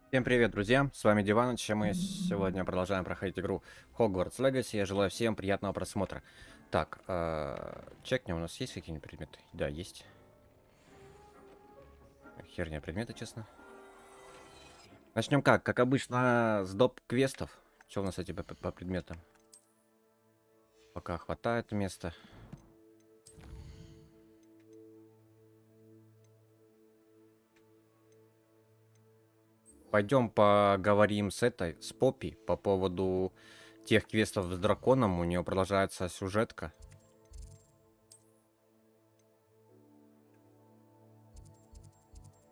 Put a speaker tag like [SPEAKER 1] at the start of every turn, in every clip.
[SPEAKER 1] Всем привет, друзья! С вами Диваныч, и мы сегодня продолжаем проходить игру Hogwarts Legacy. Я желаю всем приятного просмотра. Так, чекни, у нас есть какие-нибудь предметы? Да, есть. Херня предметы, честно. Начнем как обычно, с доп. Квестов. Что у нас эти по предметам? Пока хватает места. Пойдем поговорим с Поппи по поводу тех квестов с драконом. У нее продолжается сюжетка.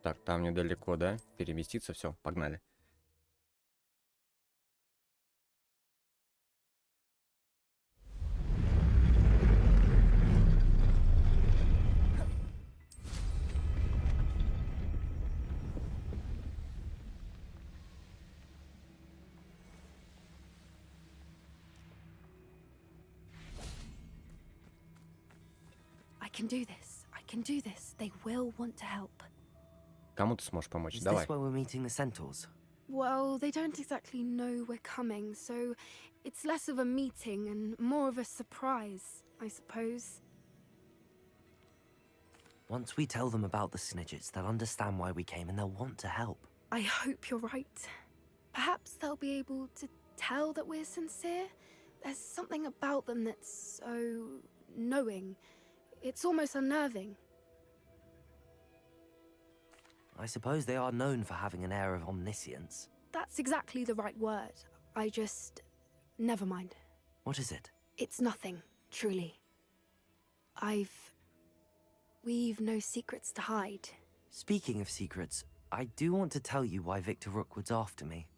[SPEAKER 1] Так, там недалеко, да? Переместиться, все, погнали.
[SPEAKER 2] I can do this. I can do this. They will want to help.
[SPEAKER 1] Кому ты сможешь помочь?
[SPEAKER 3] Is
[SPEAKER 1] Давай.
[SPEAKER 3] this where we're meeting the centaurs?
[SPEAKER 2] Well, they don't exactly know we're coming, so it's less of a meeting and more of a surprise, I suppose.
[SPEAKER 3] Once we tell them about the Snidgets, they'll understand why we came and they'll want to help.
[SPEAKER 2] I hope you're right. Perhaps they'll be able to tell that we're sincere. There's something about them that's so knowing. It's almost unnerving.
[SPEAKER 3] I suppose they are known for having an air of omniscience.
[SPEAKER 2] That's exactly the right word. I just... Never mind.
[SPEAKER 3] What is it?
[SPEAKER 2] It's nothing, truly. We've no secrets to hide.
[SPEAKER 3] Speaking of secrets, I do want to tell you why Victor Rookwood's after me.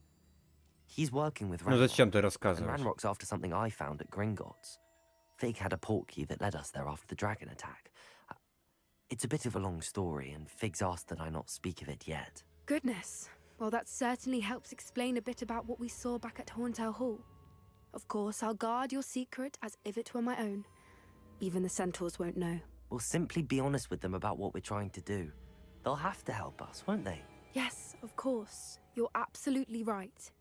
[SPEAKER 3] He's working with
[SPEAKER 1] Ну
[SPEAKER 3] Ranrock,
[SPEAKER 1] зачем ты
[SPEAKER 3] and
[SPEAKER 1] рассказываешь?
[SPEAKER 3] Ranrock's after something I found at Gringotts. Fig had a portkey that led us there after the dragon attack. It's a bit of a long story, and Fig's asked that I not speak of it yet.
[SPEAKER 2] Goodness. Well, that certainly helps explain a bit about what we saw back at Horntail Hall. Of course, I'll guard your secret as if it were my own. Even the centaurs won't know.
[SPEAKER 3] We'll simply be honest with them about what we're trying to do. They'll have to help us, won't they?
[SPEAKER 2] Yes, of course. You're absolutely right.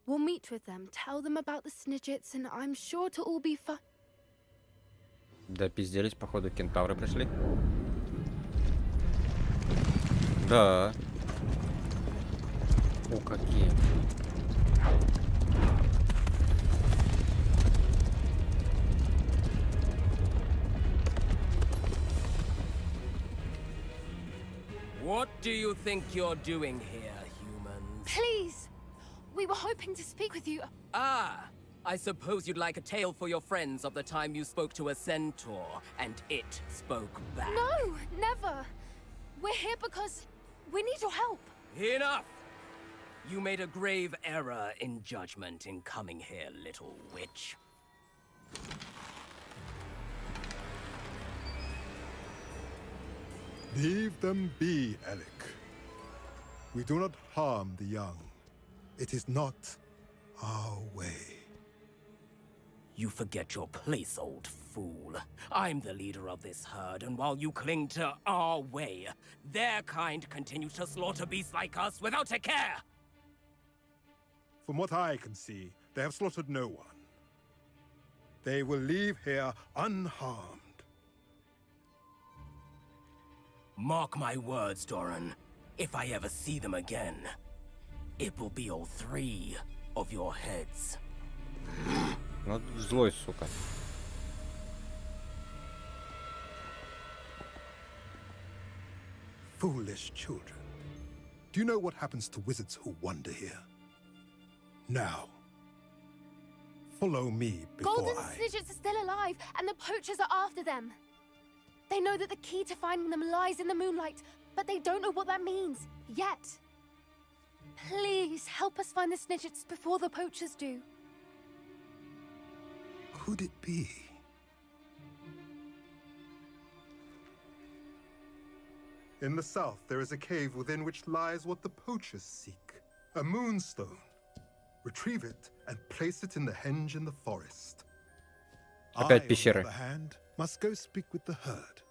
[SPEAKER 2] We'll meet with them, tell them about the Snidgets, and I'm sure to all be fun.
[SPEAKER 1] Да, пизделись, походу, кентавры пришли. Да. О, какие.
[SPEAKER 4] What do you think you're doing here, humans?
[SPEAKER 2] Please! We were hoping to speak with you.
[SPEAKER 4] Ah, I suppose you'd like a tale for your friends of the time you spoke to a centaur, and it spoke back.
[SPEAKER 2] No, never. We're here because we need your help.
[SPEAKER 4] Enough! You made a grave error in judgment in coming here, little witch.
[SPEAKER 5] Leave them be, Alec. We do not harm the young. It is not our way.
[SPEAKER 4] You forget your place, old fool. I'm the leader of this herd, and while you cling to our way, their kind continues to slaughter beasts like us without a care!
[SPEAKER 5] From what I can see, they have slaughtered no one. They will leave here unharmed.
[SPEAKER 4] Mark my words, Doran. If I ever see them again, it will be all three of your heads.
[SPEAKER 1] Ну, злой, сука.
[SPEAKER 5] Foolish children. Do you know what happens to wizards who wander here? Now, follow me before
[SPEAKER 2] Golden
[SPEAKER 5] I...
[SPEAKER 2] Snidgets are still alive, and the poachers are after them. They know that the key to finding them lies in the moonlight, but they don't know what that means, yet. Please, help us find the Snidgets before the poachers do.
[SPEAKER 5] Could it be? In the south, there is a cave within which lies what the poachers seek. A moonstone. Retrieve it and place it in the henge in the forest.
[SPEAKER 1] Опять
[SPEAKER 5] I,
[SPEAKER 1] пещеры.
[SPEAKER 5] on the other hand, must go speak with the herd.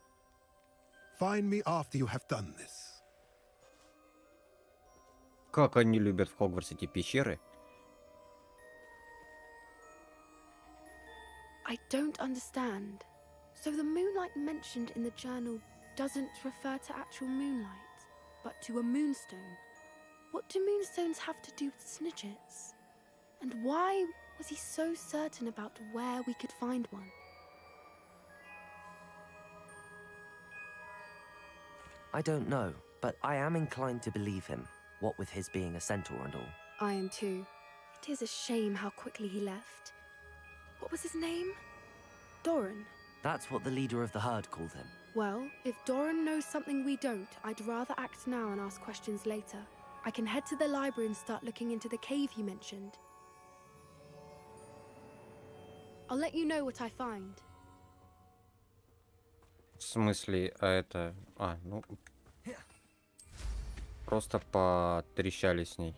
[SPEAKER 5] Find me after you have done this.
[SPEAKER 1] Как они любят в Хогвартсе эти пещеры.
[SPEAKER 2] I don't understand. So the moonlight mentioned in the journal doesn't refer to actual moonlight, but to a moonstone. What do moonstones have to do with snitches? And why was he so certain about where we could find one?
[SPEAKER 3] I don't know, but I am inclined to believe him, what with his being a centaur and all.
[SPEAKER 2] I am too. It is a shame how quickly he left. What was his name? Doran.
[SPEAKER 3] That's what the leader of the herd called him.
[SPEAKER 2] Well, if Doran knows something we don't, I'd rather act now and ask questions later. I can head to the library and start looking into the cave he mentioned. I'll let you know what I find.
[SPEAKER 1] В смысле, а это... А, ну... Просто потрещали с ней.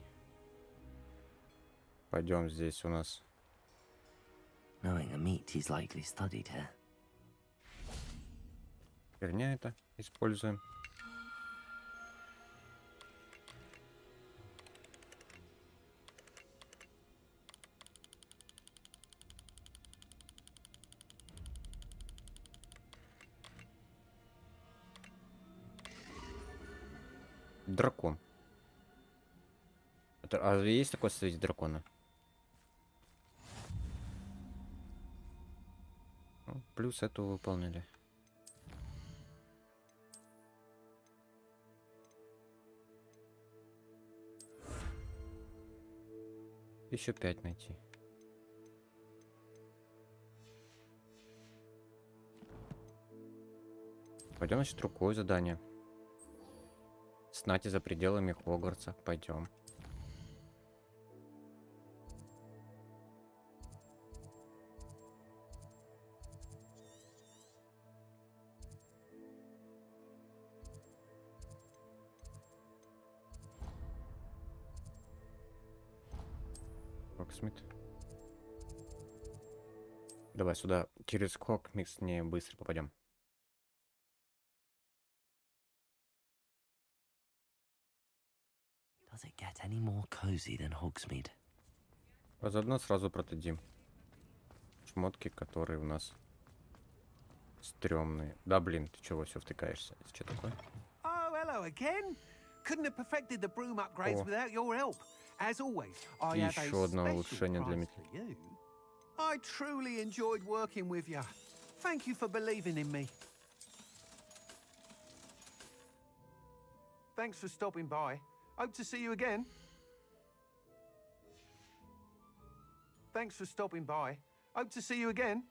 [SPEAKER 1] Пойдем, здесь у нас.
[SPEAKER 3] Knowing a meat, he's likely studied here.
[SPEAKER 1] Херня это. Используем. Дракон. А есть такой созвездие дракона? Ну, плюс эту выполнили. Еще 5 найти. Пойдем, значит, рукой задание. Снати за пределами Хогвартса. Пойдем. Хогсмит. Давай сюда через Хогсмит не быстро попадем.
[SPEAKER 3] Does it get any more cozy than Hogsmeade?
[SPEAKER 1] А заодно сразу продадим шмотки, которые у нас стрёмные. Да блин, ты чего все втыкаешься? Это что такое?
[SPEAKER 6] Oh, hello again. Couldn't have perfected the broom upgrades
[SPEAKER 1] О.
[SPEAKER 6] without your help. As always, I have a
[SPEAKER 1] Еще одно
[SPEAKER 6] special
[SPEAKER 1] улучшение для
[SPEAKER 6] prize
[SPEAKER 1] метлы.
[SPEAKER 6] for you. I truly enjoyed working with you. Thank you for believing in me. Thanks for stopping by. Hope to see you again. Thanks for stopping by. Hope to see you again.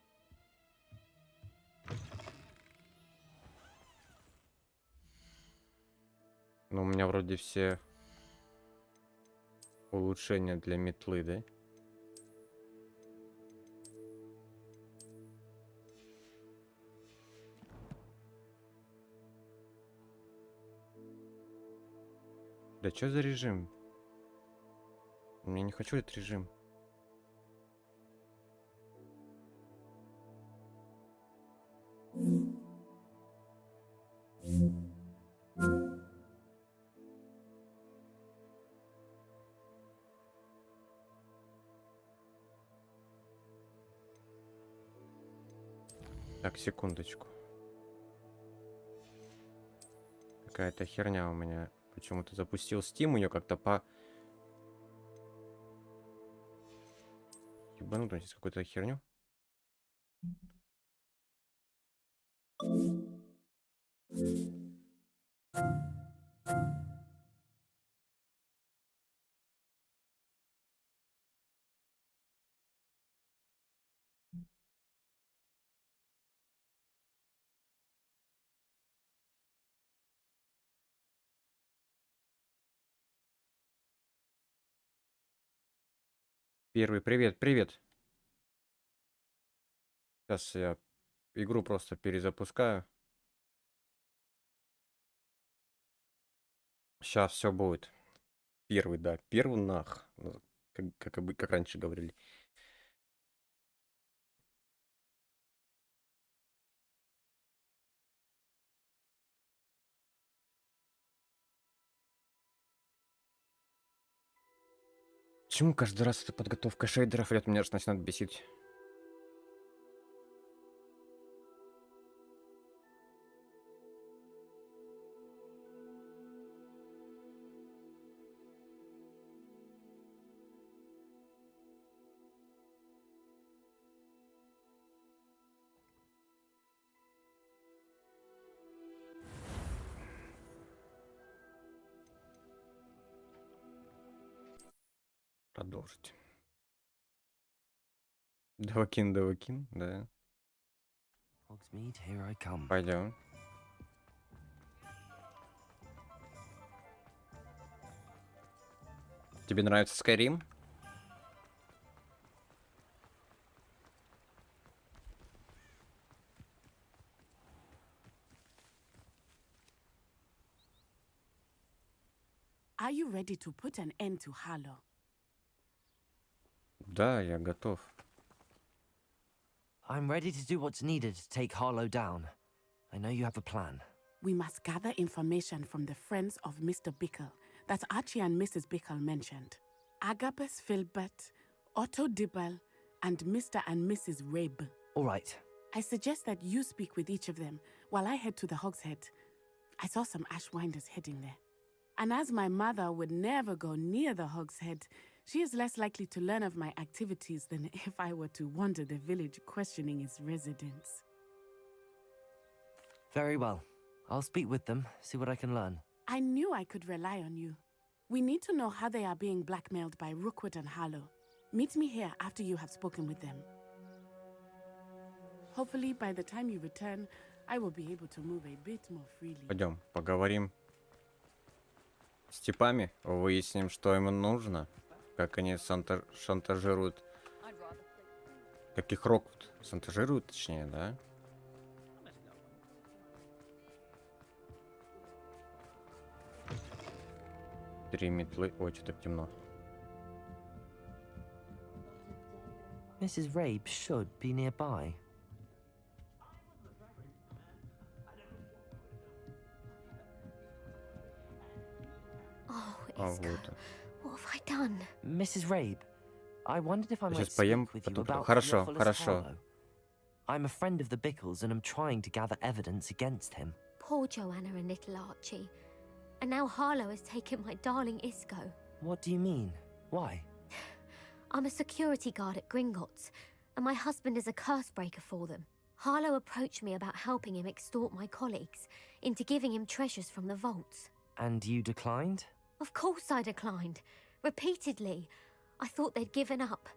[SPEAKER 1] Ну, у меня вроде все улучшения для метлы, да? Да что за режим? Я не хочу этот режим. Так, секундочку. Какая-то херня у меня. Почему-то запустил Steam, у нее как-то по... Ебанутый здесь какую-то херню. Первый, привет, привет. Сейчас я игру просто перезапускаю. Сейчас все будет. Первый, да, первый нах. Ну, как раньше говорили. Почему каждый раз эта подготовка шейдеров идет, меня аж начинает бесить? Продолжить. Давакин, да.
[SPEAKER 3] Hogsmeade, here I come.
[SPEAKER 1] Пойдем. Тебе нравится Skyrim?
[SPEAKER 7] Are you ready to put an end to Harlow?
[SPEAKER 1] Да, я готов.
[SPEAKER 3] I'm ready to do what's needed to take Harlow down. I know you have a plan.
[SPEAKER 7] We must gather information from the friends of Mr. Bickle that Archie and Mrs. Bickle mentioned. Agabus Filbert, Otto Dibble, and Mr. and Mrs. Rabe.
[SPEAKER 3] All right.
[SPEAKER 7] I suggest that you speak with each of them while I head to the Hogshead. I saw some Ashwinders heading there. And as my mother would never go near the Hogshead, she is less likely to learn of my activities than if I were to wander the village questioning its residents.
[SPEAKER 3] Very well. I'll speak with them, see what I can learn.
[SPEAKER 7] I knew I could rely on you. We need to know how they are being blackmailed by Rookwood and Harlow. Meet me here after you have spoken with them. Hopefully, by the time you return, I will be able to move a bit more freely.
[SPEAKER 1] Пойдем, поговорим с типами, выясним, что им нужно, как они шантажируют, как их Роквуд шантажируют, точнее, да? Три метлы, ой, что-то темно.
[SPEAKER 3] Mrs. Rabe should be nearby.
[SPEAKER 2] Oh,
[SPEAKER 1] А,
[SPEAKER 2] Iska,
[SPEAKER 1] вот.
[SPEAKER 2] what have I done?
[SPEAKER 3] Mrs. Rabe, I wondered if I might
[SPEAKER 1] Сейчас поем,
[SPEAKER 3] speak with you
[SPEAKER 1] потом...
[SPEAKER 3] about
[SPEAKER 1] Хорошо,
[SPEAKER 3] Theophilus
[SPEAKER 1] хорошо.
[SPEAKER 3] Harlow. I'm a friend of the Bickles and I'm trying to gather evidence against him.
[SPEAKER 2] Poor Joanna and little Archie. And now Harlow has taken my darling Isco.
[SPEAKER 3] What do you mean? Why?
[SPEAKER 2] I'm a security guard at Gringotts, and my husband is a curse breaker for them. Harlow approached me about helping him extort my colleagues into giving him treasures from the vaults.
[SPEAKER 3] And you declined?
[SPEAKER 2] Of course I declined. Repeatedly. I thought they'd given up,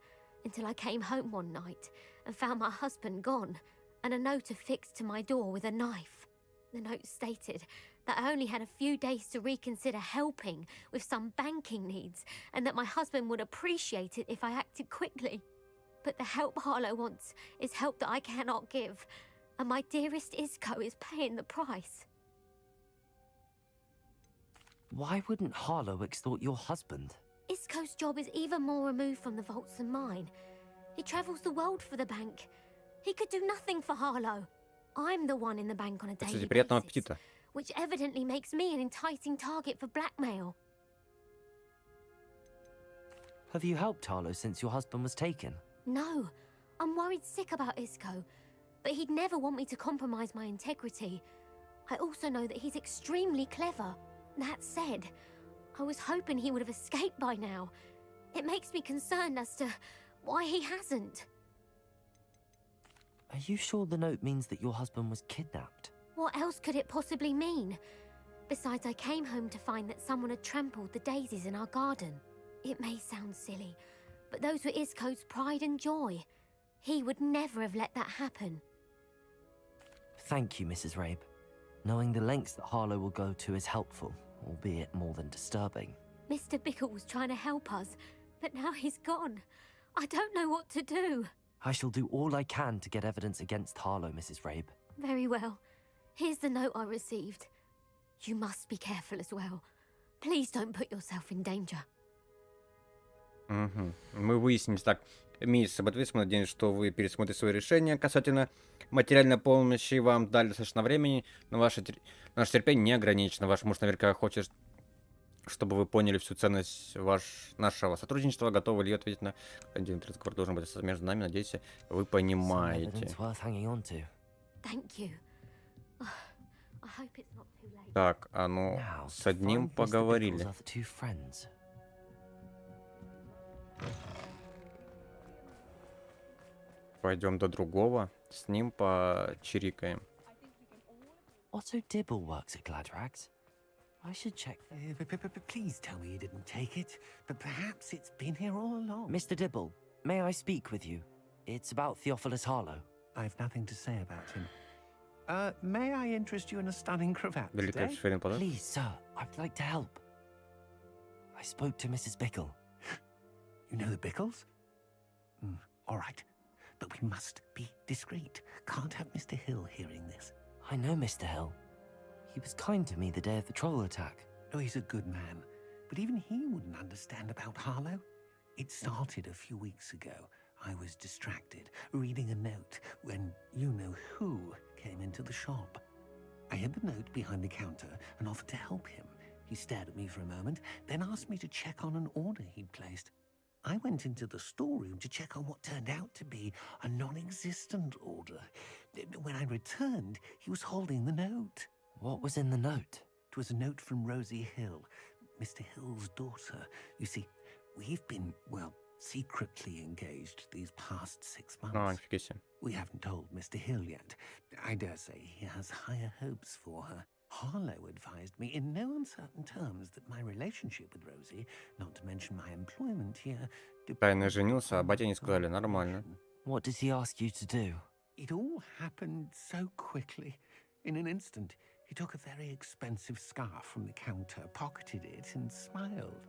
[SPEAKER 2] until I came home one night and found my husband gone, and a note affixed to my door with a knife. The note stated that I only had a few days to reconsider helping with some banking needs, and that my husband would appreciate it if I acted quickly. But the help Harlow wants is help that I cannot give, and my dearest Isco is paying the price.
[SPEAKER 3] Why wouldn't Harlow extort your husband?
[SPEAKER 2] Isco's job is even more removed from the vaults than mine. He travels the world for the bank. He could do nothing for Harlow. I'm the one in the bank on a daily
[SPEAKER 1] Кстати, приятного
[SPEAKER 2] basis,
[SPEAKER 1] аппетита.
[SPEAKER 2] which evidently makes me an enticing target for blackmail.
[SPEAKER 3] Have you helped Harlow since your husband was taken?
[SPEAKER 2] No, I'm worried sick about Isco, but he'd never want me to compromise my integrity. I also know that he's extremely clever. That said, I was hoping he would have escaped by now. It makes me concerned as to why he hasn't.
[SPEAKER 3] Are you sure the note means that your husband was kidnapped?
[SPEAKER 2] What else could it possibly mean? Besides, I came home to find that someone had trampled the daisies in our garden. It may sound silly, but those were Isco's pride and joy. He would never have let that happen.
[SPEAKER 3] Thank you, Mrs. Rabe. Knowing the lengths that Harlow will go to is helpful, albeit more than disturbing.
[SPEAKER 2] Mr. Bickle was trying to help us, but now he's gone. I don't know what to do.
[SPEAKER 3] I shall do all I can to get evidence against Harlow, Mrs. Rabe.
[SPEAKER 2] Very well. Here's the note I received. You must be careful as well. Please don't put yourself in danger.
[SPEAKER 1] Угу. Мы выяснили так. Мисс, мы надеемся, что вы пересмотрите свое решение касательно материальной помощи. Вам дали достаточно времени, но наше терпение не ограничено. Ваш муж наверняка хочет Чтобы вы поняли всю ценность нашего сотрудничества, готовы ли ответить на один разговор должен быть между нами, надеюсь, вы
[SPEAKER 3] Some
[SPEAKER 1] понимаете.
[SPEAKER 3] evidence worth hanging on to.
[SPEAKER 2] Thank you. I hope it's not too late.
[SPEAKER 1] Так, а ну,
[SPEAKER 3] Now,
[SPEAKER 1] с
[SPEAKER 3] to
[SPEAKER 1] одним
[SPEAKER 3] find Mr.
[SPEAKER 1] поговорили.
[SPEAKER 3] Bickle's other two friends.
[SPEAKER 1] Пойдем до другого, с ним почирикаем.
[SPEAKER 3] Otto Dibble works at Gladrags. I should check.
[SPEAKER 6] Please tell me you didn't take it, but perhaps it's been here all along.
[SPEAKER 3] Mr. Dibble, may I speak with you? It's about Theophilus Harlow.
[SPEAKER 6] I've nothing to say about him. May I interest you in a stunning cravat
[SPEAKER 1] Великая
[SPEAKER 6] today?
[SPEAKER 1] Шверин пода.
[SPEAKER 3] Please, sir, I'd like to help. I spoke to Mrs. Bickle.
[SPEAKER 6] You know the Bickles? All right, but we must be discreet. Can't have Mr. Hill hearing this.
[SPEAKER 3] I know Mr. Hill. He was kind to me the day of the troll attack.
[SPEAKER 6] Oh, he's a good man, but even he wouldn't understand about Harlow. It started a few weeks ago. I was distracted, reading a note, when you-know-who came into the shop. I hid the note behind the counter and offered to help him. He stared at me for a moment, then asked me to check on an order he'd placed. I went into the storeroom to check on what turned out to be a non-existent order. When I returned, he was holding the note.
[SPEAKER 3] What was in the note?
[SPEAKER 6] It was a note from Rosie Hill, Mr. Hill's daughter. You see, we've been, well, secretly engaged these past 6 months.
[SPEAKER 1] А, нифига себе.
[SPEAKER 6] We haven't told Mr. Hill yet. I dare say he has higher hopes for her. Harlow advised me in no uncertain terms that my relationship with Rosie, not to mention my employment here...
[SPEAKER 1] Тайно женился, а батя не сказали, нормально.
[SPEAKER 3] What did he ask you to do?
[SPEAKER 6] It all happened so quickly. In an instant, he took a very expensive scarf from the counter, pocketed it, and smiled.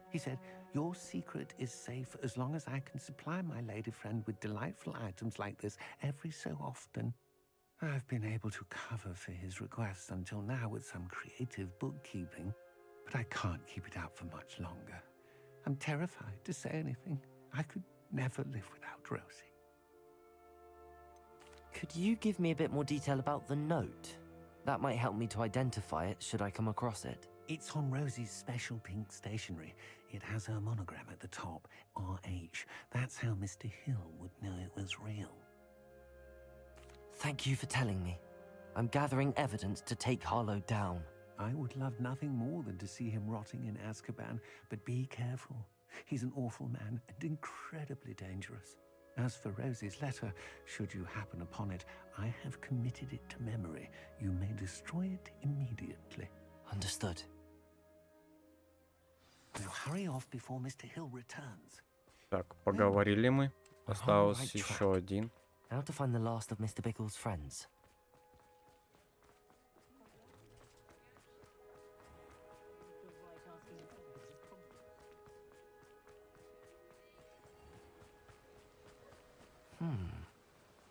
[SPEAKER 6] He said, "Your secret is safe as long as I can supply my lady friend with delightful items like this every so often." I've been able to cover for his requests until now with some creative bookkeeping, but I can't keep it up for much longer. I'm terrified to say anything. I could never live without Rosie.
[SPEAKER 3] Could you give me a bit more detail about the note? That might help me to identify it should I come across it.
[SPEAKER 6] It's on Rosie's special pink stationery. It has her monogram at the top, RH. That's how Mr. Hill would know it was real.
[SPEAKER 3] Thank you for telling me. I'm gathering evidence to take Harlow down.
[SPEAKER 6] I would love nothing more than to see him rotting in Azkaban, but be careful. He's an awful man and incredibly dangerous. As for Rosie's letter, should you happen upon it, I have committed it to memory. You may destroy it immediately.
[SPEAKER 3] Understood.
[SPEAKER 6] Now hurry off before Mr. Hill returns.
[SPEAKER 1] Так, поговорили мы.
[SPEAKER 3] We're on the
[SPEAKER 1] Осталось
[SPEAKER 3] right
[SPEAKER 1] еще
[SPEAKER 3] track.
[SPEAKER 1] один.
[SPEAKER 3] Now to find the last of Mr. Bickle's friends.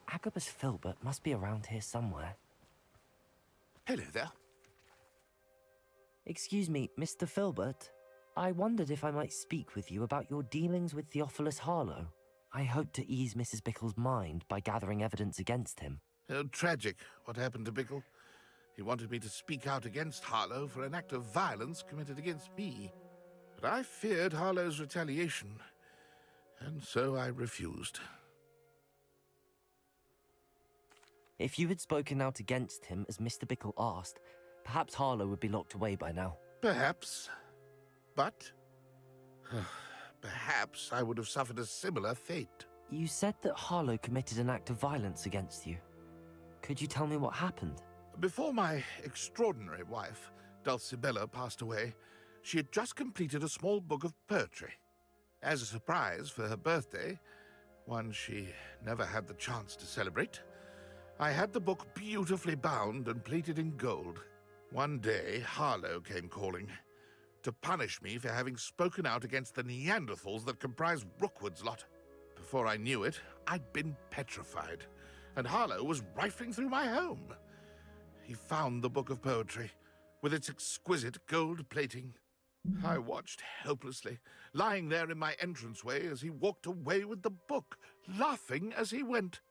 [SPEAKER 3] Agabus Filbert must be around here somewhere.
[SPEAKER 8] Hello there.
[SPEAKER 3] Excuse me, Mr. Filbert. I wondered if I might speak with you about your dealings with Theophilus Harlow. I hope to ease Mrs. Bickle's mind by gathering evidence against him.
[SPEAKER 8] Tragic what happened to Bickle. He wanted me to speak out against Harlow for an act of violence committed against me. But I feared Harlow's retaliation, and so I refused.
[SPEAKER 3] If you had spoken out against him as Mr. Bickle asked, perhaps Harlow would be locked away by now.
[SPEAKER 8] Perhaps. But perhaps I would have suffered a similar fate.
[SPEAKER 3] You said that Harlow committed an act of violence against you. Could you tell me what happened?
[SPEAKER 8] Before my extraordinary wife, Dulcibella, passed away, she had just completed a small book of poetry. As a surprise for her birthday, one she never had the chance to celebrate, I had the book beautifully bound and plated in gold. One day, Harlow came calling to punish me for having spoken out against the Neanderthals that comprise Rookwood's lot. Before I knew it, I'd been petrified, and Harlow was rifling through my home. He found the book of poetry, with its exquisite gold plating. I watched helplessly, lying there in my entranceway as he walked away with the book, laughing as he went.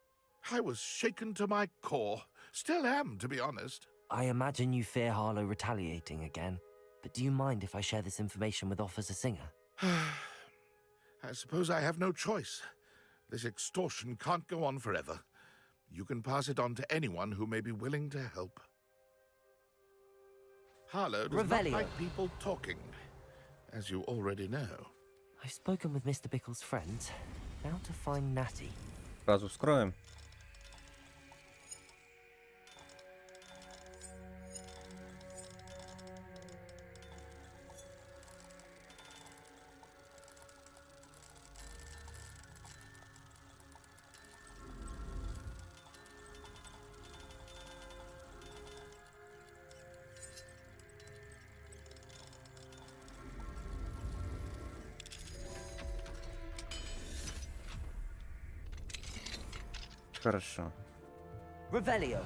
[SPEAKER 8] I was shaken to my core. Still am, to be honest.
[SPEAKER 3] I imagine you fear Harlow retaliating again. But do you mind if I share this information with Off as a singer?
[SPEAKER 8] I suppose I have no choice. This extortion can't go on forever. You can pass it on to anyone who may be willing to help. Harlow does not
[SPEAKER 3] Revelio.
[SPEAKER 8] like people talking, as you already know.
[SPEAKER 3] I've spoken with Mr. Bickle's friends. Now to find Natty.
[SPEAKER 1] Сразу вскроем. Хорошо.
[SPEAKER 3] Revelio.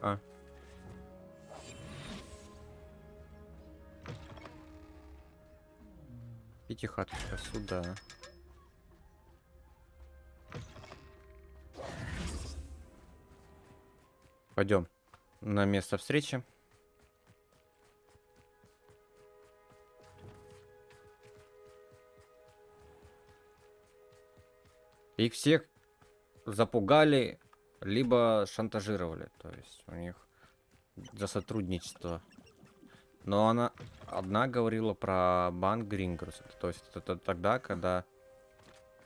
[SPEAKER 1] А. Пятихаточка сюда. Пойдем на место встречи. Их всех запугали, либо шантажировали, то есть у них за сотрудничество. Но она одна говорила про банк Грингрус, то есть это тогда, когда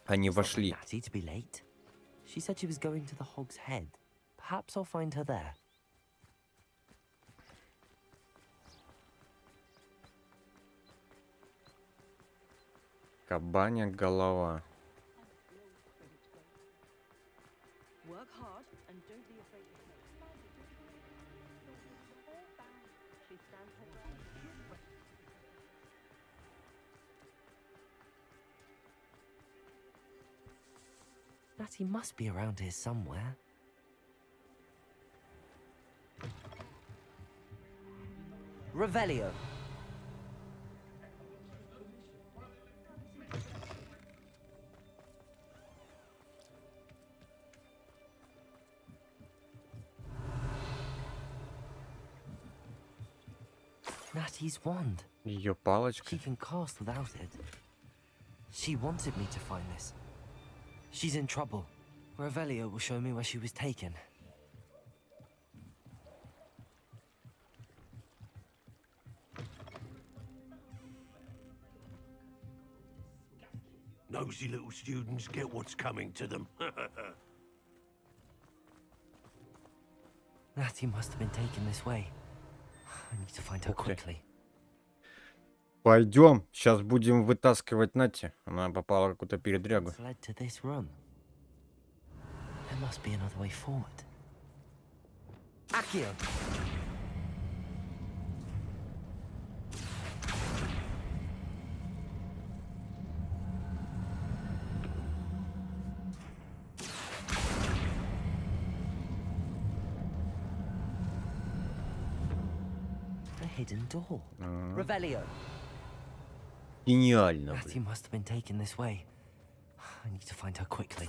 [SPEAKER 1] они вошли.
[SPEAKER 3] Natty to be late. She said she was going to the Hog's Head. Perhaps I'll find her there.
[SPEAKER 1] Кабанья голова.
[SPEAKER 9] Work hard and don't be afraid to fail. She stands her ground.
[SPEAKER 3] Natty must be around here somewhere. Revelio. Natty's wand.
[SPEAKER 1] Ее палочка.
[SPEAKER 3] She can cast without it. She wanted me to find this. She's in trouble. Revelio will show me where she was taken.
[SPEAKER 10] Nosy little students get what's coming to them.
[SPEAKER 3] Natty must have been taken this way. I need to find her quickly.
[SPEAKER 1] Пойдем, сейчас будем вытаскивать Нати. Она попала в какую-то передрягу.
[SPEAKER 3] It's led to this room. There must be another way forward. Accio. A hidden door. Revelio.
[SPEAKER 1] Гениально.
[SPEAKER 3] Natty must have been taken this way. I need to find her quickly.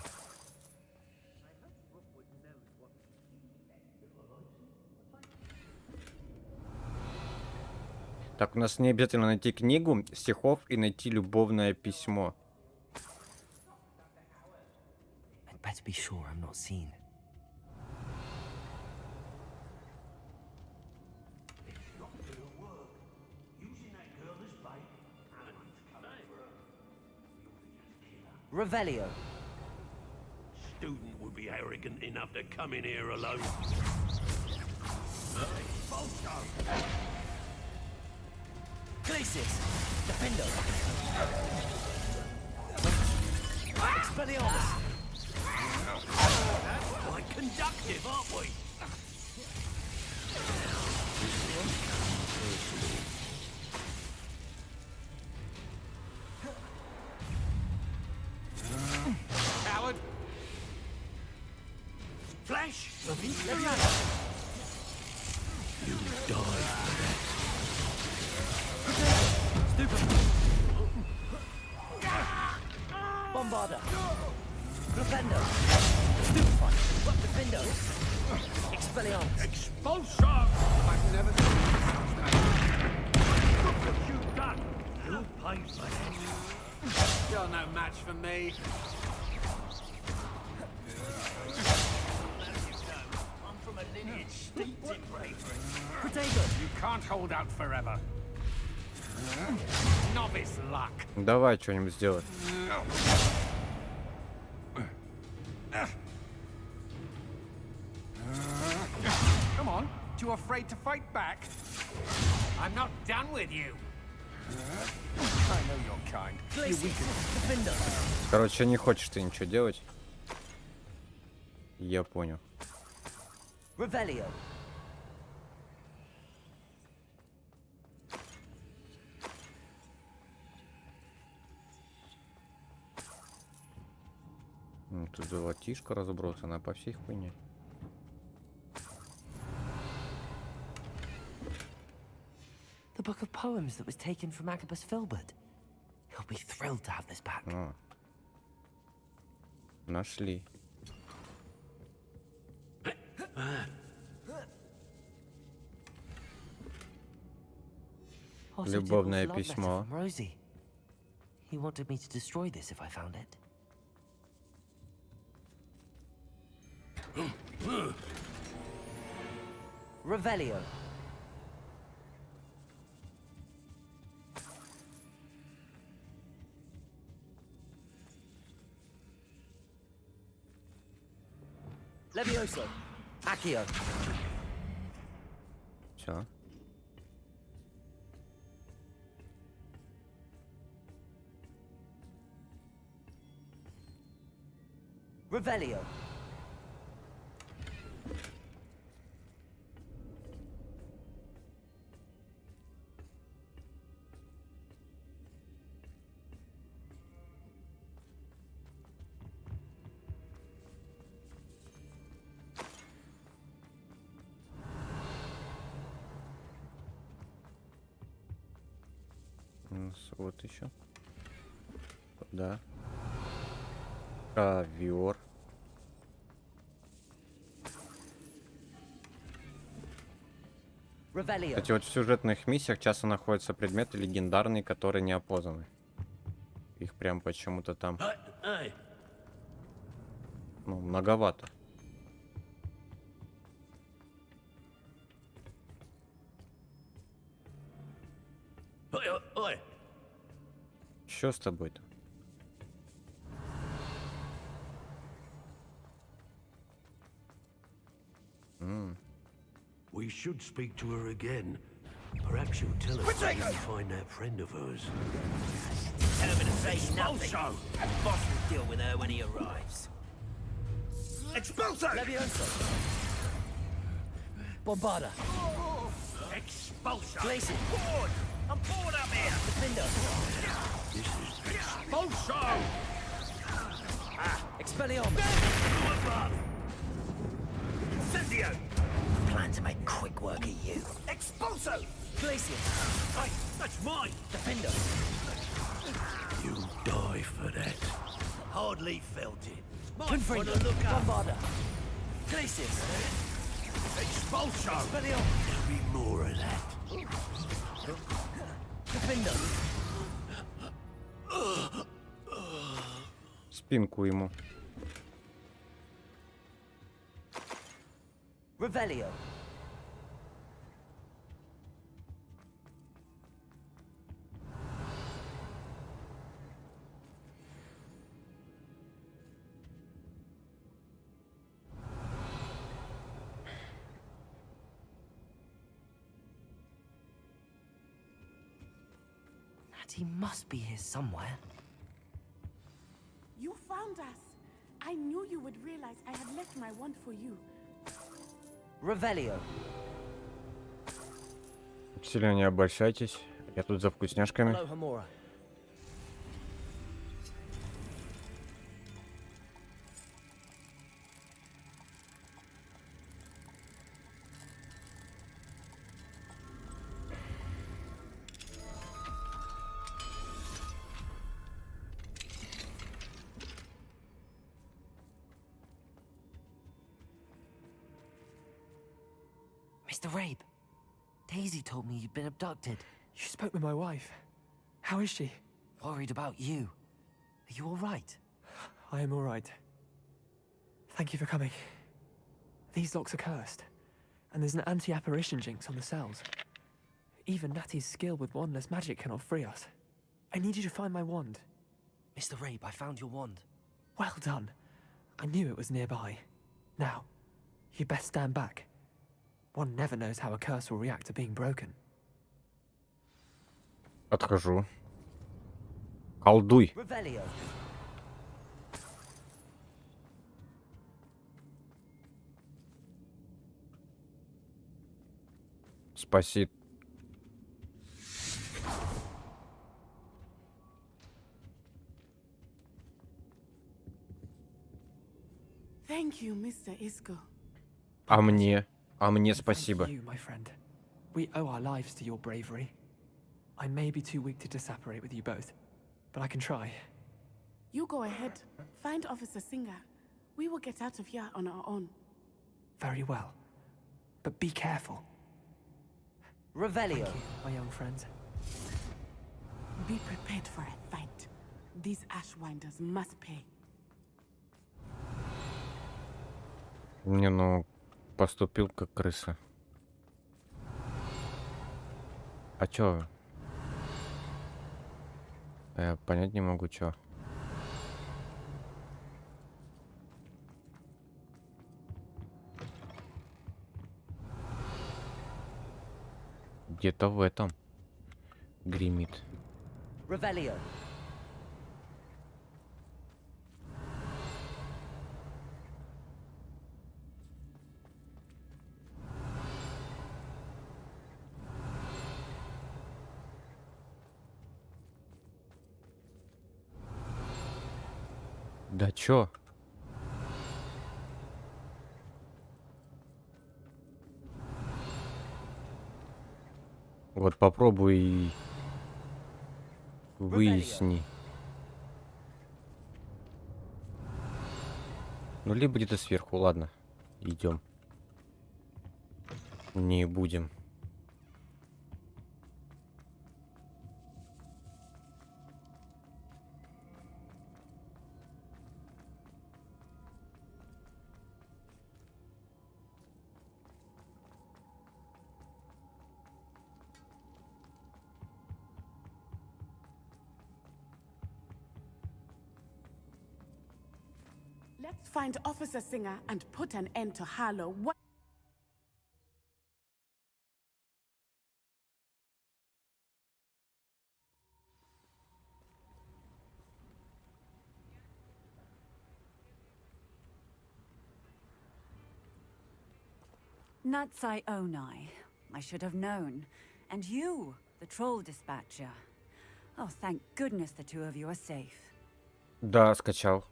[SPEAKER 1] Так, у нас не обязательно найти книгу стихов и найти любовное письмо.
[SPEAKER 3] I'd better be sure I'm not seen. Revelio.
[SPEAKER 10] Student would be arrogant enough to come in here alone.
[SPEAKER 3] Glacius. Defendo. Expelliarmus.
[SPEAKER 10] Quite conductive, aren't we? You die.
[SPEAKER 3] Bombarder. Defender. Stupefy. Defender. Expelliarmus.
[SPEAKER 10] Expulsion!
[SPEAKER 6] I've never seen
[SPEAKER 10] Look what you've done. You'll pay for it.
[SPEAKER 6] You're no match for me.
[SPEAKER 10] I'm from a lineage steeped in bravery.
[SPEAKER 6] You can't hold out forever. Novice luck.
[SPEAKER 1] Давай что-нибудь сделать.
[SPEAKER 6] Come on, too afraid to fight back? I'm not done with you. I know your kind. You weaken.
[SPEAKER 1] Короче, не хочешь ты ничего делать. Я понял.
[SPEAKER 3] Revelio.
[SPEAKER 1] Тут золотишко разбросано по всей хуйне.
[SPEAKER 3] The book of poems that was taken from Agabus Filbert. He'll be thrilled to have this back.
[SPEAKER 1] О. Нашли.
[SPEAKER 3] Also
[SPEAKER 1] Любовное
[SPEAKER 3] Dibble's love letter
[SPEAKER 1] письмо.
[SPEAKER 3] from Rosie. He wanted me to destroy this if I found it. Revelio. Levioso. Accio.
[SPEAKER 1] Все.
[SPEAKER 3] Revelio.
[SPEAKER 1] Вот еще. Да. Ковер.
[SPEAKER 3] Revelio.
[SPEAKER 1] Кстати, вот в сюжетных миссиях часто находятся предметы легендарные, которые не опознаны. Их прям почему-то там,
[SPEAKER 10] Hey,
[SPEAKER 1] ну, многовато.
[SPEAKER 10] oi.
[SPEAKER 1] Что с тобой-то?
[SPEAKER 10] We should speak to her again. Perhaps she'll tell us where you can find that friend of hers.
[SPEAKER 4] Tell him to say nothing. And Boss will deal with her when he arrives.
[SPEAKER 10] Expulso!
[SPEAKER 3] Levioso. Bombarda.
[SPEAKER 10] Expulso!
[SPEAKER 3] Glacier.
[SPEAKER 4] Bored! I'm bored up here!
[SPEAKER 3] Defender.
[SPEAKER 10] This is expulso!
[SPEAKER 3] Expelliarmus.
[SPEAKER 4] Incendio! Plan to make quick work of you. Expulso!
[SPEAKER 3] Glacier.
[SPEAKER 10] Hey, that's mine!
[SPEAKER 3] Defender.
[SPEAKER 10] You die for that.
[SPEAKER 4] Hardly felt it. Might
[SPEAKER 3] Confringo.
[SPEAKER 4] want to look up.
[SPEAKER 3] Bombarda. Glacier.
[SPEAKER 10] Expulso!
[SPEAKER 3] Expelliarmus.
[SPEAKER 10] There'll be more of that.
[SPEAKER 3] Defender.
[SPEAKER 1] Спинку ему.
[SPEAKER 3] Revelio. He must be here somewhere.
[SPEAKER 7] You found us. I knew you would realize I had left my wand for you.
[SPEAKER 3] Revelio.
[SPEAKER 1] Сильно не обольщайтесь. Я тут за вкусняшками.
[SPEAKER 3] Hello, Hamura. Mr. Rabe, Daisy told me you'd been abducted.
[SPEAKER 11] You spoke with my wife. How is she?
[SPEAKER 3] Worried about you. Are you all right?
[SPEAKER 11] I am all right. Thank you for coming. These locks are cursed, and there's an anti-apparition jinx on the cells. Even Natty's skill with wandless magic cannot free us. I need you to find my wand.
[SPEAKER 3] Mr. Rabe, I found your wand.
[SPEAKER 11] Well done. I knew it was nearby. Now, you best stand back. One never knows how a curse will react to being broken.
[SPEAKER 1] Отхожу. Колдуй.
[SPEAKER 3] Revelio.
[SPEAKER 1] Спасибо.
[SPEAKER 7] Thank you, Mr. Isco.
[SPEAKER 1] А мне? А мне
[SPEAKER 11] Thank
[SPEAKER 1] спасибо.
[SPEAKER 11] you, my friend. We owe our lives to your bravery. I may be too weak to disapparate with you both, but I can try.
[SPEAKER 7] You go ahead. Find Officer Singer. We will get out of here on our own.
[SPEAKER 11] Very well. But be careful.
[SPEAKER 3] Revelio.
[SPEAKER 11] Thank you, my young friends.
[SPEAKER 7] Be prepared for a fight. These Ashwinders must pay.
[SPEAKER 1] Не, ну, поступил как крыса. А чё? Я понять не могу, чё. Где-то в этом гремит.
[SPEAKER 3] Revelio.
[SPEAKER 1] Да чё? Вот попробуй и выясни. Ну, либо где-то сверху, ладно. Идем. Не будем.
[SPEAKER 7] Let's find Officer Singer and put an end to Harlow. What?
[SPEAKER 12] Natsai Onai. I should have known. And you, the troll dispatcher. Oh, thank goodness the two of you are safe.
[SPEAKER 1] Да, скачал.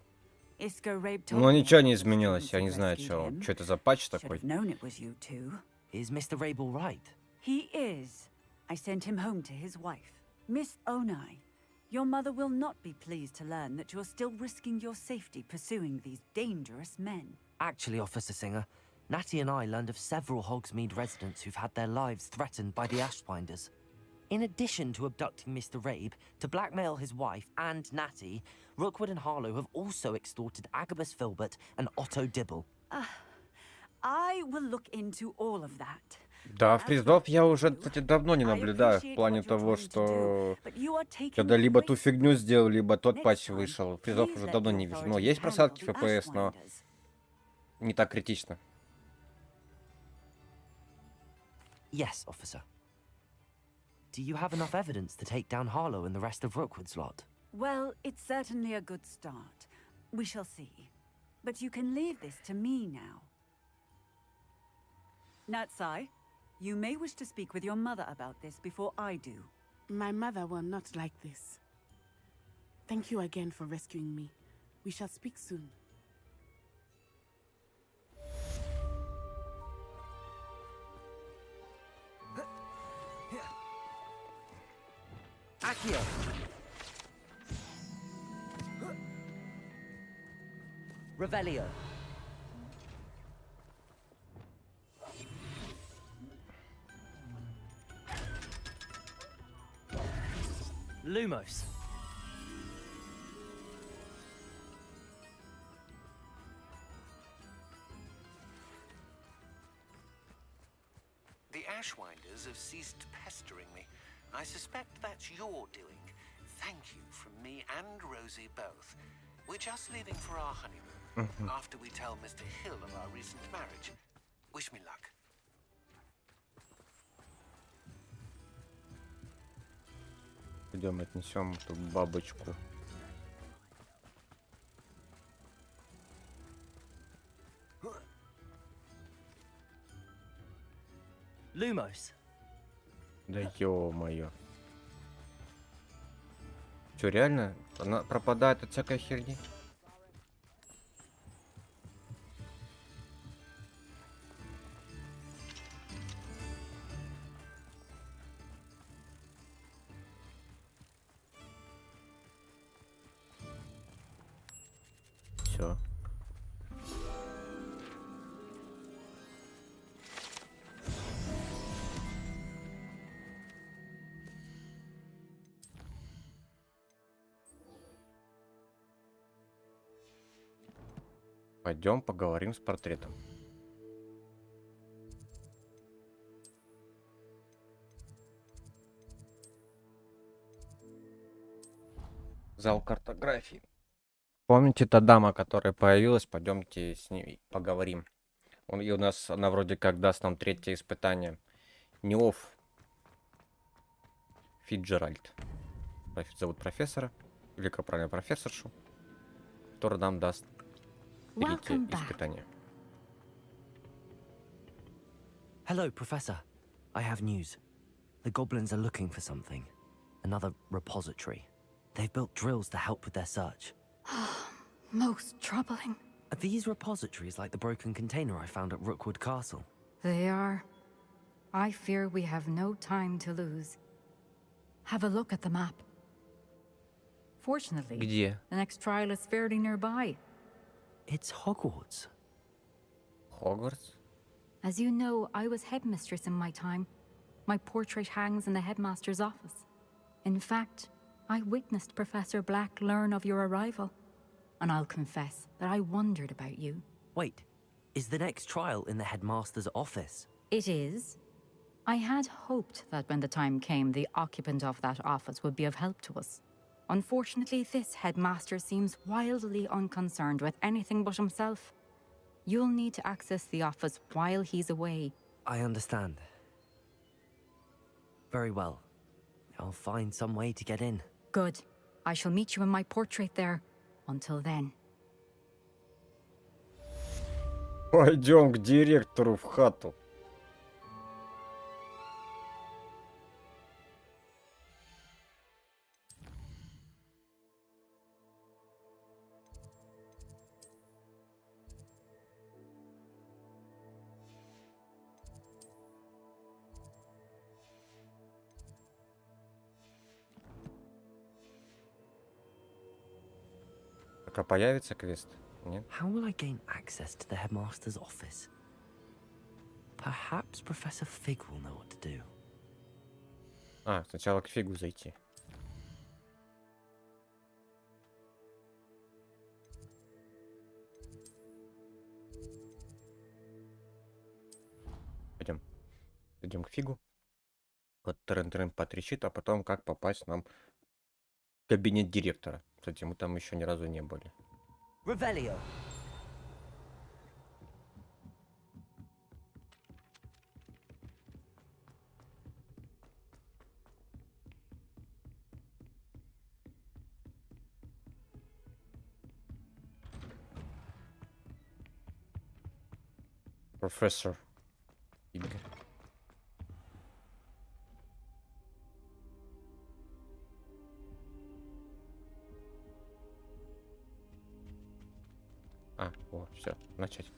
[SPEAKER 12] Isco Rabe told
[SPEAKER 1] Но
[SPEAKER 12] me
[SPEAKER 1] ничего не
[SPEAKER 12] that the
[SPEAKER 1] изменилось.
[SPEAKER 12] students
[SPEAKER 1] Я не
[SPEAKER 12] had
[SPEAKER 1] знаю,
[SPEAKER 12] rescued him.
[SPEAKER 1] что это за патч
[SPEAKER 12] Should
[SPEAKER 1] такой.
[SPEAKER 12] have known it was you two.
[SPEAKER 3] Is Mr. Rabe all right?
[SPEAKER 12] He is. I sent him home to his wife. Miss Onai, your mother will not be pleased to learn that you're still risking your safety pursuing these dangerous men.
[SPEAKER 3] Actually, Officer Singer, Natty and I learned of several Hogsmeade residents who've had their lives threatened by the Ashwinders. In addition to abducting Mr. Rabe to blackmail his wife and Natty, Rookwood and Harlow have also extorted Agabus Filbert and Otto Dibble.
[SPEAKER 12] I will look into all of that.
[SPEAKER 1] Да, фризов я уже, кстати, давно не наблюдаю. В плане того, что когда либо ту фигню сделал, либо тот патч вышел. Фризов уже давно не вижу. Но есть просадки FPS, но не так критично.
[SPEAKER 3] Yes, officer. Do you have enough evidence to take down Harlow and the rest of Rookwood's lot?
[SPEAKER 12] Well, it's certainly a good start. We shall see. But you can leave this to me now. Natsai, you may wish to speak with your mother about this before I do.
[SPEAKER 7] My mother will not like this. Thank you again for rescuing me. We shall speak soon.
[SPEAKER 3] Accio! Revelio. Lumos.
[SPEAKER 10] The Ashwinders have ceased pestering me. I suspect that's your doing. Thank you from me and Rosie both. We're just leaving for our honeymoon, after we tell Mr. Hill of our recent marriage. Wish me luck.
[SPEAKER 1] Идем отнесем эту бабочку.
[SPEAKER 3] Lumos.
[SPEAKER 1] Да ё-моё. Чё, реально? Она пропадает от всякой херни? Всё. Пойдем поговорим с портретом. Зал картографии. Помните та дама, которая появилась? Пойдемте с ней поговорим. И у нас она вроде как даст нам третье испытание. Неоф Фиджеральд. Зовут профессора. Или как правильно, профессоршу. Который нам даст третье испытание.
[SPEAKER 3] Hello, Professor. I have news. The goblins are looking for something. Another repository. They've built drills to help with their search.
[SPEAKER 13] Most troubling.
[SPEAKER 3] Are these repositories like the broken container I found at Rookwood Castle?
[SPEAKER 13] They are. I fear we have no time to lose. Have a look at the map. Fortunately,
[SPEAKER 1] Где?
[SPEAKER 13] the next trial is fairly nearby.
[SPEAKER 3] It's Hogwarts.
[SPEAKER 1] Hogwarts?
[SPEAKER 13] As you know, I was headmistress in my time. My portrait hangs in the headmaster's office. In fact, I witnessed Professor Black learn of your arrival. And I'll confess that I wondered about you.
[SPEAKER 3] Wait, is the next trial in the headmaster's office?
[SPEAKER 13] It is. I had hoped that when the time came, the occupant of that office would be of help to us. Unfortunately, this headmaster seems wildly unconcerned with anything but himself. You'll need to access the office while he's away.
[SPEAKER 3] I understand. Very well. I'll find some way to get in.
[SPEAKER 13] Good. I shall meet you in my portrait there. Until then.
[SPEAKER 1] Пойдем к директору в хату. Пока появится квест? Нет?
[SPEAKER 3] How will I gain access to the headmaster's office? Perhaps Professor Fig will know what to do.
[SPEAKER 1] А, сначала к Фигу зайти. Пойдем. Идем к Фигу. Вот Трен-Трен потрещит, а потом как попасть нам в кабинет директора. Кстати, мы там еще ни разу не были.
[SPEAKER 3] Revelio.
[SPEAKER 1] Профессор. А, о, все, начать.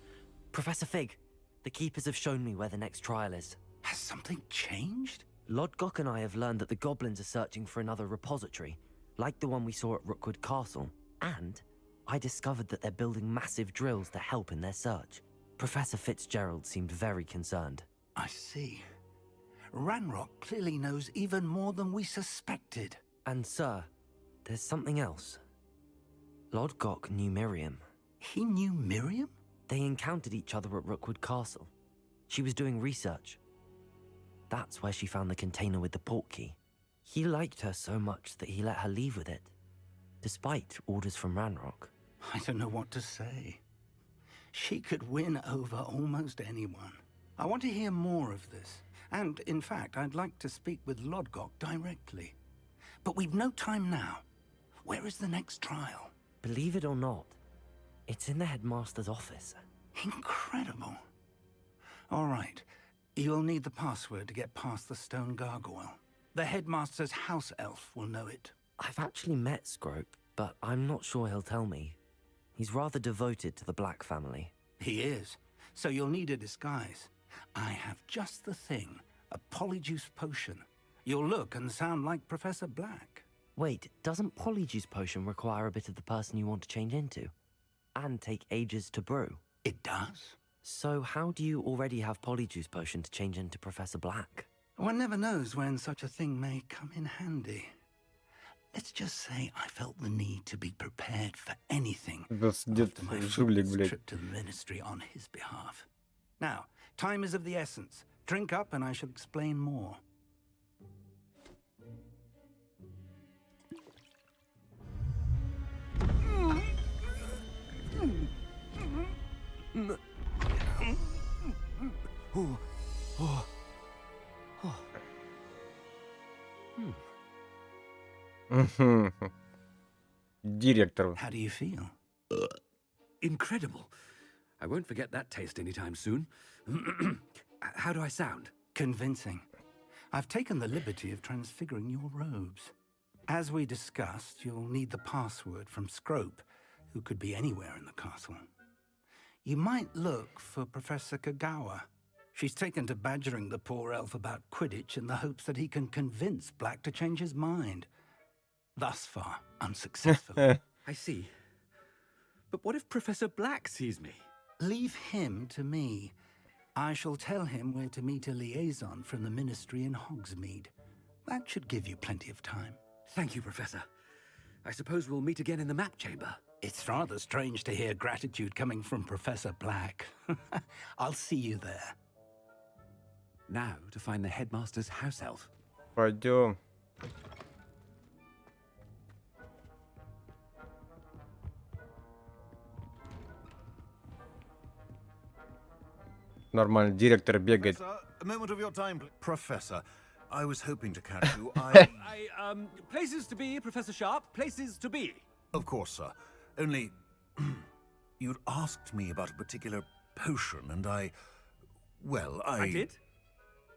[SPEAKER 3] Professor Fig, the keepers have shown me where the next trial is.
[SPEAKER 10] Has something changed?
[SPEAKER 3] Lodgok and I have learned that the goblins are searching for another repository, like the one we saw at Rookwood Castle. And I discovered that they're building massive drills to help in their search. Professor Fitzgerald seemed very concerned.
[SPEAKER 10] I see. Ranrock clearly knows even more than we suspected.
[SPEAKER 3] And, sir, there's something else. Lodgok knew Miriam.
[SPEAKER 14] He knew Miriam?
[SPEAKER 3] They encountered each other at Rookwood Castle. She was doing research. That's where she found the container with the portkey. He liked her so much that he let her leave with it, despite orders from Ranrock.
[SPEAKER 14] I don't know what to say. She could win over almost anyone. I want to hear more of this. And, in fact, I'd like to speak with Lodgok directly. But we've no time now. Where is the next trial?
[SPEAKER 3] Believe it or not, it's in the headmaster's office.
[SPEAKER 14] Incredible. All right. You'll need the password to get past the stone gargoyle. The headmaster's house elf will know it.
[SPEAKER 3] I've actually met Scrope, but I'm not sure he'll tell me. He's rather devoted to the Black family.
[SPEAKER 14] He is. So you'll need a disguise. I have just the thing. A polyjuice potion. You'll look and sound like Professor Black.
[SPEAKER 3] Wait, doesn't Polyjuice Potion require a bit of the person you want to change into? And take ages to brew?
[SPEAKER 14] It does.
[SPEAKER 3] So how do you already have Polyjuice Potion to change into Professor Black?
[SPEAKER 14] One never knows when such a thing may come in handy. Let's just say I felt the need to be prepared for anything after my fruitless trip to the ministry on his behalf. Now, time is of the essence. Drink up and I shall explain more.
[SPEAKER 1] Директор.
[SPEAKER 14] How do you feel?
[SPEAKER 15] Incredible. I won't forget that taste anytime soon. How do I sound?
[SPEAKER 14] Convincing. I've taken the liberty of transfiguring your robes. As we discussed, you'll need the password from Scrope, who could be anywhere in the castle. You might look for Professor Kagawa. She's taken to badgering the poor elf about Quidditch in the hopes that he can convince Black to change his mind. Thus far, unsuccessfully.
[SPEAKER 15] I see. But what if Professor Black sees me?
[SPEAKER 14] Leave him to me. I shall tell him where to meet a liaison from the ministry in Hogsmeade. That should give you plenty of time.
[SPEAKER 15] Thank you, Professor. I suppose we'll meet again in the map chamber.
[SPEAKER 14] It's rather strange to hear gratitude coming from Professor Black. I'll see you there.
[SPEAKER 15] Now to find the headmaster's house elf.
[SPEAKER 1] Пойдем. Нормально, директор бегает.
[SPEAKER 16] A moment of your time, Professor. I was hoping to catch you.
[SPEAKER 15] Places to be, Professor Sharp. Places to be.
[SPEAKER 16] Of course, sir. Only, you'd asked me about a particular potion, and I
[SPEAKER 15] did?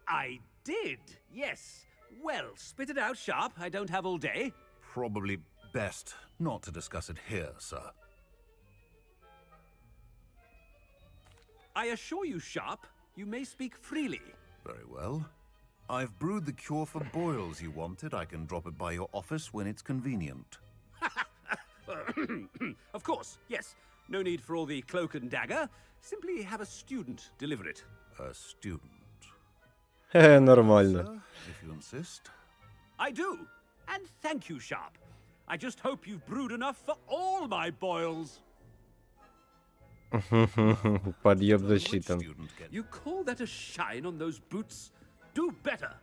[SPEAKER 15] I did, yes. Well, spit it out, Sharp. I don't have all day.
[SPEAKER 16] Probably best not to discuss it here, sir.
[SPEAKER 15] I assure you, Sharp, you may speak freely.
[SPEAKER 16] Very well. I've brewed the cure for boils you wanted. I can drop it by your office when it's convenient.
[SPEAKER 15] Of course, yes. No need for all the cloak and dagger. Simply have a student deliver it.
[SPEAKER 16] A student?
[SPEAKER 1] Нормально.
[SPEAKER 16] Sir, if you insist.
[SPEAKER 15] I do. And thank you, Sharp. I just hope you've brewed enough for all my boils.
[SPEAKER 1] Подъем засчитан.
[SPEAKER 15] You call that a shine on those boots? Do better.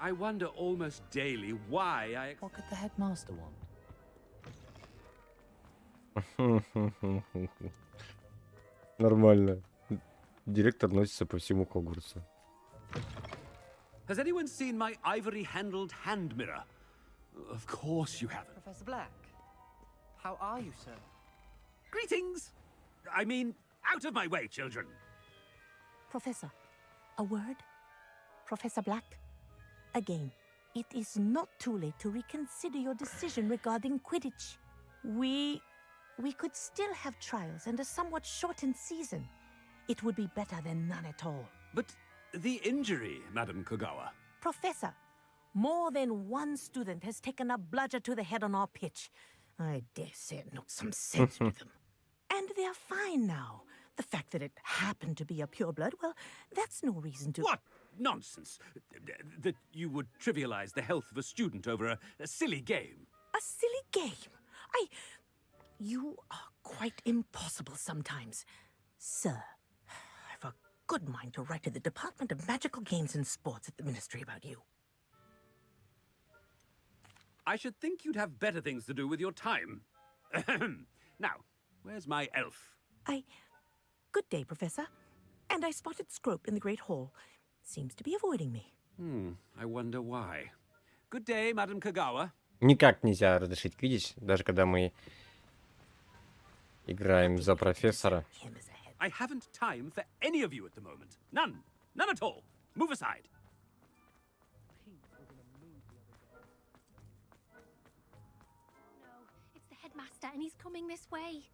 [SPEAKER 15] I wonder almost daily why I...
[SPEAKER 17] What could the headmaster want?
[SPEAKER 1] Нормально. Директор носится по всему Хогвартсу.
[SPEAKER 15] Has anyone seen my ivory-handled hand mirror? Of course you haven't.
[SPEAKER 17] Professor Black, how are you, sir?
[SPEAKER 15] Greetings! I mean, out of my way, children!
[SPEAKER 18] Professor, a word? Professor Black? Again, it is not too late to reconsider your decision regarding Quidditch. We could still have trials and a somewhat shortened season. It would be better than none at all.
[SPEAKER 15] But the injury, Madam Kogawa.
[SPEAKER 18] Professor, more than one student has taken a bludger to the head on our pitch. I dare say it knocked some sense to them. And they are fine now. The fact that it happened to be a pureblood, well, that's no reason to...
[SPEAKER 15] What nonsense! That you would trivialize the health of a student over a silly game.
[SPEAKER 18] A silly game? You are quite impossible sometimes. Sir, I've a good mind to write to the Department of Magical Games and Sports at the Ministry about you.
[SPEAKER 15] I should think you'd have better things to do with your time. Now, where's my elf?
[SPEAKER 18] Good day, Professor. And I spotted Scrope in the Great Hall. Seems to be avoiding me.
[SPEAKER 15] I wonder why. Good day, Madam Kagawa.
[SPEAKER 1] Никак нельзя разрешить Квиддич, даже когда мы играем за профессора.
[SPEAKER 15] I haven't time for any of you at the moment. None. None at all. Move aside.
[SPEAKER 2] No, it's the headmaster and he's coming this way.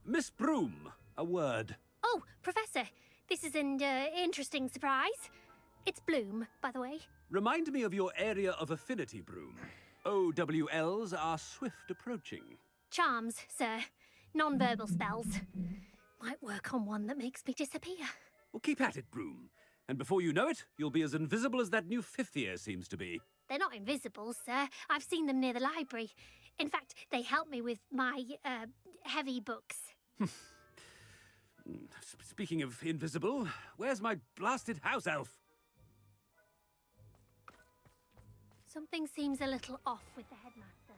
[SPEAKER 15] Miss Broom, a word.
[SPEAKER 19] Oh, Professor, this is an interesting surprise. It's Bloom, by the way.
[SPEAKER 15] Remind me of your area of affinity, Broom. OWLs are swift approaching.
[SPEAKER 19] Charms, sir. Non-verbal spells. Might work on one that makes me disappear.
[SPEAKER 15] Well, keep at it, Broom. And before you know it, you'll be as invisible as that new fifth year seems to be.
[SPEAKER 19] They're not invisible, sir. I've seen them near the library. In fact, they help me with my, heavy books.
[SPEAKER 15] Speaking of invisible, where's my blasted house elf?
[SPEAKER 19] Something seems a little off with the headmaster.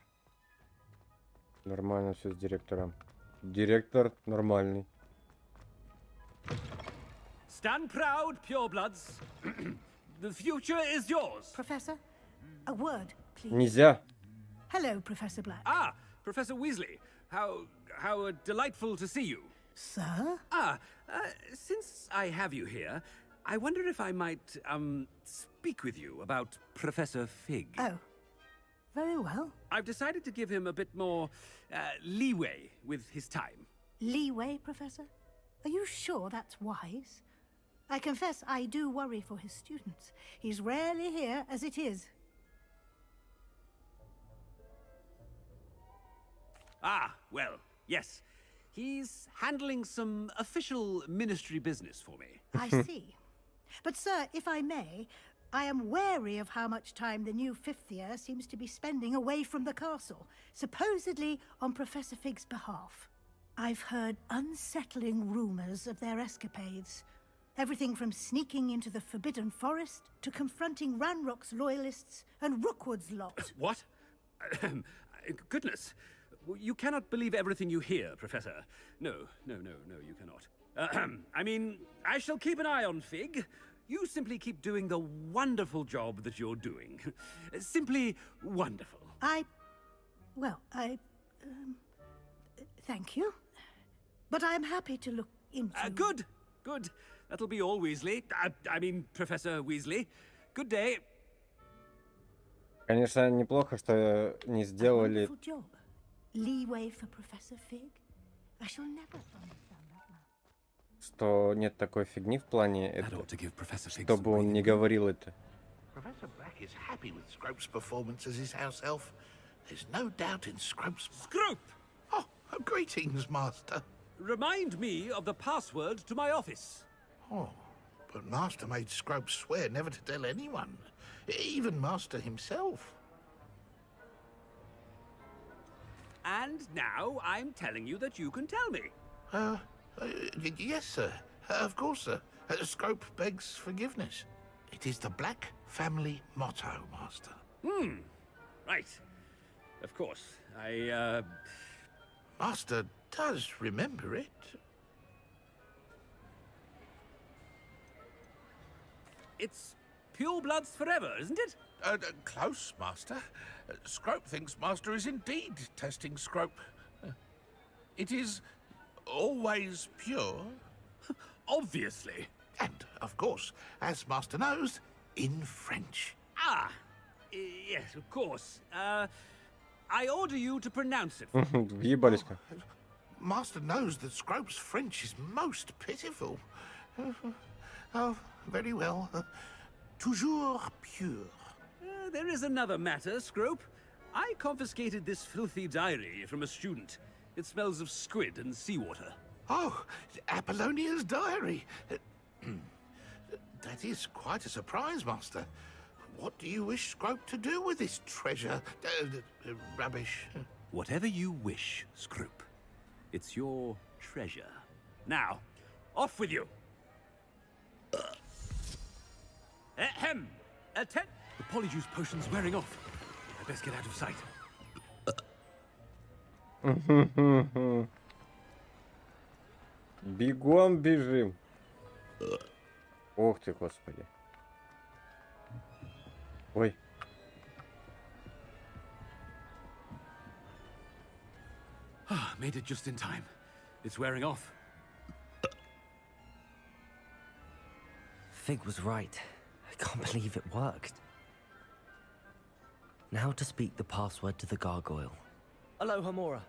[SPEAKER 1] Нормально все с директором. Директор нормальный.
[SPEAKER 15] Stand proud, purebloods. The future is yours.
[SPEAKER 20] Professor, a word, please.
[SPEAKER 1] Нельзя.
[SPEAKER 20] Hello, Professor Black.
[SPEAKER 15] Ah, Professor Weasley. How delightful to see you.
[SPEAKER 20] Sir?
[SPEAKER 15] Since I have you here, I wonder if I might, speak with you about Professor Fig.
[SPEAKER 20] Oh, very well.
[SPEAKER 15] I've decided to give him a bit more, leeway with his time.
[SPEAKER 20] Leeway, Professor? Are you sure that's wise? I confess I do worry for his students. He's rarely here as it is.
[SPEAKER 15] Well, yes. He's handling some official ministry business for me.
[SPEAKER 20] I see. But, sir, if I may, I am wary of how much time the new fifth year seems to be spending away from the castle, supposedly on Professor Fig's behalf. I've heard unsettling rumors of their escapades. Everything from sneaking into the Forbidden Forest to confronting Ranrock's loyalists and Rookwood's lot.
[SPEAKER 15] What? Goodness. You cannot believe everything you hear, Professor. No, you cannot. I mean, I shall keep an eye on Fig. You simply keep doing the wonderful job that you're doing. Simply wonderful.
[SPEAKER 20] Thank you. But I'm happy to look into...
[SPEAKER 15] Good. That'll be all, Weasley. I mean, Professor Weasley. Good day.
[SPEAKER 1] Конечно, неплохо, что не сделали...
[SPEAKER 20] Leeway for Professor Fig? I shall never understand that man.
[SPEAKER 1] Что нет такой фигни в плане этого, чтобы он не говорил это.
[SPEAKER 8] Professor Black is happy with Scrope's performance as his house elf. There's no doubt in Scrope's...
[SPEAKER 15] Scrope!
[SPEAKER 8] Oh, greetings, Master.
[SPEAKER 15] Remind me of the password to my office.
[SPEAKER 8] Oh, but Master made Scrope swear never to tell anyone. Even Master himself.
[SPEAKER 15] And now I'm telling you that you can tell me.
[SPEAKER 8] Yes, sir. Of course, sir. Scrope begs forgiveness. It is the Black family motto, Master.
[SPEAKER 15] Right. Of course.
[SPEAKER 8] Master does remember it.
[SPEAKER 15] It's purebloods forever, isn't it?
[SPEAKER 8] Close, Master. Scrope thinks Master is indeed testing Scrope. It is always pure.
[SPEAKER 15] Obviously.
[SPEAKER 8] And, of course, as Master knows, in French.
[SPEAKER 15] Yes, of course. I order you to pronounce it.
[SPEAKER 1] Въебались-ка.
[SPEAKER 8] Master knows that Scrope's French is most pitiful. Oh, very well. Toujours pure.
[SPEAKER 15] There is another matter, Scrope. I confiscated this filthy diary from a student. It smells of squid and seawater.
[SPEAKER 8] Oh, Apollonia's diary. That is quite a surprise, Master. What do you wish Scrope to do with this treasure? Rubbish.
[SPEAKER 15] Whatever you wish, Scrope. It's your treasure. Now, off with you! Ahem! The polyjuice potion's wearing off. I best get out of sight.
[SPEAKER 1] Бегом бежим. Ох ты, господи. Ой.
[SPEAKER 15] Made it just in time. It's wearing off.
[SPEAKER 3] Fig was right. I can't believe it worked. Now to speak the password to the gargoyle.
[SPEAKER 17] Aloha Mora.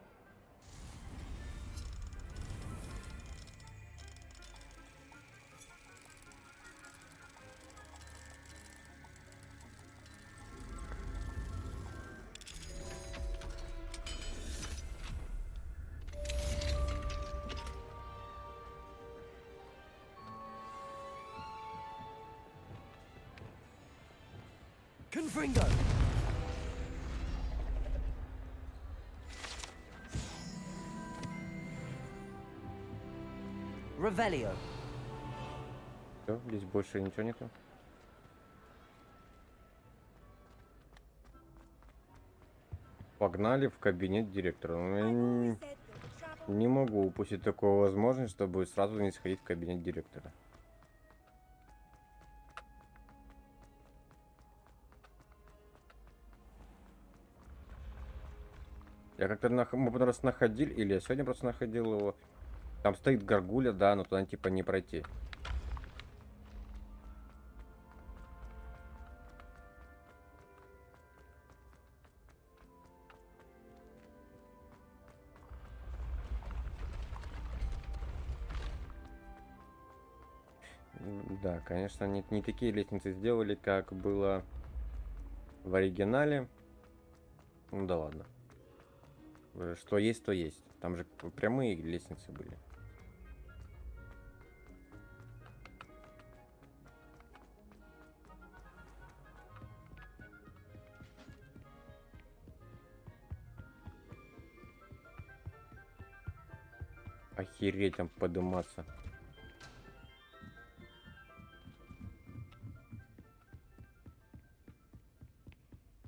[SPEAKER 3] Confringo! Revelio.
[SPEAKER 1] Все, здесь больше ничего нету. Погнали в кабинет директора. Ну, я не могу упустить такую возможность, чтобы сразу не сходить в кабинет директора. Я как-то мы просто находили, или я сегодня просто находил его. Там стоит горгулья, да, но туда типа не пройти. Да, конечно, не такие лестницы сделали, как было в оригинале. Ну да ладно. Что есть, то есть. Там же прямые лестницы были. Охереть там подыматься.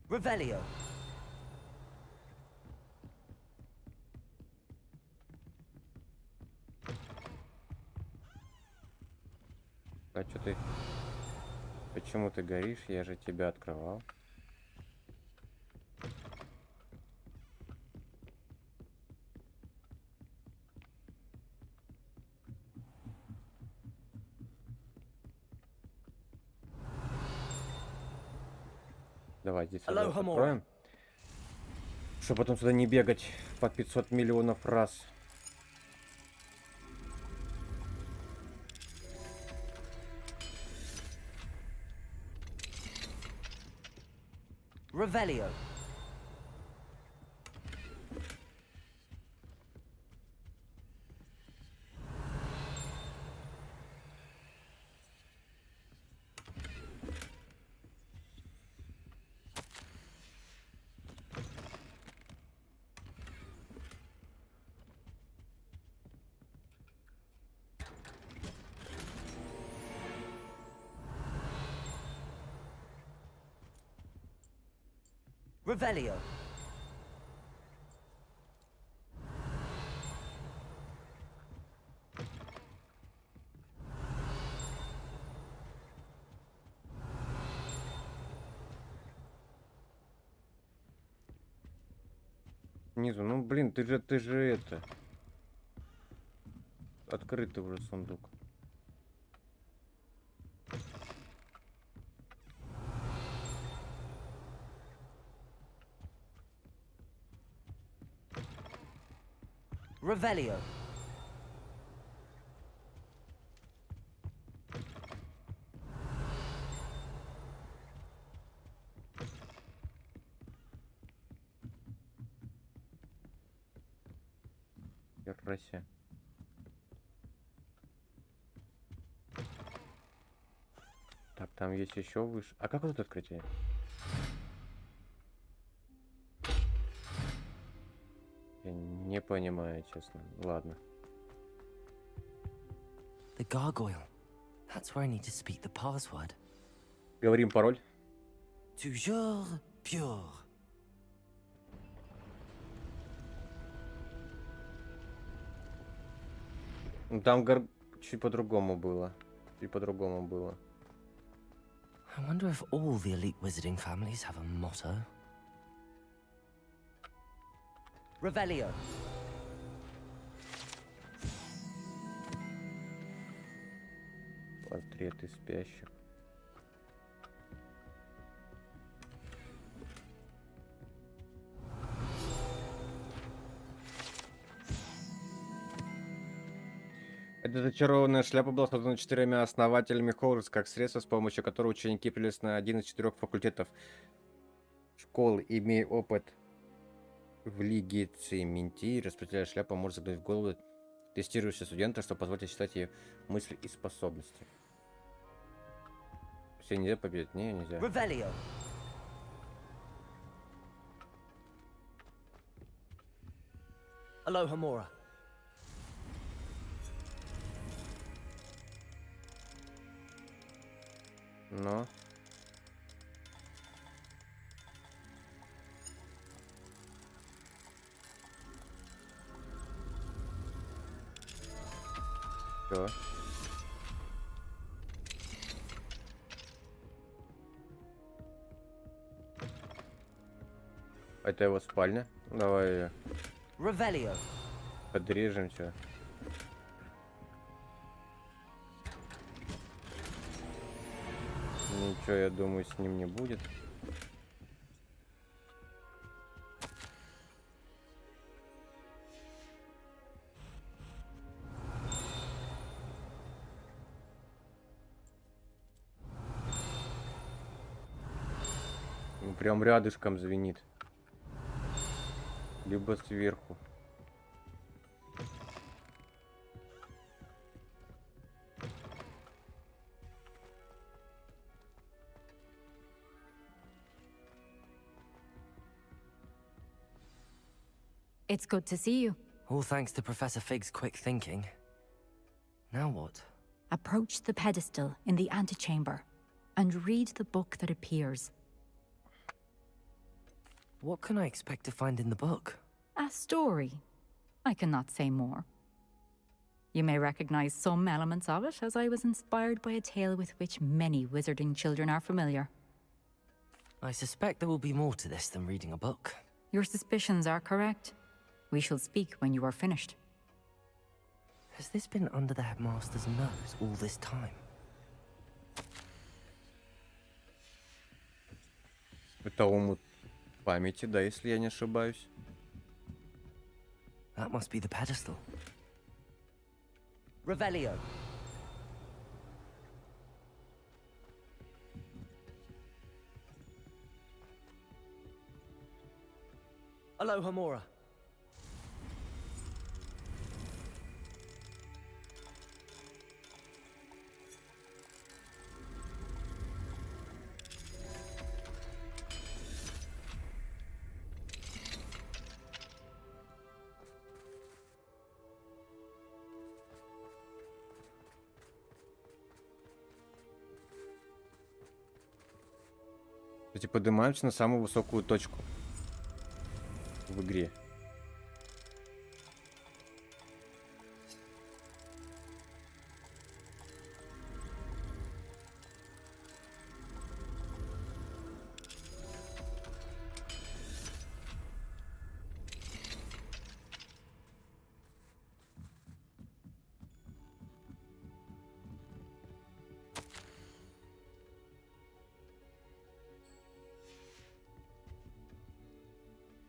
[SPEAKER 3] Revelio.
[SPEAKER 1] А что ты? Почему ты горишь? Я же тебя открывал. Давай здесь откроем. Чтобы потом сюда не бегать по 500 миллионов раз.
[SPEAKER 3] Revelio. Revelio.
[SPEAKER 1] Снизу, ну блин, ты же это. Открытый уже сундук.
[SPEAKER 3] Revelio.
[SPEAKER 1] Херасе. Так, там есть еще выше. А как вот это открытие? Я не понимаю, честно. Ладно.
[SPEAKER 3] The gargoyle. That's where I need to speak the password.
[SPEAKER 1] Говорим пароль.
[SPEAKER 3] Toujours pure.
[SPEAKER 1] Ну, там чуть по-другому было. Чуть по-другому было.
[SPEAKER 3] I wonder if all the elite wizarding families have a motto. Revelio.
[SPEAKER 1] Портреты спящих. Эта зачарованная шляпа была создана 4 основателями Хогвартса как средство, с помощью которого ученики прилез на один из 4 факультетов школы, имея опыт в легитиментии, распределяя шляпу, может заглянуть в голову тестирующего студента, что позволит считать ее мысли и способности. Все нельзя победить? Не, нельзя.
[SPEAKER 3] Revelio. Aloha Mora.
[SPEAKER 1] Но. Все. Это его спальня. Давай
[SPEAKER 3] Revelio.
[SPEAKER 1] подрежем все. Ничего, я думаю, с ним не будет. Ну, прям рядышком звенит. Либо сверху.
[SPEAKER 13] It's good to see you.
[SPEAKER 3] All thanks to Professor Fig's quick thinking. Now what?
[SPEAKER 13] Approach the pedestal in the antechamber and read the book that appears.
[SPEAKER 3] What can I expect to find in the book?
[SPEAKER 13] A story. I cannot say more. You may recognize some elements of it, as I was inspired by a tale with which many wizarding children are familiar.
[SPEAKER 3] I suspect there will be more to this than reading a book.
[SPEAKER 13] Your suspicions are correct. We shall speak when you are finished.
[SPEAKER 3] Has this been under the headmaster's nose all this time?
[SPEAKER 1] Это омут памяти, да, если я не ошибаюсь.
[SPEAKER 3] That must be the pedestal. Revelio. Aloha Mora.
[SPEAKER 1] Эти поднимаются на самую высокую точку в игре.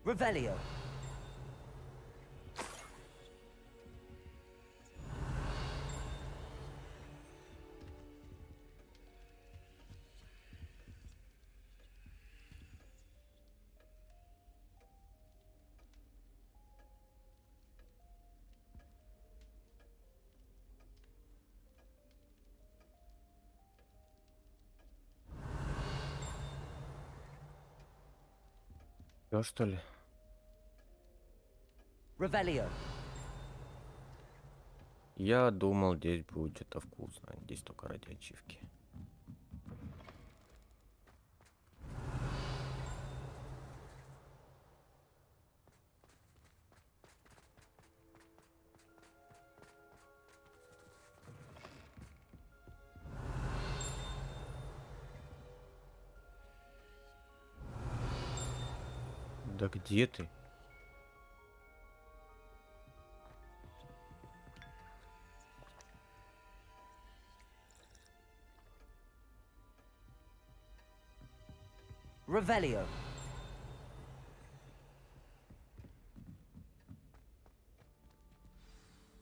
[SPEAKER 3] Revelio.
[SPEAKER 1] Всё, что ли?
[SPEAKER 3] Revelio.
[SPEAKER 1] Я думал, здесь будет что-то вкусное. Здесь только ради ачивки. Да где ты?
[SPEAKER 3] Revelio.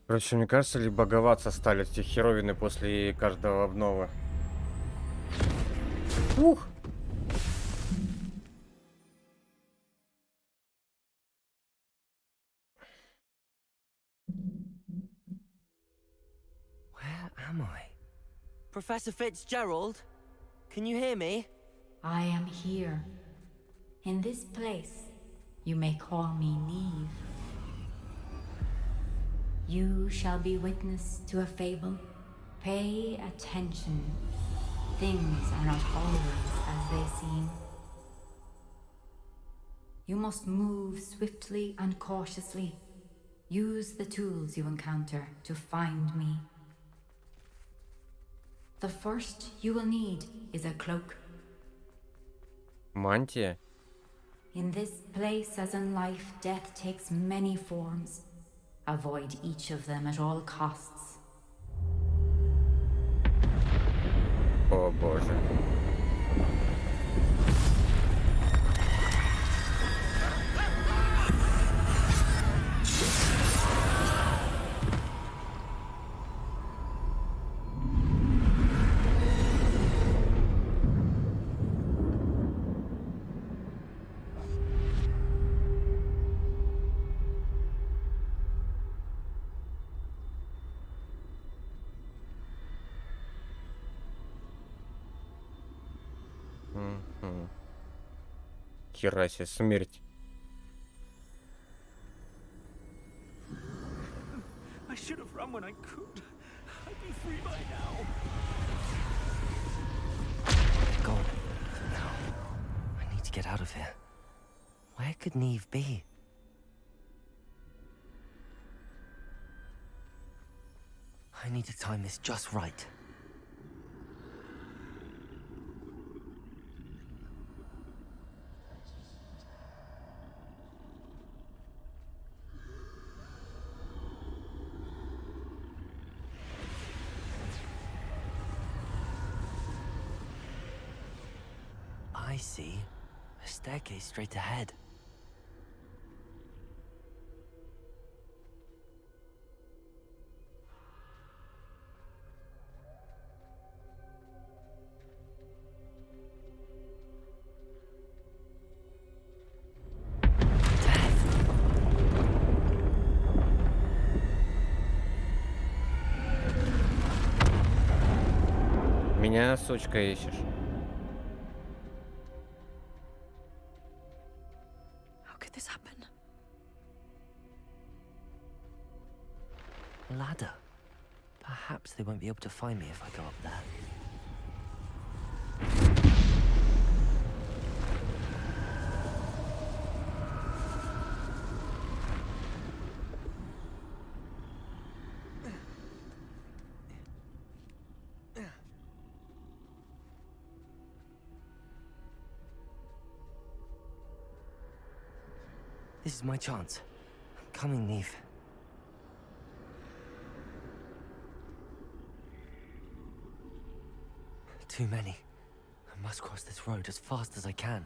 [SPEAKER 1] Короче, мне кажется, ли боговаться стали эти херовины после каждого обнова. Ух!
[SPEAKER 3] Where am I? Professor Fitzgerald? Can you hear me?
[SPEAKER 13] I am here. In this place, you may call me Neve. You shall be witness to a fable. Pay attention. Things are not always as they seem. You must move swiftly and cautiously. Use the tools you encounter to find me. The first you will need is a cloak.
[SPEAKER 1] Мантия?
[SPEAKER 13] In this place, as in life, death takes many forms. Avoid each of them at all costs.
[SPEAKER 1] О боже. Хера себе, смерть.
[SPEAKER 11] I should have run when I could. I'd be free by now.
[SPEAKER 3] Gone. For now. I need to get out of here. Where could Neve be? I need to time this just right. I see a staircase straight ahead.
[SPEAKER 1] Меня, сучка, ищешь.
[SPEAKER 12] How could this happen?
[SPEAKER 3] Ladder. Perhaps they won't be able to find me if I go up there. This is my chance. I'm coming, Neve. Too many. I must cross this road as fast as I can.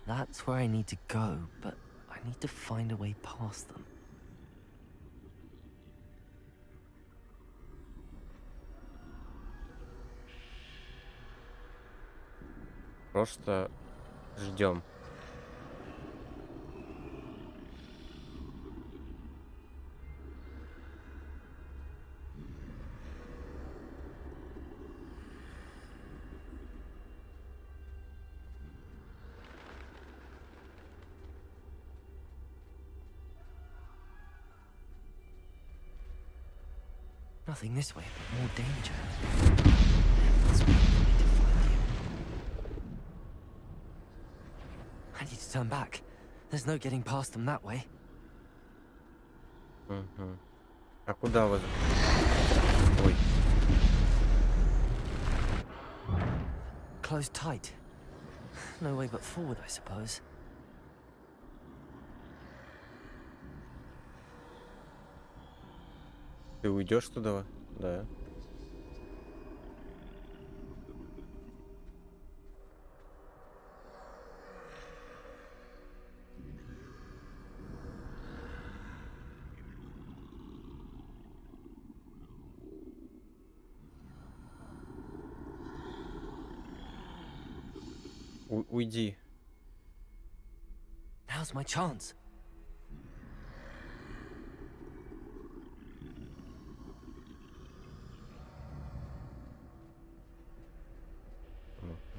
[SPEAKER 3] That's where I need to go, but I need to find a way past them.
[SPEAKER 1] Просто ждем.
[SPEAKER 3] Nothing this way, but more danger. Must be a way to find you. I need to turn back. There's no getting past them that way.
[SPEAKER 1] А куда вы? Ой.
[SPEAKER 3] Closed tight. No way but forward, I suppose.
[SPEAKER 1] Ты уйдешь туда? Да. Уйди.
[SPEAKER 3] Now's my chance.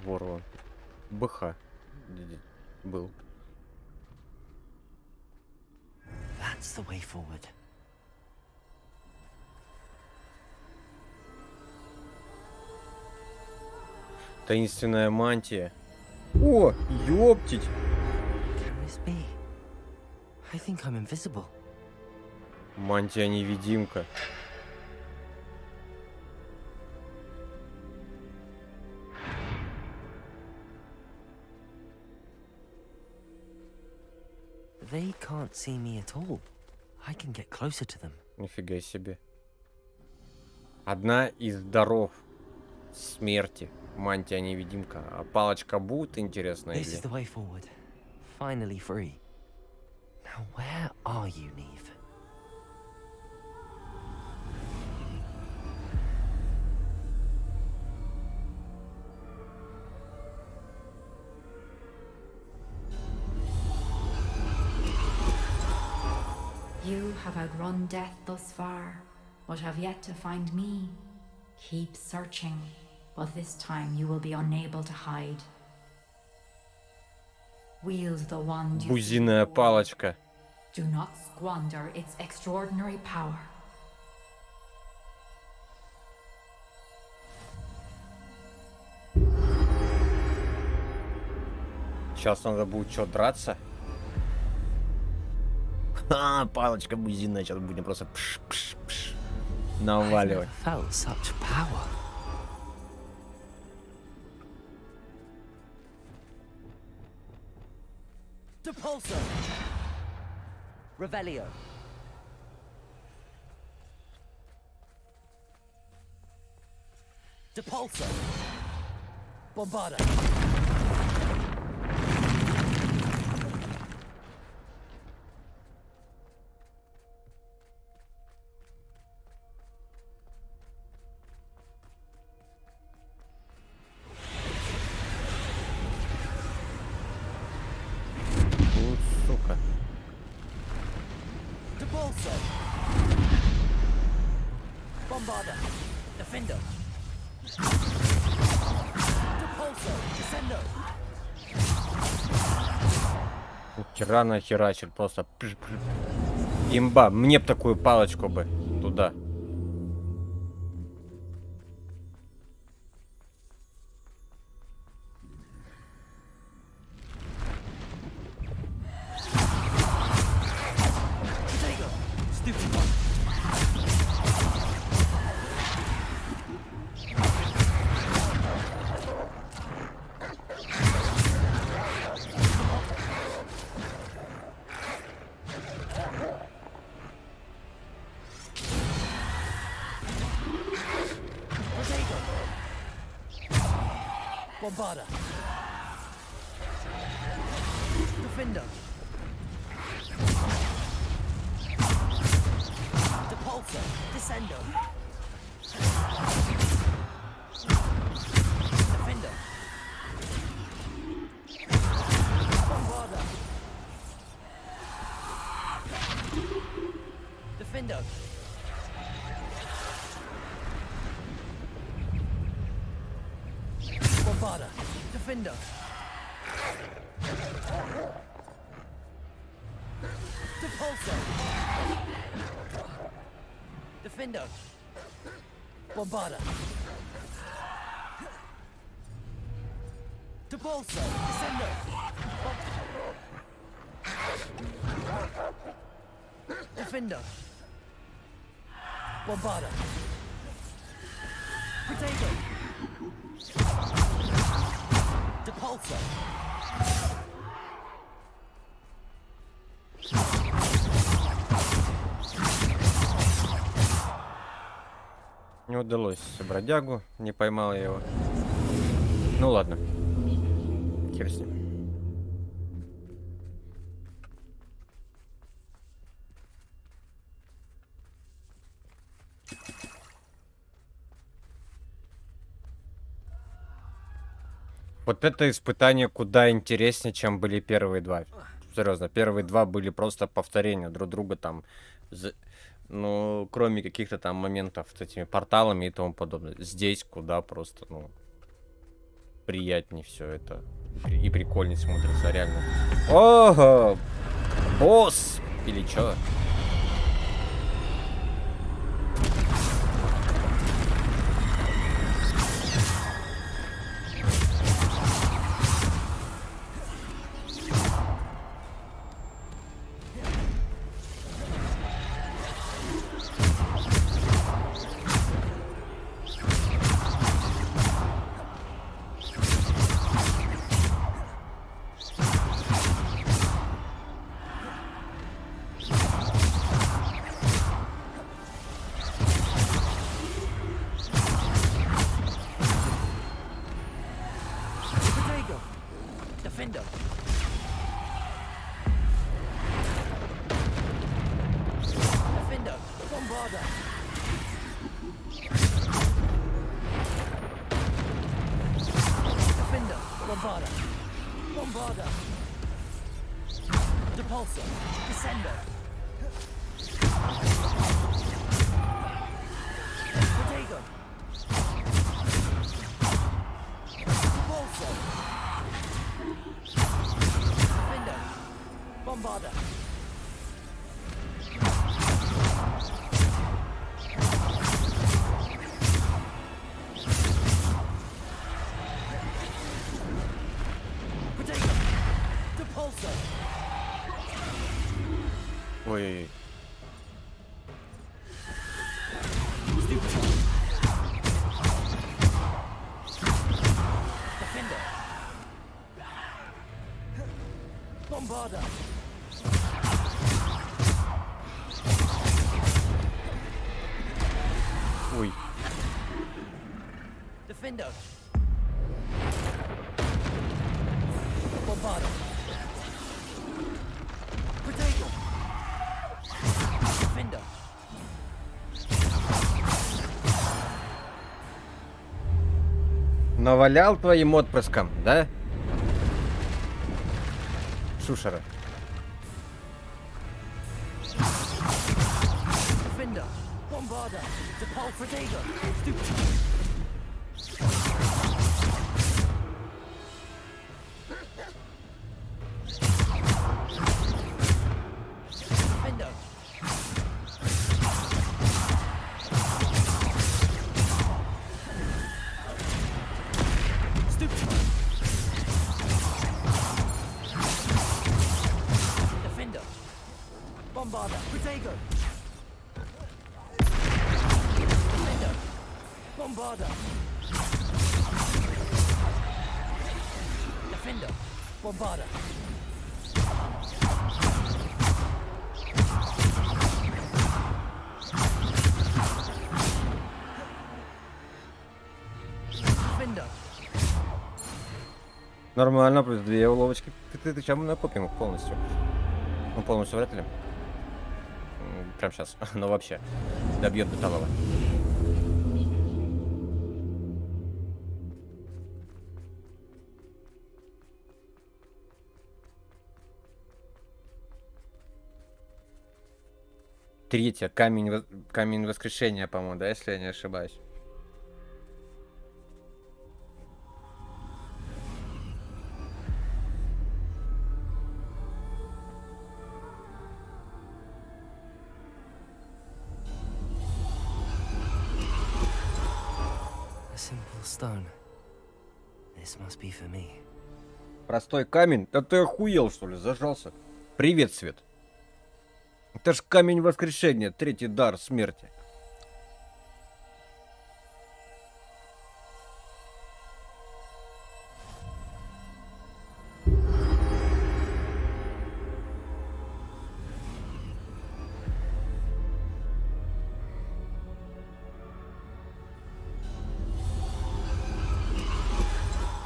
[SPEAKER 1] Вор он. БХ. Был.
[SPEAKER 3] That's the way forward.
[SPEAKER 1] Таинственная мантия. О, ёптить!
[SPEAKER 3] Can this be? I think I'm invisible.
[SPEAKER 1] Мантия-невидимка.
[SPEAKER 3] They can't see me at all. I can get closer to them.
[SPEAKER 1] Нифига себе. Одна из даров смерти. Мантия-невидимка. А палочка будет, интересно,
[SPEAKER 3] This is
[SPEAKER 1] или...
[SPEAKER 3] the way forward. Finally free. Now where are you, Neve?
[SPEAKER 13] You have outrun death thus far, but have yet to find me. Keep searching, but this time you will be unable to hide. Wield the wand you
[SPEAKER 1] Бузиная палочка.
[SPEAKER 13] do not squander its extraordinary power.
[SPEAKER 1] Сейчас надо будет что, драться? Ха, палочка бузиная. Сейчас будем просто пш-пш-пш наваливать.
[SPEAKER 3] Felt such power. Depulso. Revelio. Depulso. Bombarda.
[SPEAKER 1] Сука.
[SPEAKER 3] Depulso. Bombarda. Defendo. Depulso. Descendo.
[SPEAKER 1] Тирана херачит просто. Имба. Мне б такую палочку бы туда.
[SPEAKER 3] Bombarda. Defender. Depulso. Descendo. Defender. Bombarda. Defender. Bombarda. Defender. Depulso. Defender. Bombarda. To Bolsa, Descendo. Defender. Bombarda. Potato. Depulso.
[SPEAKER 1] Не удалось бродягу, не поймал я его. Ну ладно. Хер с ним. Вот это испытание куда интереснее, чем были первые два. Серьезно, первые два были просто повторения друг друга там. Ну, кроме каких-то там моментов с этими порталами и тому подобное. Здесь куда просто, ну, приятнее все это. И прикольнее смотрится, реально. Ого! Босс! Или чё? Ой. Ой.
[SPEAKER 3] Defender. Bombarda. Potato. Defender.
[SPEAKER 1] Навалял твоим отпрыском, да? Шушера.
[SPEAKER 3] Defender. Bombarda. Depul Potato. Defender. Defender. Bombarda. Potato. Defender. Bombarda. Defender. Bombarda. Defender.
[SPEAKER 1] Нормально, плюс 2 уловочки. Ты сейчас мы накопим их полностью. Ну, полностью вряд ли. Прям сейчас. Но вообще. Добьет до талого. Третья. Камень воскрешения, по-моему, да, если я не ошибаюсь.
[SPEAKER 3] simple stone. This must be for me.
[SPEAKER 1] Простой камень? Да ты охуел, что ли? Зажался. Привет, Свет. Это ж камень воскрешения, третий дар смерти.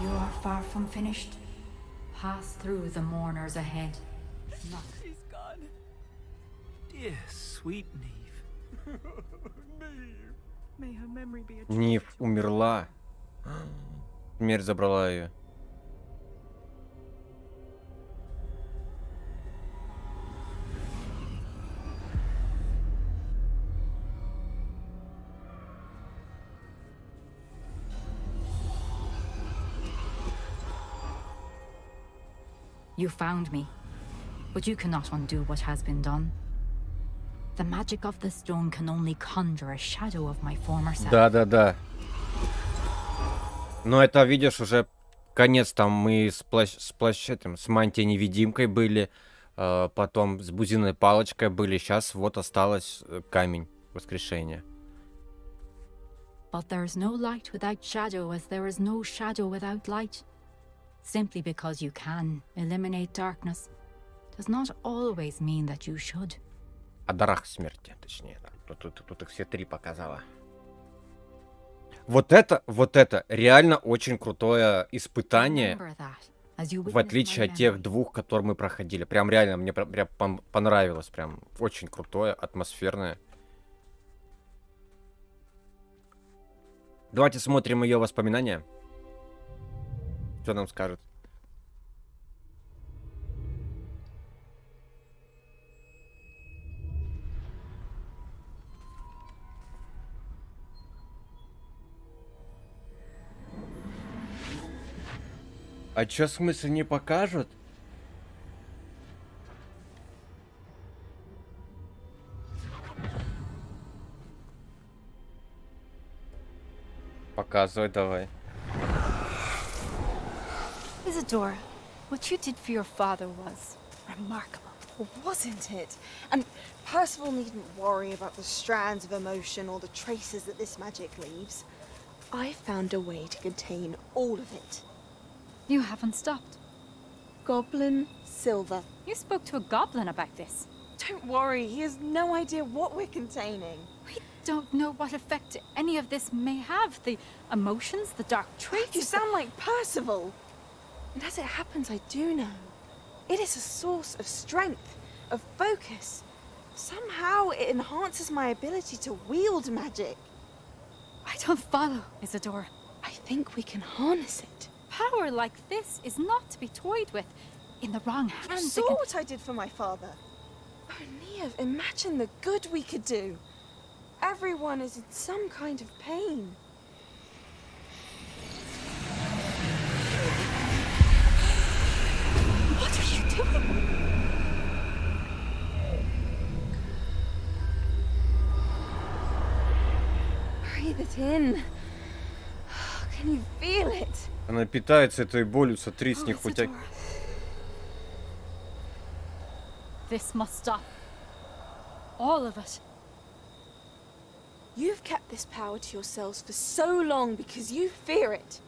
[SPEAKER 13] You are far from finished. Pass through the mourners ahead.
[SPEAKER 11] She's gone. Dear sweet Neve. Neve. May her memory be a
[SPEAKER 1] Нив умерла. Смерть забрала ее.
[SPEAKER 13] You found me, but you cannot undo what has been done. The magic of the stone can only conjure a shadow of my former self.
[SPEAKER 1] Да. Но это, видишь, уже конец. Там мы с с мантией-невидимкой были, потом с бузиной палочкой были. Сейчас вот осталось камень воскрешения.
[SPEAKER 13] But there is no light without shadow, as there is no shadow without light. Simply because you can eliminate darkness does not always mean that you should.
[SPEAKER 1] О дарах смерти, точнее. Да. Тут их все три показала. Вот это реально очень крутое испытание, в отличие от тех двух, которые мы проходили. Прям реально мне прям понравилось. Прям очень крутое, атмосферное. Давайте смотрим ее воспоминания. Что нам скажет? А чё, в смысле, не покажут? Показывай давай.
[SPEAKER 21] Isadora, what you did for your father was remarkable, wasn't it? And Percival needn't worry about the strands of emotion or the traces that this magic leaves. I found a way to contain all of it.
[SPEAKER 13] You haven't stopped.
[SPEAKER 21] Goblin Silver.
[SPEAKER 13] You spoke to a goblin about this.
[SPEAKER 21] Don't worry, he has no idea what we're containing.
[SPEAKER 13] We don't know what effect any of this may have. The emotions, the dark traits.
[SPEAKER 21] You sound like Percival. And as it happens, I do know. It is a source of strength, of focus. Somehow it enhances my ability to wield magic.
[SPEAKER 13] I don't follow, Isadora.
[SPEAKER 21] I think we can harness it.
[SPEAKER 13] Power like this is not to be toyed with. In the wrong hands.
[SPEAKER 21] You saw what I did for my father. Oh, Neve, imagine the good we could do. Everyone is in some kind of pain.
[SPEAKER 13] What are you doing?
[SPEAKER 21] Breathe it in. Can you feel it?
[SPEAKER 1] Она питается этой болью, смотри, с них хоть.
[SPEAKER 13] This must stop. All of it.
[SPEAKER 21] You've kept this power to yourselves for so long because you fear it.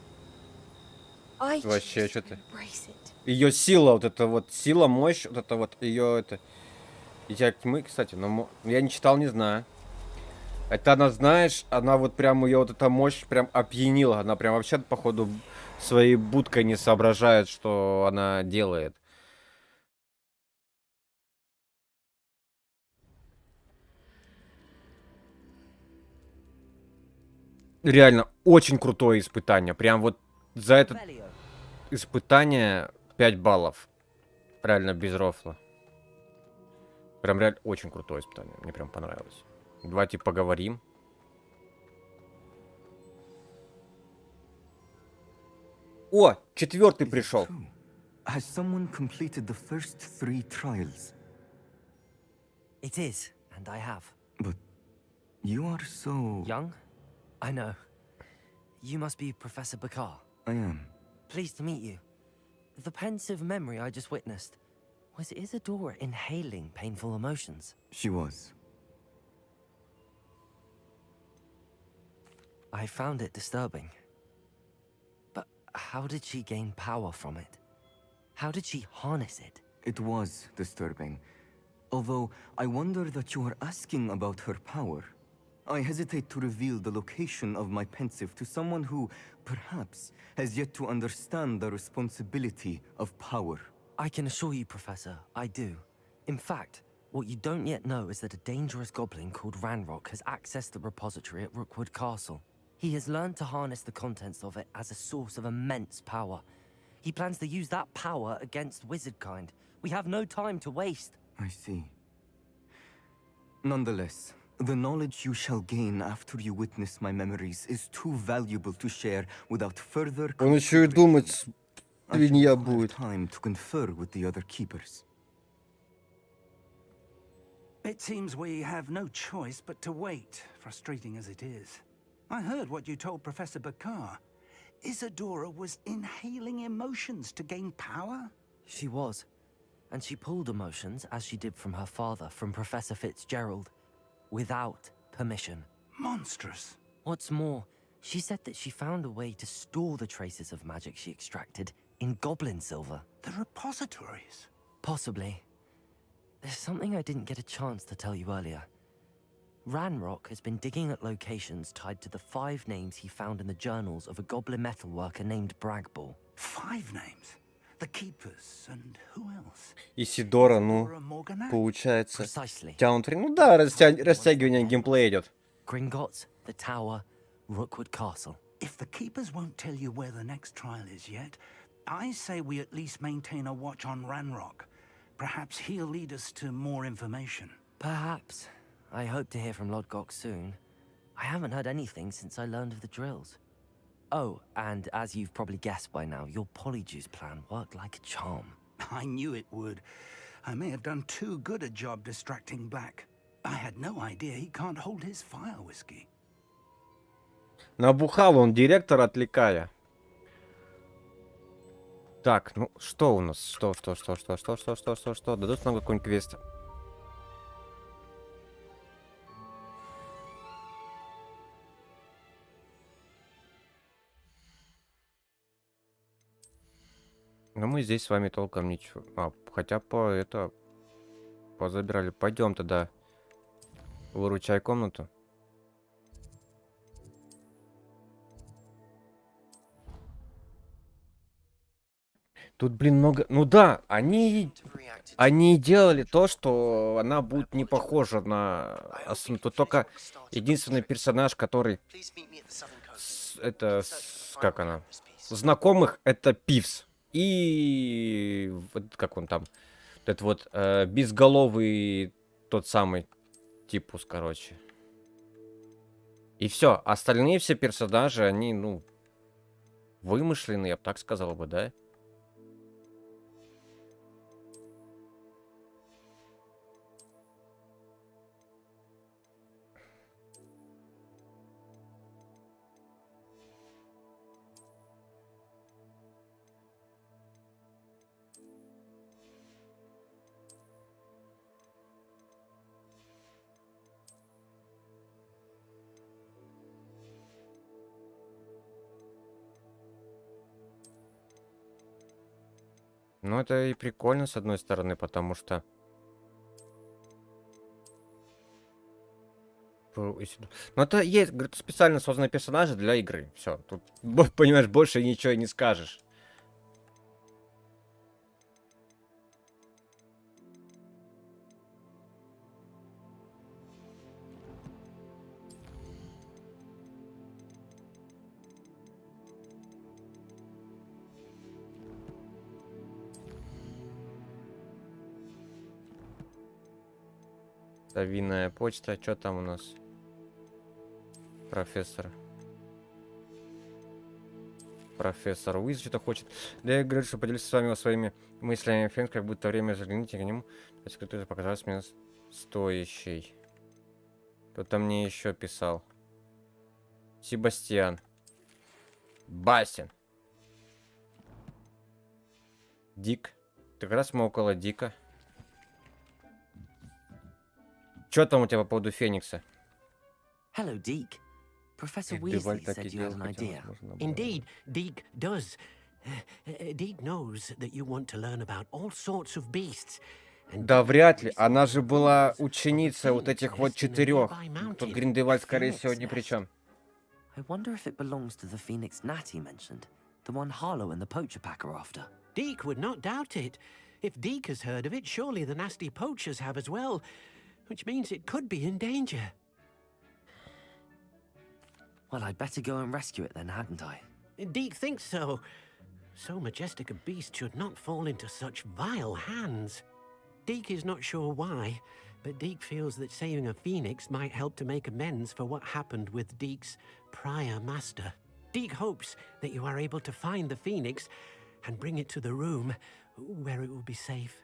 [SPEAKER 21] I
[SPEAKER 1] Вообще, что ты?
[SPEAKER 21] embrace it.
[SPEAKER 1] Ее сила, вот это вот, сила, мощь, вот это вот, ее это... Я тьмы, кстати, но я не читал, не знаю. Это она, знаешь, она вот прям, ее вот эта мощь прям опьянила. Она прям вообще, походу, своей будкой не соображает, что она делает. Реально, очень крутое испытание. Прям вот за это испытание 5 баллов. Реально без рофла. Прям реально очень крутое испытание. Мне прям понравилось. Давайте поговорим. О, 4-й пришел.
[SPEAKER 22] Has someone completed the first 3 trials?
[SPEAKER 3] It is, and I have.
[SPEAKER 22] But you are so...
[SPEAKER 3] Young? I know. You must be Professor Bakar.
[SPEAKER 22] I am.
[SPEAKER 3] Pleased to meet you. The pensive memory I just witnessed, was Isadora inhaling painful emotions?
[SPEAKER 22] She was.
[SPEAKER 3] I found it disturbing. But how did she gain power from it? How did she harness it?
[SPEAKER 22] It was disturbing. Although, I wonder that you are asking about her power. I hesitate to reveal the location of my pensive to someone who, perhaps, has yet to understand the responsibility of power.
[SPEAKER 3] I can assure you, Professor, I do. In fact, what you don't yet know is that a dangerous goblin called Ranrock has accessed the repository at Rookwood Castle. He has learned to harness the contents of it as a source of immense power. He plans to use that power against wizardkind. We have no time to waste.
[SPEAKER 22] I see. Nonetheless, the knowledge you shall gain after you witness my memories is too valuable to share without further.
[SPEAKER 1] Он еще и думать свинья
[SPEAKER 22] have
[SPEAKER 1] будет.
[SPEAKER 22] time to confer with the other keepers.
[SPEAKER 14] It seems we have no choice but to wait, frustrating as it is. I heard what you told Professor Bakar. Isadora was inhaling emotions to gain power?
[SPEAKER 3] She was. And she pulled emotions, as she did from her father, from Professor Fitzgerald, without permission.
[SPEAKER 14] Monstrous.
[SPEAKER 3] What's more, she said that she found a way to store the traces of magic she extracted in goblin silver.
[SPEAKER 14] The repositories?
[SPEAKER 3] Possibly. There's something I didn't get a chance to tell you earlier. Ranrock has been digging at locations tied to the 5 names he found in the journals of a goblin metalworker named Bragball.
[SPEAKER 14] 5 names? The keepers and who else?
[SPEAKER 1] Исидора, ну, получается. Тянут время. Ну да, растягивание геймплея идет.
[SPEAKER 3] Gringotts, the Tower, Rookwood Castle.
[SPEAKER 14] If the keepers won't tell you where the next trial is yet, I say we at least maintain a watch on Ranrock. Perhaps he'll lead us to more information.
[SPEAKER 3] Perhaps. I hope to hear from Lodgok soon. I haven't heard anything since I learned of the drills. Oh, and as you've probably guessed by now, your Polyjuice plan worked like a charm.
[SPEAKER 14] I knew it would. I may have done too good a job distracting Black. I had no idea he can't hold his fire whiskey.
[SPEAKER 1] Набухал он директор, отвлекая. Так, ну что у нас? Что? Дадут нам какой-нибудь квест. Но мы здесь с вами толком ничего. Хотя позабирали. Пойдем тогда. Выручай комнату. Тут, блин, много... Ну да, они делали то, что она будет не похожа на основную. Тут только единственный персонаж, который... Как она? Знакомых, это Пивс. И... Вот как он там? Этот вот безголовый тот самый типус, короче. И все. Остальные все персонажи, они, ну... Вымышленные, я бы так сказал бы, да? Ну, это и прикольно, с одной стороны, потому что... Ну, это есть, говорит, специально созданные персонажи для игры. Все, тут, понимаешь, больше ничего и не скажешь. Совиная почта. Что там у нас? Профессор Уиз что-то хочет. Да, я говорю, что поделиться с вами своими мыслями. Фрэнк, как будто время загляните к нему. Это показалось мне стоящей. Кто-то мне еще писал. Себастьян. Бастин. Дик. Ты как раз мы около Дика. Чё там у тебя по поводу Феникса?
[SPEAKER 3] Hello, Deke. Professor
[SPEAKER 1] Деваль
[SPEAKER 3] Weasley
[SPEAKER 1] так и
[SPEAKER 3] said you have
[SPEAKER 1] делал,
[SPEAKER 3] an
[SPEAKER 1] хотя,
[SPEAKER 3] idea.
[SPEAKER 1] возможно,
[SPEAKER 5] Indeed, Deke does. Deke knows that you want to learn about all sorts of beasts.
[SPEAKER 1] Да вряд ли. Она же была ученицей вот этих вот 4. Тут Гриндевальд, скорее всего, ни при чем.
[SPEAKER 3] I wonder if it belongs to the phoenix Natty mentioned, the one Harlow and the poacher pack are after.
[SPEAKER 5] Deke would not doubt it. If Deke has heard of it, surely the nasty poachers have as well, which means it could be in danger.
[SPEAKER 3] Well, I'd better go and rescue it then, hadn't I?
[SPEAKER 5] Deke thinks so. So majestic a beast should not fall into such vile hands. Deke is not sure why, but Deke feels that saving a phoenix might help to make amends for what happened with Deke's prior master. Deke hopes that you are able to find the phoenix and bring it to the room where it will be safe.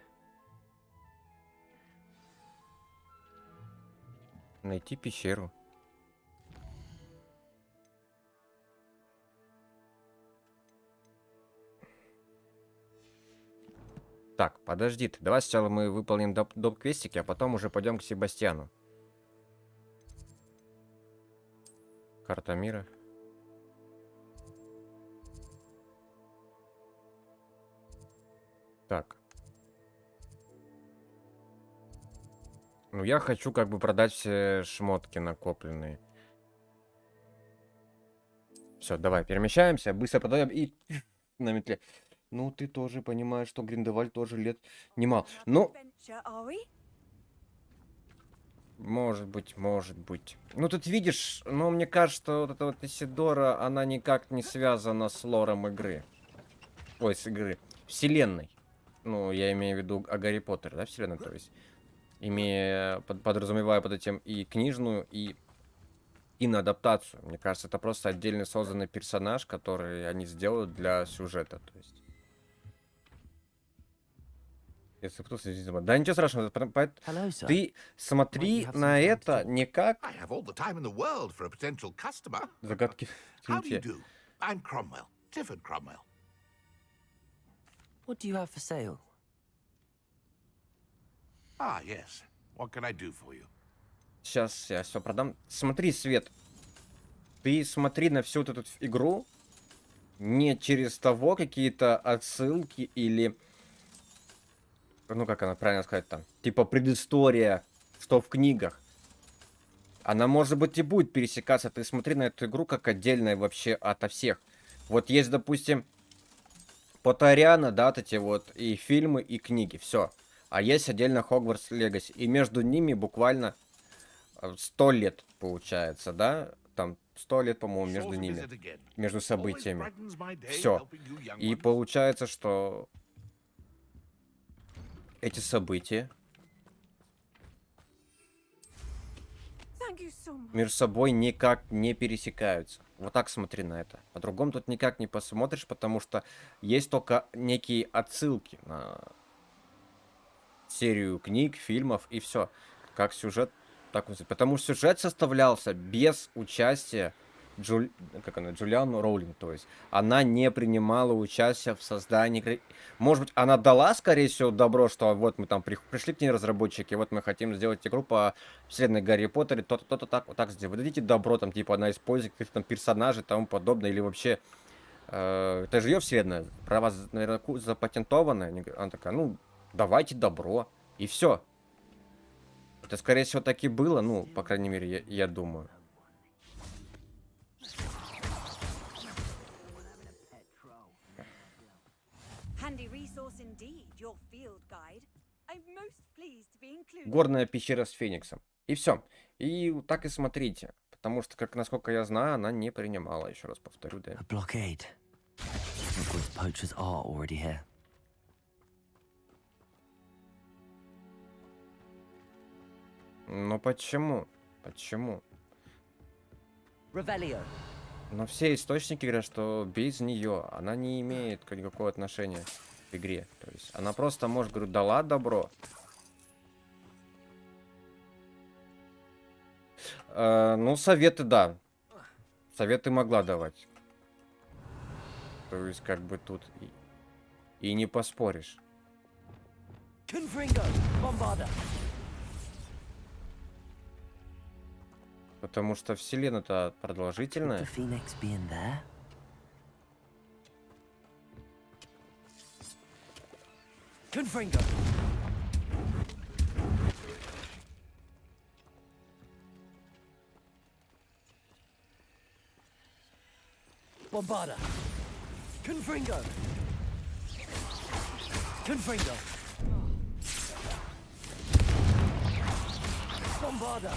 [SPEAKER 1] Найти пещеру. Так, подожди ты. Давай сначала мы выполним доп-квестики, а потом уже пойдем к Себастьяну. Карта мира. Так. Ну, я хочу как бы продать все шмотки накопленные. Все, давай, перемещаемся, быстро продаем и на метле. Ну, ты тоже понимаешь, что Гриндевальд тоже лет немало. Ну, может быть, может быть. Ну, тут видишь, ну, мне кажется, что вот эта вот Исидора, она никак не связана с лором игры. Ой, с игры. Вселенной. Ну, я имею в виду о Гарри Поттере, да, вселенной, то есть. Имея, подразумевая под этим и книжную, и адаптацию. Мне кажется, это просто отдельный созданный персонаж, который они сделают для сюжета, то есть. Если кто следит, да ничего страшного, ты смотри на это не как загадки.
[SPEAKER 8] I'm Cromwell, Clifford Cromwell.
[SPEAKER 3] What do you have for sale?
[SPEAKER 8] Ah, yes. What can I do for you?
[SPEAKER 1] Сейчас я все продам. Смотри, Свет. Ты смотри на всю вот эту игру не через того какие-то отсылки или... Ну, как она правильно сказать там? Типа предыстория, что в книгах. Она, может быть, и будет пересекаться. Ты смотри на эту игру как отдельная вообще ото всех. Вот есть, допустим, поттерианы, да, вот эти вот и фильмы, и книги. Все. А есть отдельно Hogwarts Legacy. И между ними буквально 100 лет, получается, да? Там 100 лет, по-моему, между ними. Между событиями. Все. И получается, что эти события между собой никак не пересекаются. Вот так смотри на это. По-другому тут никак не посмотришь, потому что есть только некие отсылки на серию книг, фильмов и все. Как сюжет, так вот. Потому что сюжет составлялся без участия Джулиан Роулинг, то есть она не принимала участие в создании игры. Может быть, она дала, скорее всего, добро, что вот мы там пришли к ней разработчики, вот мы хотим сделать игру по вселенной Гарри Поттере, то-то так, вот так сделать. Вы дадите добро, там, типа, она использует каких-то там персонажей и тому подобное, или вообще, это же ее вселенная, права, наверное, запатентованная. Она такая, ну, давайте добро, и все. Это, скорее всего, так и было, ну, по крайней мере, я думаю. Горная пещера с Фениксом. И все. И так и смотрите. Потому что, как насколько я знаю, она не принимала, еще раз повторю, да. Но почему? Почему? Но все источники говорят, что без нее она не имеет никакого отношения к игре. То есть она просто, может, говорю, дала добро. Ну, советы, да. Советы могла давать. То есть, как бы тут и не поспоришь. Потому что вселенная-то продолжительная.
[SPEAKER 3] Bombarda. Confringo. Confringo. Bombarda.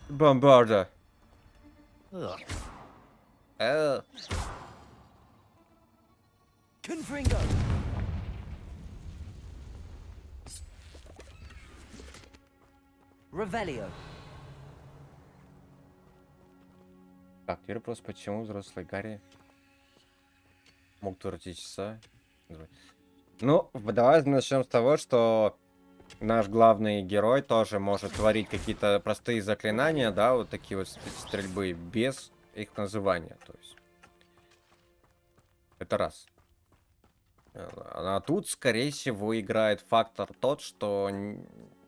[SPEAKER 1] Бомбарда.
[SPEAKER 3] Confringo. Revelio.
[SPEAKER 1] Так, теперь вопрос, почему взрослый Гарри мог творить часа? Ну, давай начнем с того, что наш главный герой тоже может творить какие-то простые заклинания, да, вот такие вот стрельбы, без их называния, то есть. Это раз. А тут, скорее всего, играет фактор тот, что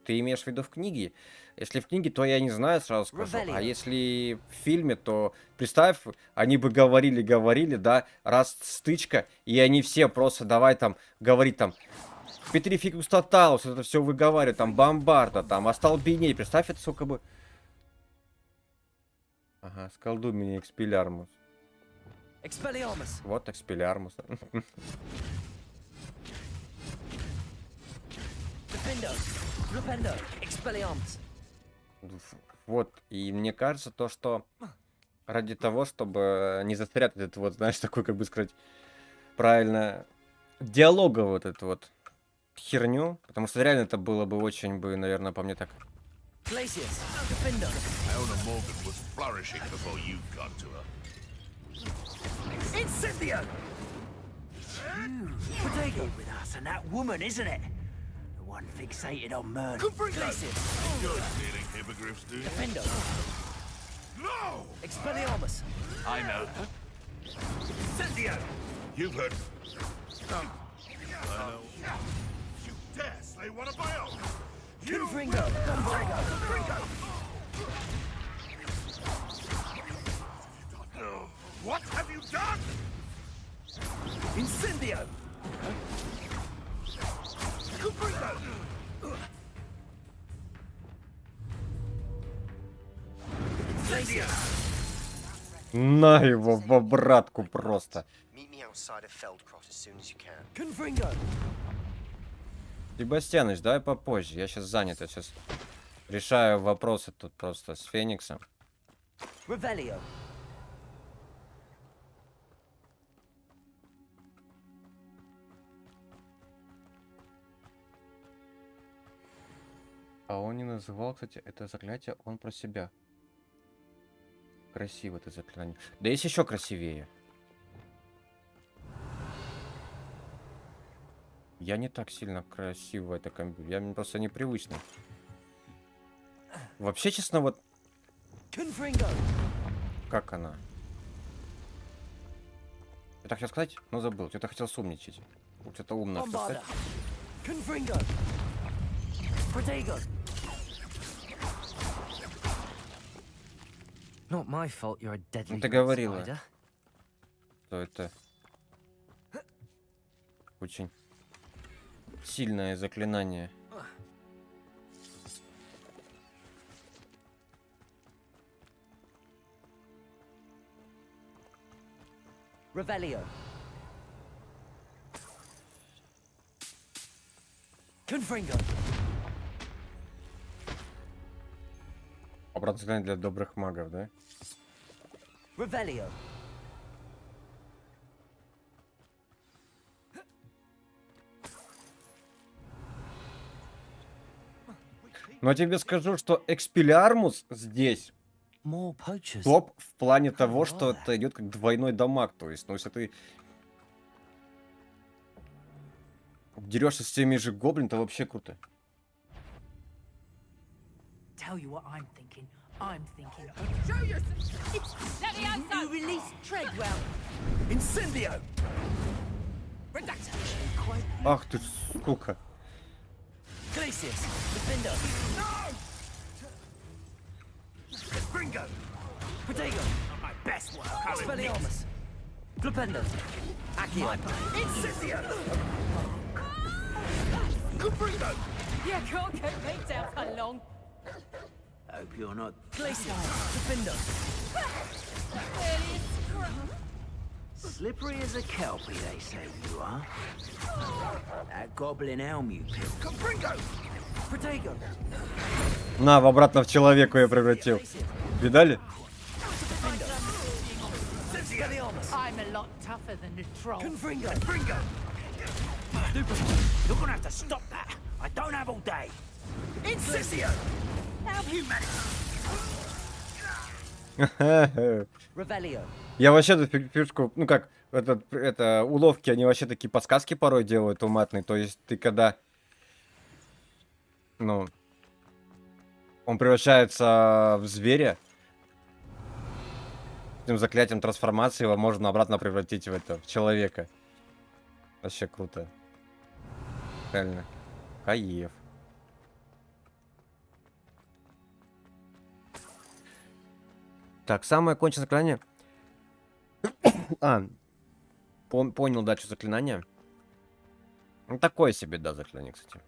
[SPEAKER 1] ты имеешь в виду в книге. Если в книге, то я не знаю, сразу скажу. А если в фильме, то представь, они бы говорили, да, раз стычка, и они все просто давай там говорить там Петрификус Тоталус, это все выговаривают, там бомбарда, там остолбеней. Представь, это сколько бы... Ага, сколдуй меня, экспелярмус. Вот экспелярмус. Вот, и мне кажется, то, что ради того, чтобы не застрять этот вот, знаешь, такой, как бы сказать, правильно, диалоговую вот эту вот херню, потому что реально это было бы очень бы, наверное, по мне так.
[SPEAKER 3] One fixated on murder.
[SPEAKER 8] You're stealing hippogriffs, do you?
[SPEAKER 3] Defender.
[SPEAKER 8] No!
[SPEAKER 3] Expelliarmus.
[SPEAKER 8] I know.
[SPEAKER 3] Incendio.
[SPEAKER 8] You've heard. I know. You dare slay one of my own!
[SPEAKER 3] Confringo. Confringo.
[SPEAKER 8] What have you done?
[SPEAKER 3] Incendio.
[SPEAKER 1] На его в обратку просто. Себастьяныч, давай попозже. Я сейчас занят. Я сейчас решаю вопросы тут просто с Фениксом.
[SPEAKER 3] Revelio.
[SPEAKER 1] А он не называл, кстати, это заклятие, он про себя. Красиво это заклинание. Да есть еще красивее. Я не так сильно красиво это комбинирую. Я мне просто непривычно. Вообще, честно, вот... Как она? Я так хотел сказать, но забыл. Что-то хотел сумничать. Что-то умно сказать.
[SPEAKER 3] Not my fault you're a deadly
[SPEAKER 1] Ты говорила,
[SPEAKER 3] spider.
[SPEAKER 1] что это очень сильное заклинание.
[SPEAKER 3] Revelio. Confringo.
[SPEAKER 1] Обратно заклинание для добрых магов, да?
[SPEAKER 3] Revelio.
[SPEAKER 1] Но я тебе скажу, что Экспеллиармус здесь топ в плане того, что это идет как двойной дамаг. То есть, ну, если ты дерешься с теми же гоблин, то вообще круто.
[SPEAKER 12] Tell you what I'm thinking. I'm thinking. Show yourself! It's you release Treadwell!
[SPEAKER 4] Incendio!
[SPEAKER 1] Ах ты, сука.
[SPEAKER 4] Glacius! Defender! No! Gringo! Potato! My best work! Expelliarmus! Glupendo! Accio! Incendio! Gringo!
[SPEAKER 12] You can't keep me down for long.
[SPEAKER 4] Hope you're not. Glacius! Defender! Slippery as a kelpie, they say you are. That goblin elm you killed. Gringo! Potato!
[SPEAKER 1] На, в обратно в человека я превратил. Видали?
[SPEAKER 12] I'm a lot tougher than the troll.
[SPEAKER 4] Confringo! Gringo! You're gonna have to stop that. I don't have all day. Incisio! How have you managed?
[SPEAKER 12] Revelio.
[SPEAKER 1] Я вообще эту фишку, ну как, это уловки, они вообще такие подсказки порой делают уматные. То есть ты когда, ну, он превращается в зверя, этим заклятием трансформации его можно обратно превратить в человека. Вообще круто. Реально. Хаев. Так, самое конченное заклинание. Понял дачу заклинания. Ну, такое себе, да, заклинание, кстати.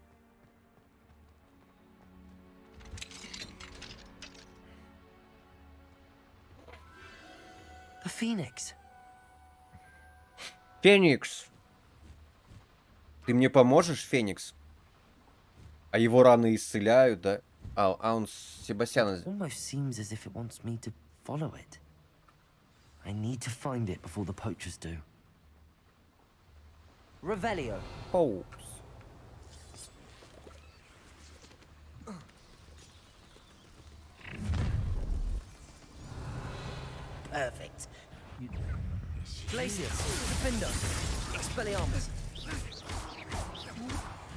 [SPEAKER 3] A phoenix.
[SPEAKER 1] Феникс. Ты мне поможешь, Феникс? А его раны исцеляют, да? А он Себастьяна.
[SPEAKER 3] Almost seems as if it wants me to follow it. I need to find it before the poachers do.
[SPEAKER 12] Revelio.
[SPEAKER 1] Oh.
[SPEAKER 4] Perfect. Glacius! Defender! Expelliarmus!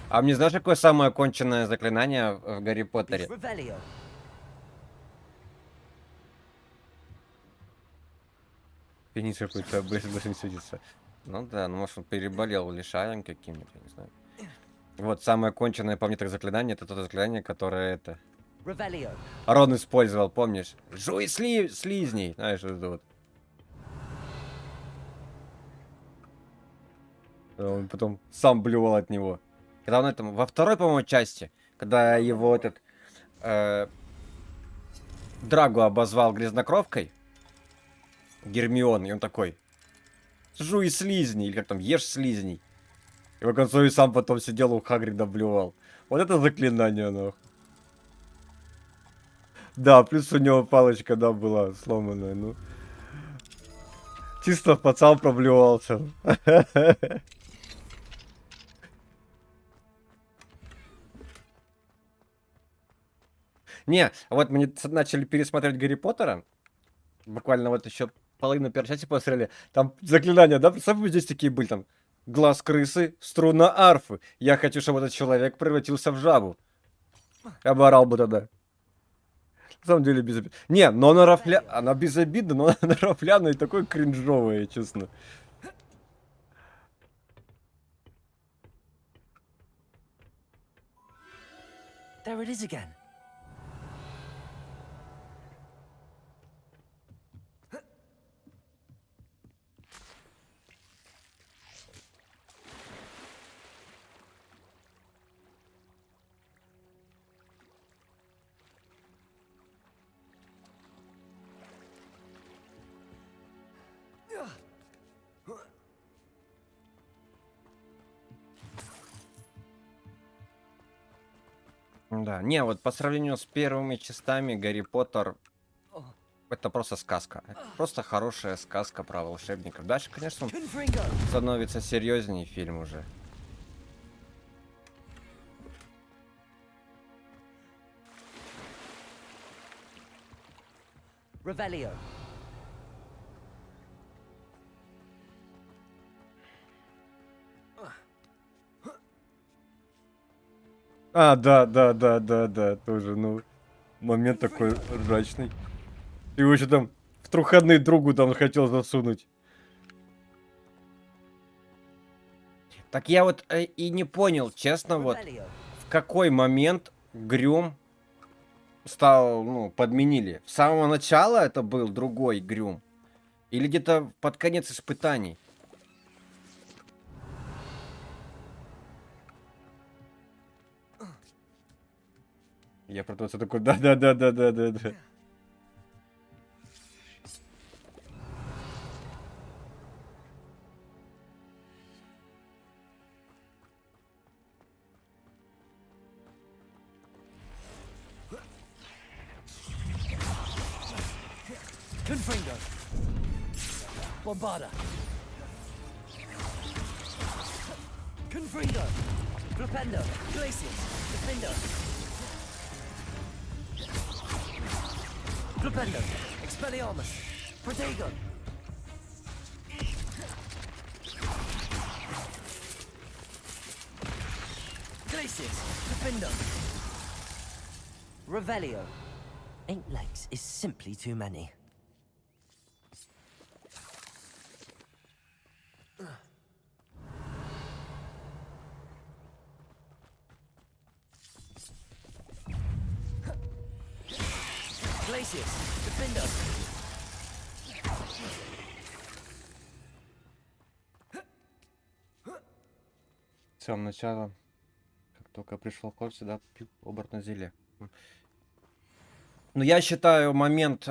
[SPEAKER 1] А мне знаешь, какое самое конченное заклинание в Гарри Поттере?
[SPEAKER 12] Revelio.
[SPEAKER 1] Феникс какой-то быстро светится. Ну да, ну может он переболел лишаем каким-нибудь, я не знаю. Вот самое конченное, по мне, так заклинание, это то заклинание, которое это...
[SPEAKER 12] Revelio.
[SPEAKER 1] Рон использовал, помнишь? Жуй слизней, знаешь, это вот. Он потом сам блювал от него. Когда он этом, во второй, по-моему, части, когда его этот Драгу обозвал грязнокровкой, Гермион, и он такой: жуй слизней, или как там, ешь слизней. И в конце и сам потом сидел у Хагрида блювал. Вот это заклинание, нахуй. Да, плюс у него палочка, да, была сломанная, ну. Чисто пацан проблевался. Не, вот мы начали пересматривать Гарри Поттера. Буквально вот еще половину первой части посмотрели. Там заклинания, да? Представь, здесь такие были там. Глаз крысы, струна арфы. Я хочу, чтобы этот человек превратился в жабу. Я бы орал бы тогда. На самом деле безобидно. Не, но она безобидна, но она рафляная и такой кринжовая, честно.
[SPEAKER 3] There it is again.
[SPEAKER 1] Да, не, вот по сравнению с первыми частями Гарри Поттер это просто сказка. Это просто хорошая сказка про волшебников. Дальше, конечно, становится серьезнее фильм уже.
[SPEAKER 12] Revelio.
[SPEAKER 1] А, да, тоже, ну. Момент такой ржачный. И его еще там в труханы другу там хотел засунуть. Так я вот и не понял, честно, вот в какой момент Грюм стал, ну, подменили. С самого начала это был другой Грюм? Или где-то под конец испытаний? Я продался такой, да-да-да-да-да-да.
[SPEAKER 3] Confringo. Bombarda. Confringo. Flipendo. Glacius. Defendo. Flipendo. Expelliarmus. Protego. Glacius. Defendo. Revelio. 8 legs is simply too many. Glacius, defend us.
[SPEAKER 1] С самого начала, как только пришел Хогвартс, всегда пил оборотное зелье. Ну, я считаю момент,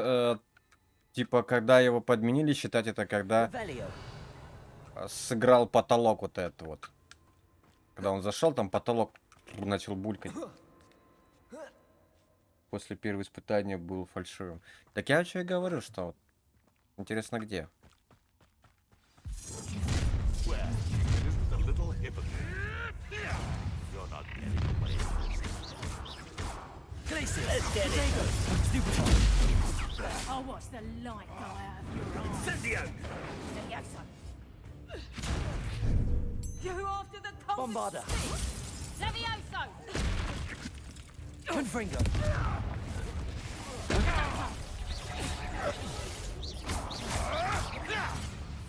[SPEAKER 1] типа, когда его подменили, считать это, когда сыграл потолок вот это вот. Когда он зашел, там потолок начал булькать. После первого испытания был фальшивым. Так я вообще и говорю, что вот, интересно где.
[SPEAKER 2] I'll watch the light go out of your eyes. Levioso. You after the cold
[SPEAKER 3] Bombarda.
[SPEAKER 2] Levioso.
[SPEAKER 3] Confringo.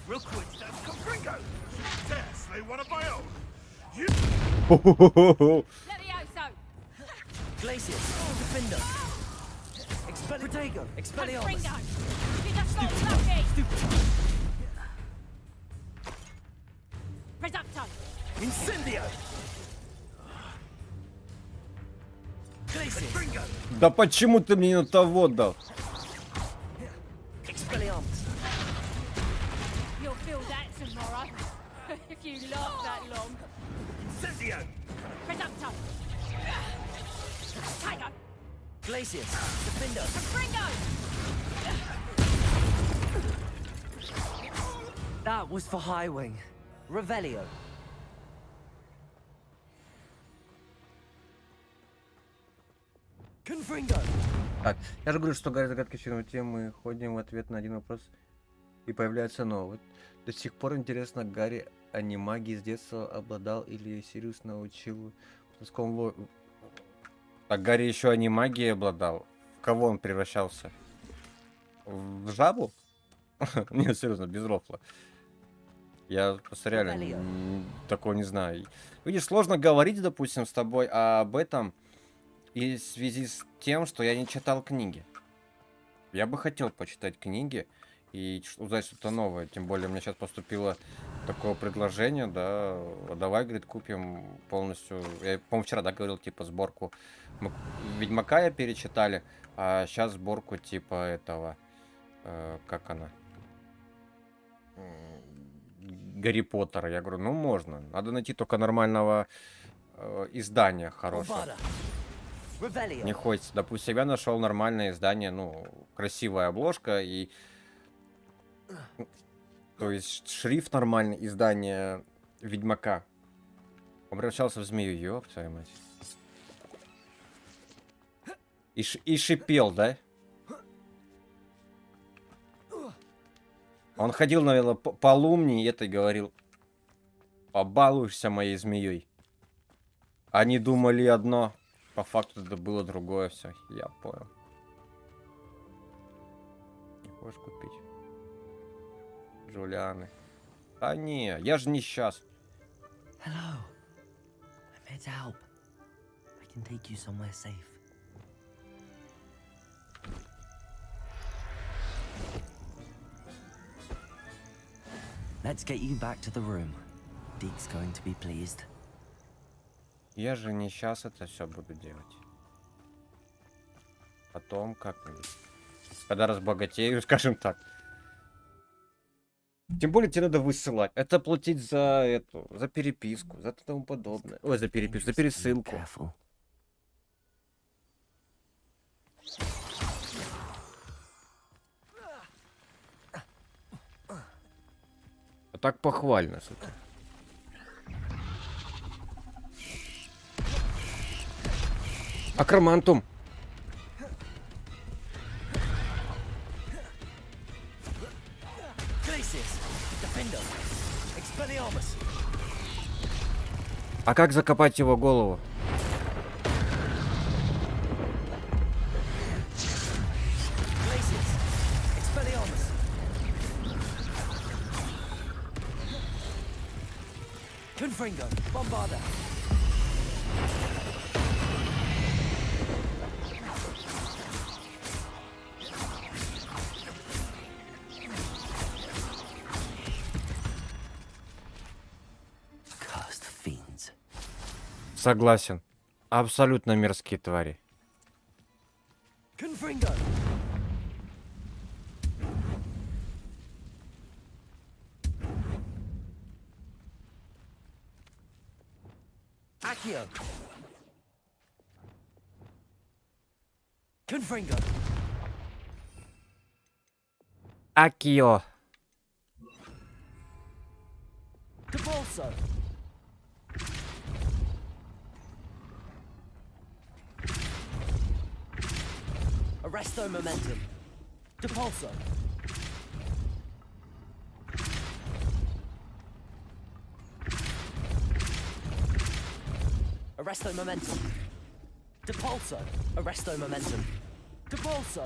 [SPEAKER 8] Real quick, that's Confringo! Dare slay one of my own! You...
[SPEAKER 2] Levioso.
[SPEAKER 3] Glacius, Defender. Protego, Expelliarmus.
[SPEAKER 2] Confringo. You just got lucky. Reducto.
[SPEAKER 3] Incendio. Glacius.
[SPEAKER 1] Да почему ты мне на того дал?
[SPEAKER 3] Expelliarmus.
[SPEAKER 2] You'll feel that tomorrow. If you last that long.
[SPEAKER 3] Incendio.
[SPEAKER 2] Reducto. Tiger.
[SPEAKER 3] Glacius, Defender.
[SPEAKER 2] Confringo.
[SPEAKER 3] That was for Highwing. Revelio. Confringo.
[SPEAKER 1] Так, я же говорю, что Гарри загадки черной темы, ходим в ответ на один вопрос и появляется новый. До сих пор интересно, Гарри о немагии с детства обладал или Сириус научил плоскому. Так Гарри еще о немагии обладал. В кого он превращался? В жабу? Нет, серьезно, без рофла. Я просто реально такого не знаю. Видишь, сложно говорить, допустим, с тобой об этом и в связи с тем, что я не читал книги. Я бы хотел почитать книги и узнать что-то новое. Тем более, у меня сейчас поступило такое предложение, да. Давай, говорит, купим полностью. Я, по-моему, вчера, да, говорил, типа, сборку Ведьмака я перечитали, а сейчас сборку, типа, этого. Как она? Гарри Поттера. Я говорю, ну, можно. Надо найти только нормального издания хорошего. Не хочется. Допустим, я нашел нормальное издание, ну, красивая обложка и... То есть шрифт нормальный, издание Ведьмака. Он превращался в змею, ёб твою мать. И шипел, да? Он ходил, наверное, по лумне и это говорил: побалуешься моей змеей. Они думали одно, По факту это было другое все. Я понял. Не хочешь купить? Джулианы. А не, я же не сейчас.
[SPEAKER 3] Hello. I'm here to help. I can take you somewhere safe. Let's get you back to the room. Deke's going to be pleased.
[SPEAKER 1] Я же не сейчас это все буду делать. Потом как-нибудь. Когда разбогатею, скажем так. Тем более тебе надо высылать. Это платить за эту, за переписку, за тому подобное. Ой, за переписку, за пересылку. А так похвально, сука. Акромантум. А как закопать его голову?
[SPEAKER 3] Confringo, Bombarda. Cursed fiends.
[SPEAKER 1] Согласен. Абсолютно мерзкие твари.
[SPEAKER 3] Confringo. Accio. Confringo.
[SPEAKER 1] Акио.
[SPEAKER 3] Debolso. Arresto momentum. Depulso. Arresto momentum. Depulso. Arresto momentum. Depulso.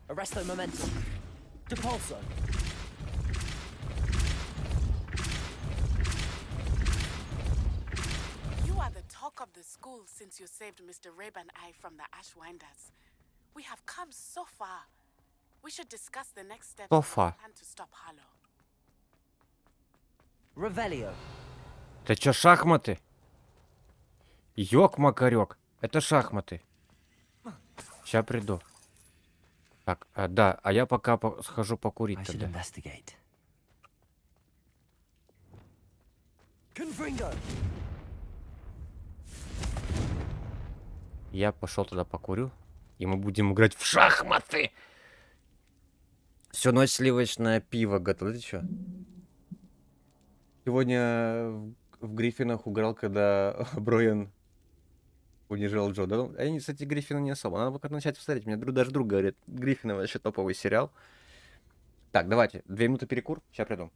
[SPEAKER 3] Arresto momentum. Depulso.
[SPEAKER 7] You are the talk of the school since you saved Mr. Rabe and I from the Ashwinders. We have come so far. We should discuss the next steps
[SPEAKER 1] So
[SPEAKER 7] in
[SPEAKER 1] far.
[SPEAKER 7] our plan to stop Harlow.
[SPEAKER 3] Revelio.
[SPEAKER 1] Это чё, шахматы? Ёк-макарёк. Это шахматы. Сейчас приду. Так, да, а я пока схожу покурить тогда.
[SPEAKER 3] Confringo.
[SPEAKER 1] Я пошел туда покурю, и мы будем играть в шахматы. Всю ночь сливочное пиво готово. Ты чё? Сегодня в Гриффинах играл, когда Броян унижал Джо. Да, ну, они, кстати, Гриффины не особо. Надо пока начать посмотреть. Мне даже друг говорит, Гриффины вообще топовый сериал. Так, давайте, 2 минуты перекур. Сейчас приду.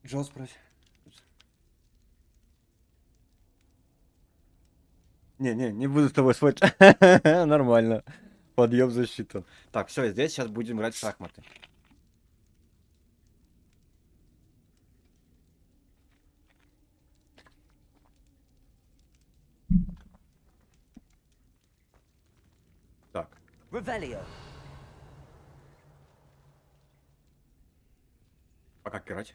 [SPEAKER 1] Жал спросить. Не буду с тобой спорить. Нормально. Подъем защиту. Так, все, здесь сейчас будем играть в шахматы. Так.
[SPEAKER 3] Revelio.
[SPEAKER 1] А как играть?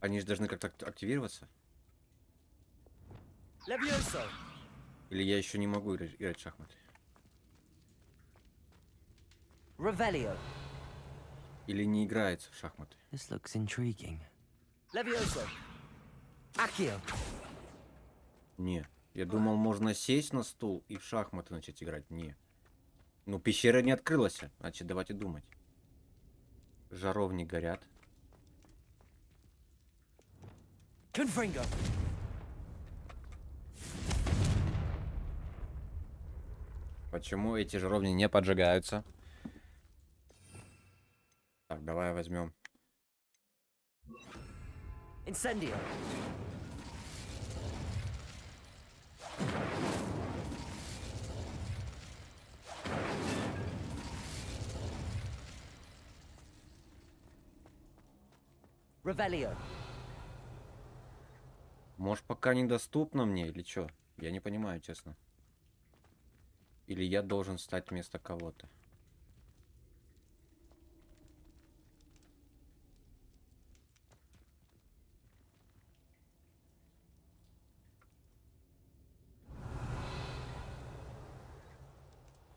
[SPEAKER 1] Они же должны как-то активироваться?
[SPEAKER 3] Levioso.
[SPEAKER 1] Или я еще не могу играть в шахматы?
[SPEAKER 3] Revelio.
[SPEAKER 1] Или не играется в шахматы?
[SPEAKER 3] This looks intriguing. Levioso. Accio.
[SPEAKER 1] Не. Я думал, можно сесть на стул и в шахматы начать играть. Не. Ну, пещера не открылась. Значит, давайте думать. Жаровни горят.
[SPEAKER 3] Confringo.
[SPEAKER 1] Почему эти жаровни не поджигаются? Так, давай возьмем.
[SPEAKER 3] Incendio. Revelio.
[SPEAKER 1] Может, пока недоступно мне или что? Я не понимаю, честно. Или я должен стать вместо кого-то?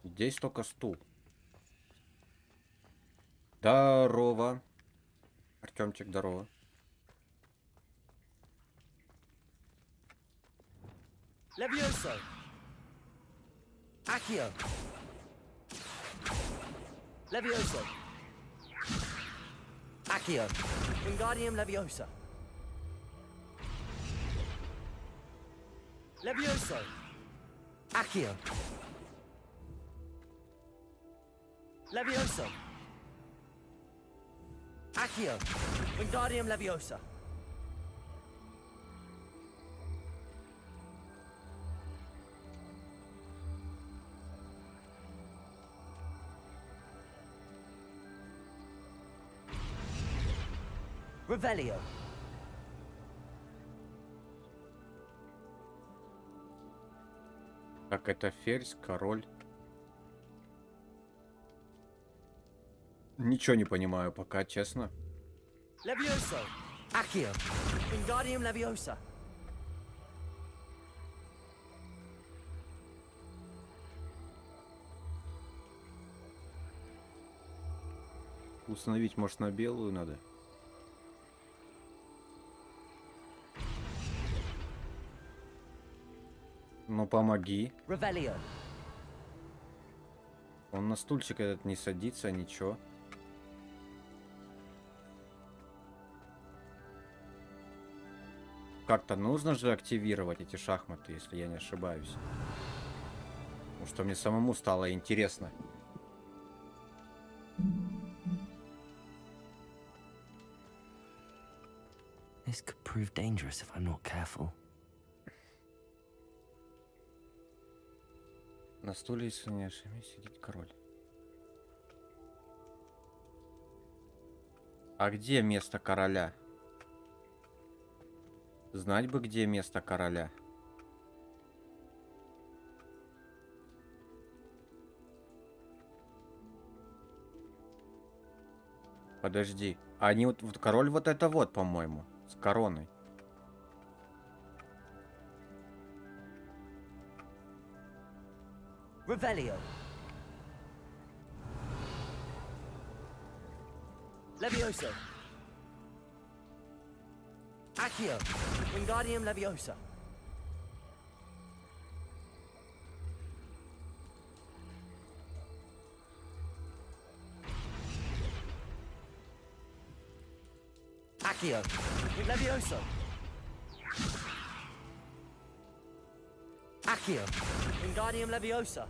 [SPEAKER 1] Здесь только стул. Здорово. Артемчик, здорово.
[SPEAKER 3] Levioso. Accio. Levioso. Accio. Wingardium Leviosa. Levioso. Accio. Levioso. Accio. Wingardium Leviosa. Revelio.
[SPEAKER 1] Так, это ферзь, король. Ничего не понимаю пока, честно.
[SPEAKER 3] Levioso. Accio. Wingardium Leviosa.
[SPEAKER 1] Установить, может, на белую надо? Ну, помоги.
[SPEAKER 3] Revelio.
[SPEAKER 1] Он на стульчик этот не садится, ничего. Как-то нужно же активировать эти шахматы, если я не ошибаюсь. Потому что мне самому стало интересно.
[SPEAKER 3] This could prove dangerous if I'm not careful.
[SPEAKER 1] На стуле, если не ошибаюсь, сидит король. А где место короля? Знать бы, где место короля. Подожди. Они вот король вот это вот, по-моему, с короной.
[SPEAKER 3] Revelio. Levioso. Accio. Wingardium Leviosa. Accio. Levioso. Accio. Wingardium Leviosa.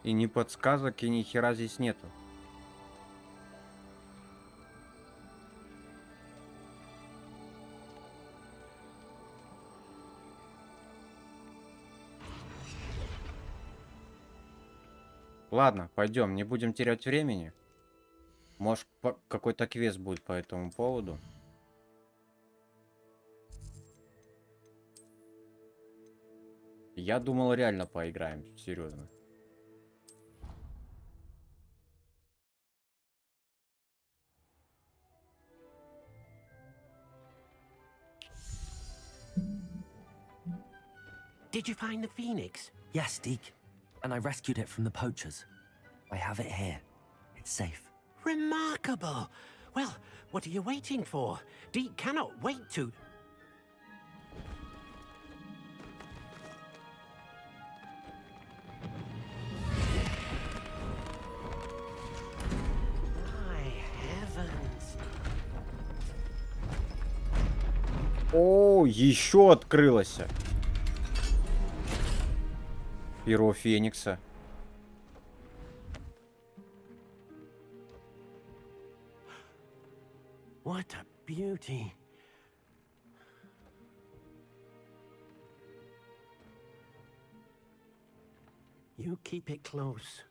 [SPEAKER 1] И ни подсказок, и ни хера здесь нету. Ладно, пойдем, не будем терять времени. Может, какой-то квест будет по этому поводу. Я думал, реально поиграем, серьезно.
[SPEAKER 5] Did you find the phoenix?
[SPEAKER 3] Yes, Deke. And I rescued it from the poachers. I have it here. It's safe.
[SPEAKER 5] Remarkable! Well, what are you waiting for? Deke cannot wait to... My heavens!
[SPEAKER 1] О, еще открылось. Перо Феникса.
[SPEAKER 5] What a beauty! You keep it close.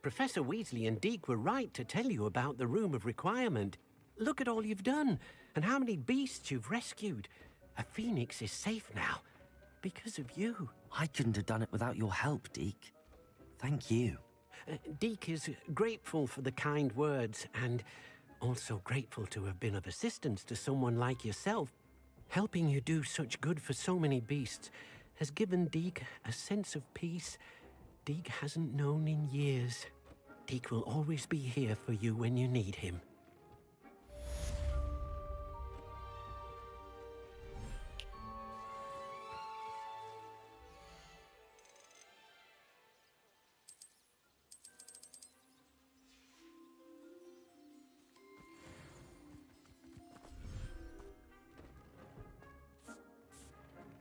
[SPEAKER 5] Professor Weasley and Deke were right to tell you about the Room of Requirement. Look at all you've done, and how many beasts you've rescued. A phoenix is safe now, because of you.
[SPEAKER 3] I couldn't have done it without your help, Deke. Thank you.
[SPEAKER 5] Deke is grateful for the kind words, and also grateful to have been of assistance to someone like yourself. Helping you do such good for so many beasts has given Deke a sense of peace Deke hasn't known in years. Deke will always be here for you when you need him.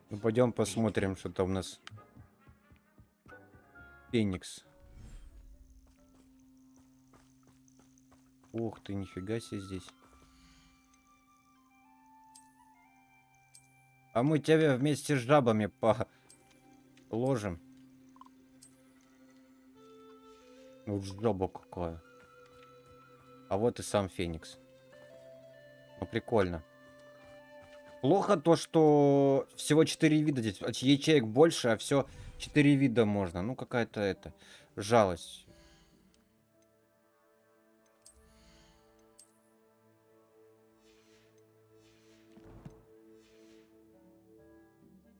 [SPEAKER 1] Ну, пойдем посмотрим, что там у нас. Феникс. Ух ты, нифига себе здесь. А мы тебя вместе с жабами положим. Ну, жаба какая. А вот и сам Феникс. Ну, прикольно. Плохо то, что всего 4 вида здесь. Ячеек больше, а все 4 вида можно. Ну, какая-то это жалость.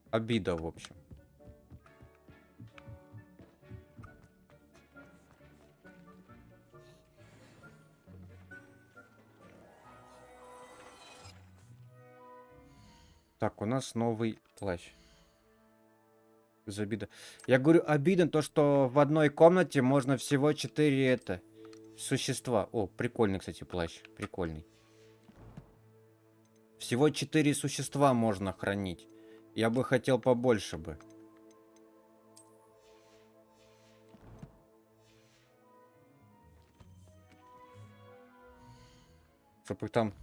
[SPEAKER 1] Обида, в общем. Так, у нас новый плащ. Без обида. Я говорю, обидно то, что в одной комнате можно всего 4 существа. О, прикольный, кстати, плащ. Прикольный. Всего 4 существа можно хранить. Я бы хотел побольше бы. Чтоб их там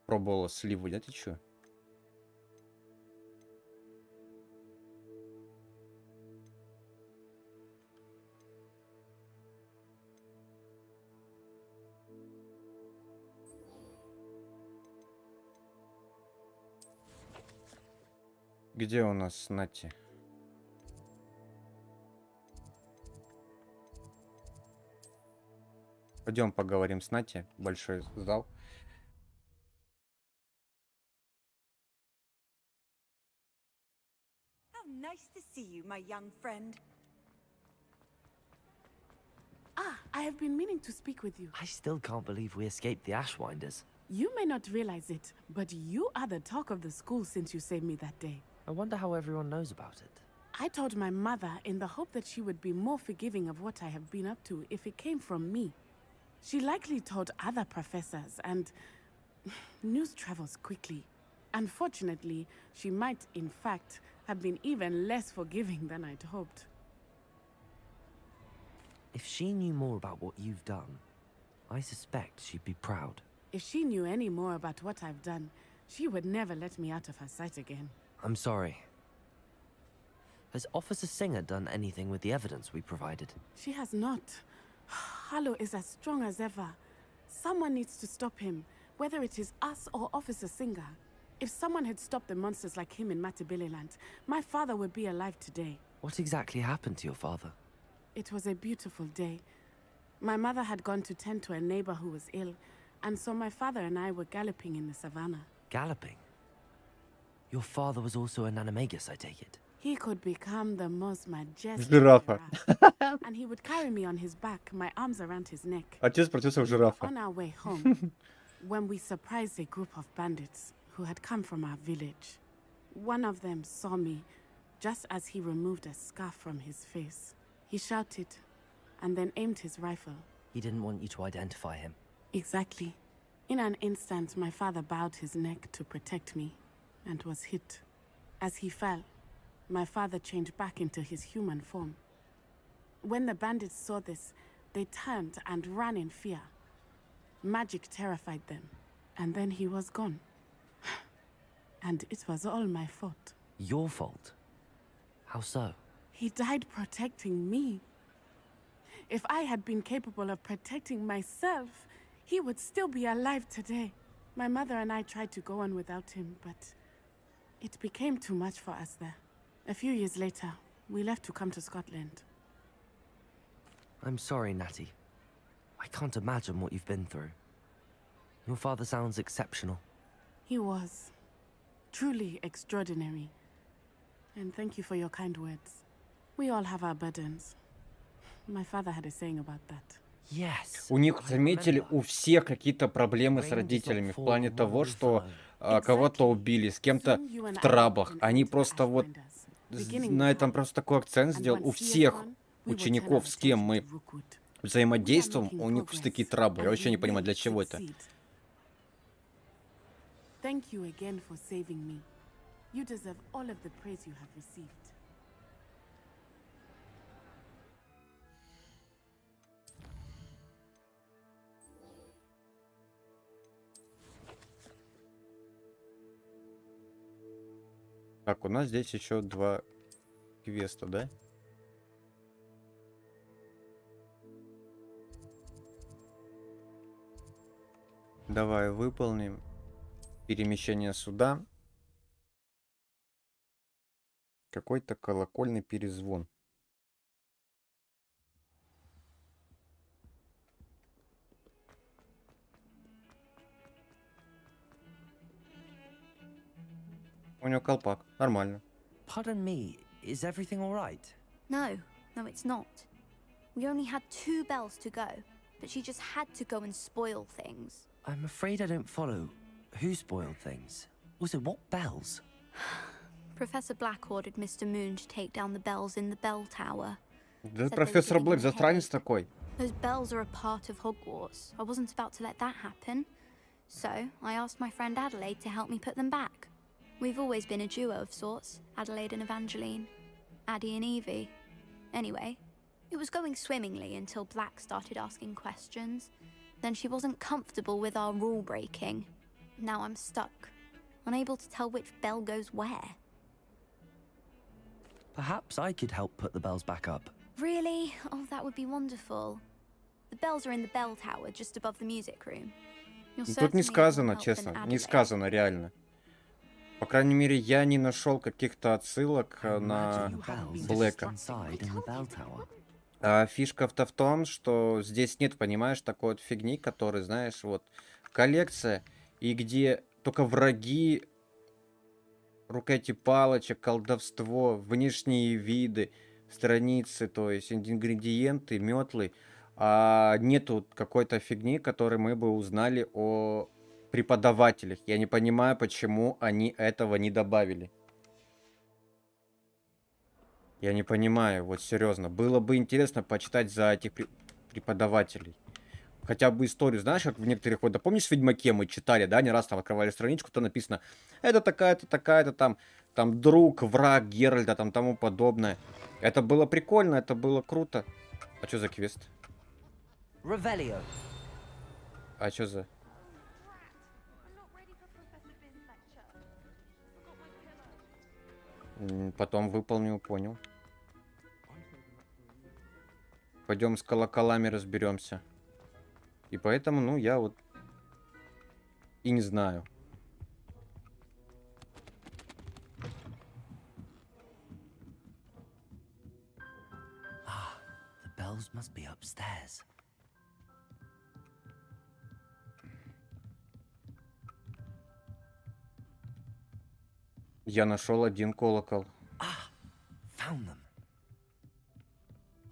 [SPEAKER 1] пробовала сливу, да ты чё? Где у нас Нати? Пойдем поговорим с Нати. Большой зал.
[SPEAKER 12] Nice to see you, my young friend.
[SPEAKER 7] Ah, I have been meaning to speak with you.
[SPEAKER 3] I still can't believe we escaped the Ashwinders.
[SPEAKER 7] You may not realize it, but you are the talk of the school since you saved me that day.
[SPEAKER 3] I wonder how everyone knows about it.
[SPEAKER 7] I told my mother in the hope that she would be more forgiving of what I have been up to if it came from me. She likely told other professors, and news travels quickly. Unfortunately, she might, in fact, have been even less forgiving than I'd hoped.
[SPEAKER 3] If she knew more about what you've done, I suspect she'd be proud.
[SPEAKER 7] If she knew any more about what I've done, she would never let me out of her sight again.
[SPEAKER 3] I'm sorry. Has Officer Singer done anything with the evidence we provided?
[SPEAKER 7] She has not. Harlow is as strong as ever. Someone needs to stop him, whether it is us or Officer Singer. If someone had stopped the monsters like him in Matabeleland, my father would be alive today.
[SPEAKER 3] What exactly happened to your father?
[SPEAKER 7] It was a beautiful day. My mother had gone to tend to a neighbor who was ill, and so my father and I were galloping in the savannah.
[SPEAKER 3] Galloping? Your father was also an animagus, I take it?
[SPEAKER 7] He could become the most majestic
[SPEAKER 1] Жирафа.
[SPEAKER 7] giraffe, and he would carry me on his back, my arms around his neck.
[SPEAKER 1] Отец против жирафа.
[SPEAKER 7] On our way home, when we surprised a group of bandits who had come from our village. One of them saw me just as he removed a scarf from his face. He shouted and then aimed his rifle.
[SPEAKER 3] He didn't want you to identify him.
[SPEAKER 7] Exactly. In an instant, my father bowed his neck to protect me and was hit. As he fell, my father changed back into his human form. When the bandits saw this, they turned and ran in fear. Magic terrified them, and then he was gone. And it was all my fault.
[SPEAKER 3] Your fault? How so?
[SPEAKER 7] He died protecting me. If I had been capable of protecting myself, he would still be alive today. My mother and I tried to go on without him, but it became too much for us there. A few years later, we left to come to Scotland.
[SPEAKER 3] I'm sorry, Natty. I can't imagine what you've been through. Your father sounds exceptional.
[SPEAKER 7] He was truly extraordinary. And thank you for your kind words. We all have our burdens. My father had a saying about that.
[SPEAKER 3] Yes.
[SPEAKER 1] У них, заметили, у всех какие-то проблемы с родителями в плане того, что кого-то убили, с кем-то в траблах. Они просто вот на этом просто такой акцент сделал. У всех учеников, с кем мы взаимодействуем, у них такие траблы. Я вообще не понимаю, для чего это.
[SPEAKER 7] Thank you again for saving me. You deserve all of the praise you have received.
[SPEAKER 1] Так, у нас здесь еще 2 квеста, да? Давай выполним. Перемещение суда. Какой-то колокольный перезвон. У него колпак. Нормально.
[SPEAKER 3] Pardon me, is everything all right?
[SPEAKER 6] No, it's not. We only had 2 bells to go, but she just had to go and spoil things.
[SPEAKER 3] I'm afraid I don't follow. Who spoiled things? Also, what bells?
[SPEAKER 6] Professor Black ordered Mr. Moon to take down the bells in the bell tower.
[SPEAKER 1] Да профессор Блэк засранец такой.
[SPEAKER 6] Those bells are a part of Hogwarts. I wasn't about to let that happen. So, I asked my friend Adelaide to help me put them back. We've always been a duo of sorts, Adelaide and Evangeline. Addie and Evie. Anyway, it was going swimmingly until Black started asking questions. Then she wasn't comfortable with our rule breaking. Now I'm stuck, unable to tell which bell goes where.
[SPEAKER 3] Perhaps I could help put the bells back up.
[SPEAKER 6] Really? Oh, that would be wonderful. The bells are in the bell tower, just above the music room.
[SPEAKER 1] Тут не сказано, честно, не сказано реально. По крайней мере, я не нашел каких-то отсылок на Блэка. А фишка-то в том, что здесь нет, понимаешь, такой вот фигни, который, знаешь, вот коллекция, и где только враги, рукояти палочек, колдовство, внешние виды, страницы, то есть ингредиенты, метлы, а нету какой-то фигни, которой мы бы узнали о преподавателях. Я не понимаю, почему они этого не добавили. Я не понимаю, вот серьезно. Было бы интересно почитать за этих преподавателей. Хотя бы историю, знаешь, как в некоторых, вот, да, помнишь, в Ведьмаке мы читали, да, не раз там открывали страничку, там написано, это такая-то, там друг, враг Геральда, там тому подобное. Это было прикольно, это было круто. А что за квест?
[SPEAKER 3] Revelio.
[SPEAKER 1] А что за... Потом выполню, понял. Пойдем с колоколами разберемся. И поэтому, ну, я вот и не знаю.
[SPEAKER 3] Ah, the bells must be upstairs.
[SPEAKER 1] Я нашел один колокол.
[SPEAKER 3] Found them.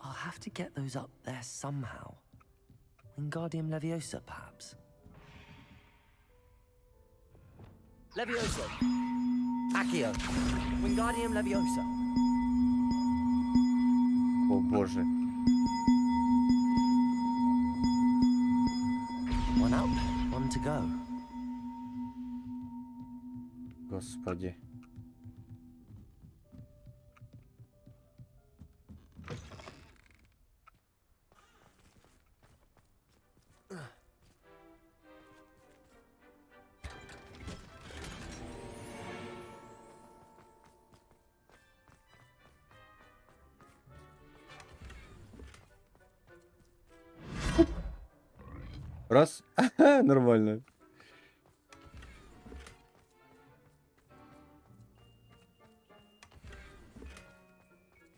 [SPEAKER 3] I'll have to get those up there somehow. Wingardium Leviosa, perhaps. Leviosa. Accio. Wingardium Leviosa.
[SPEAKER 1] О боже.
[SPEAKER 3] One up, one to go.
[SPEAKER 1] Господи. Раз. Нормально.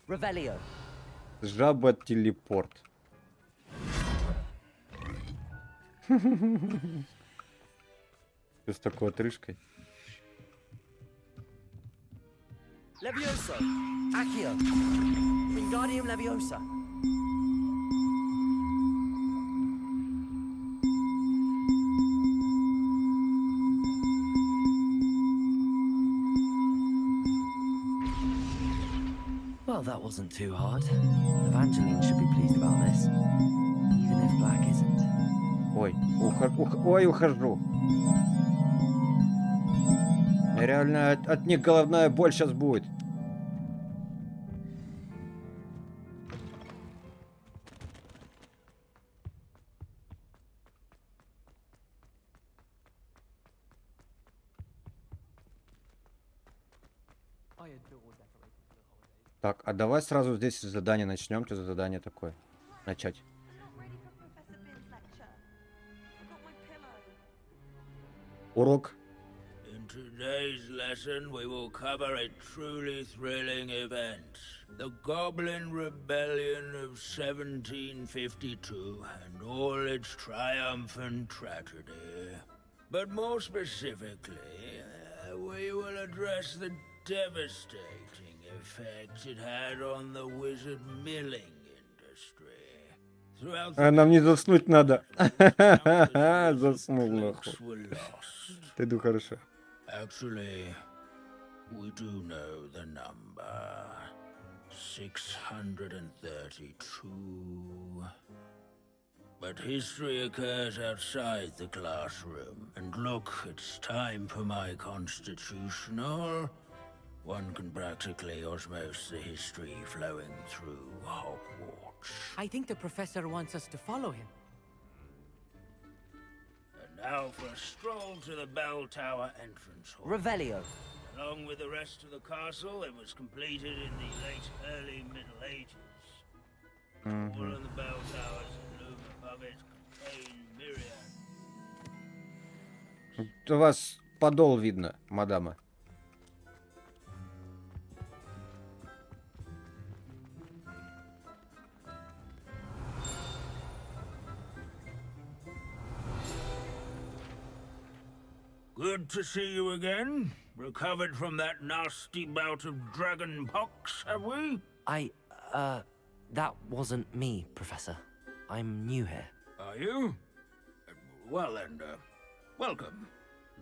[SPEAKER 3] Revelio.
[SPEAKER 1] Жаба-телепорт. С такой отрыжкой.
[SPEAKER 3] Leviosa. Accio. Wingardium Leviosa. Well, that wasn't too hard. Evangeline should be pleased about this, even if Black isn't.
[SPEAKER 1] Ой, ухожу. Реально от них головная боль сейчас будет. Так, а давай сразу здесь задание начнем. Что за задание такое? Начать. Урок.
[SPEAKER 9] In today's lesson, we will cover a truly thrilling event. The Goblin Rebellion of 1752 and all its triumphant tragedy. But more specifically, we will address the devastating effects it had on the wizard milling industry. Throughout the
[SPEAKER 1] Нам не заснуть надо. Заснул нахуй. Ты иду хорошо.
[SPEAKER 9] Actually, we do know the number. 632. But history occurs outside the classroom. And look, it's time for my constitutional. One can practically osmose the history flowing through Hogwarts.
[SPEAKER 7] I think the professor wants us to follow him.
[SPEAKER 9] And now for a stroll to the bell tower entrance hall.
[SPEAKER 3] Revelio.
[SPEAKER 9] Along with the rest of the castle, it was completed in the early Middle Ages. All of the bell towers and loom above it contain myriad.
[SPEAKER 1] У вас подол видно, мадама.
[SPEAKER 9] Good to see you again. Recovered from that nasty bout of dragon pox, have we?
[SPEAKER 3] That wasn't me, Professor. I'm new here.
[SPEAKER 9] Are you? Well then, welcome.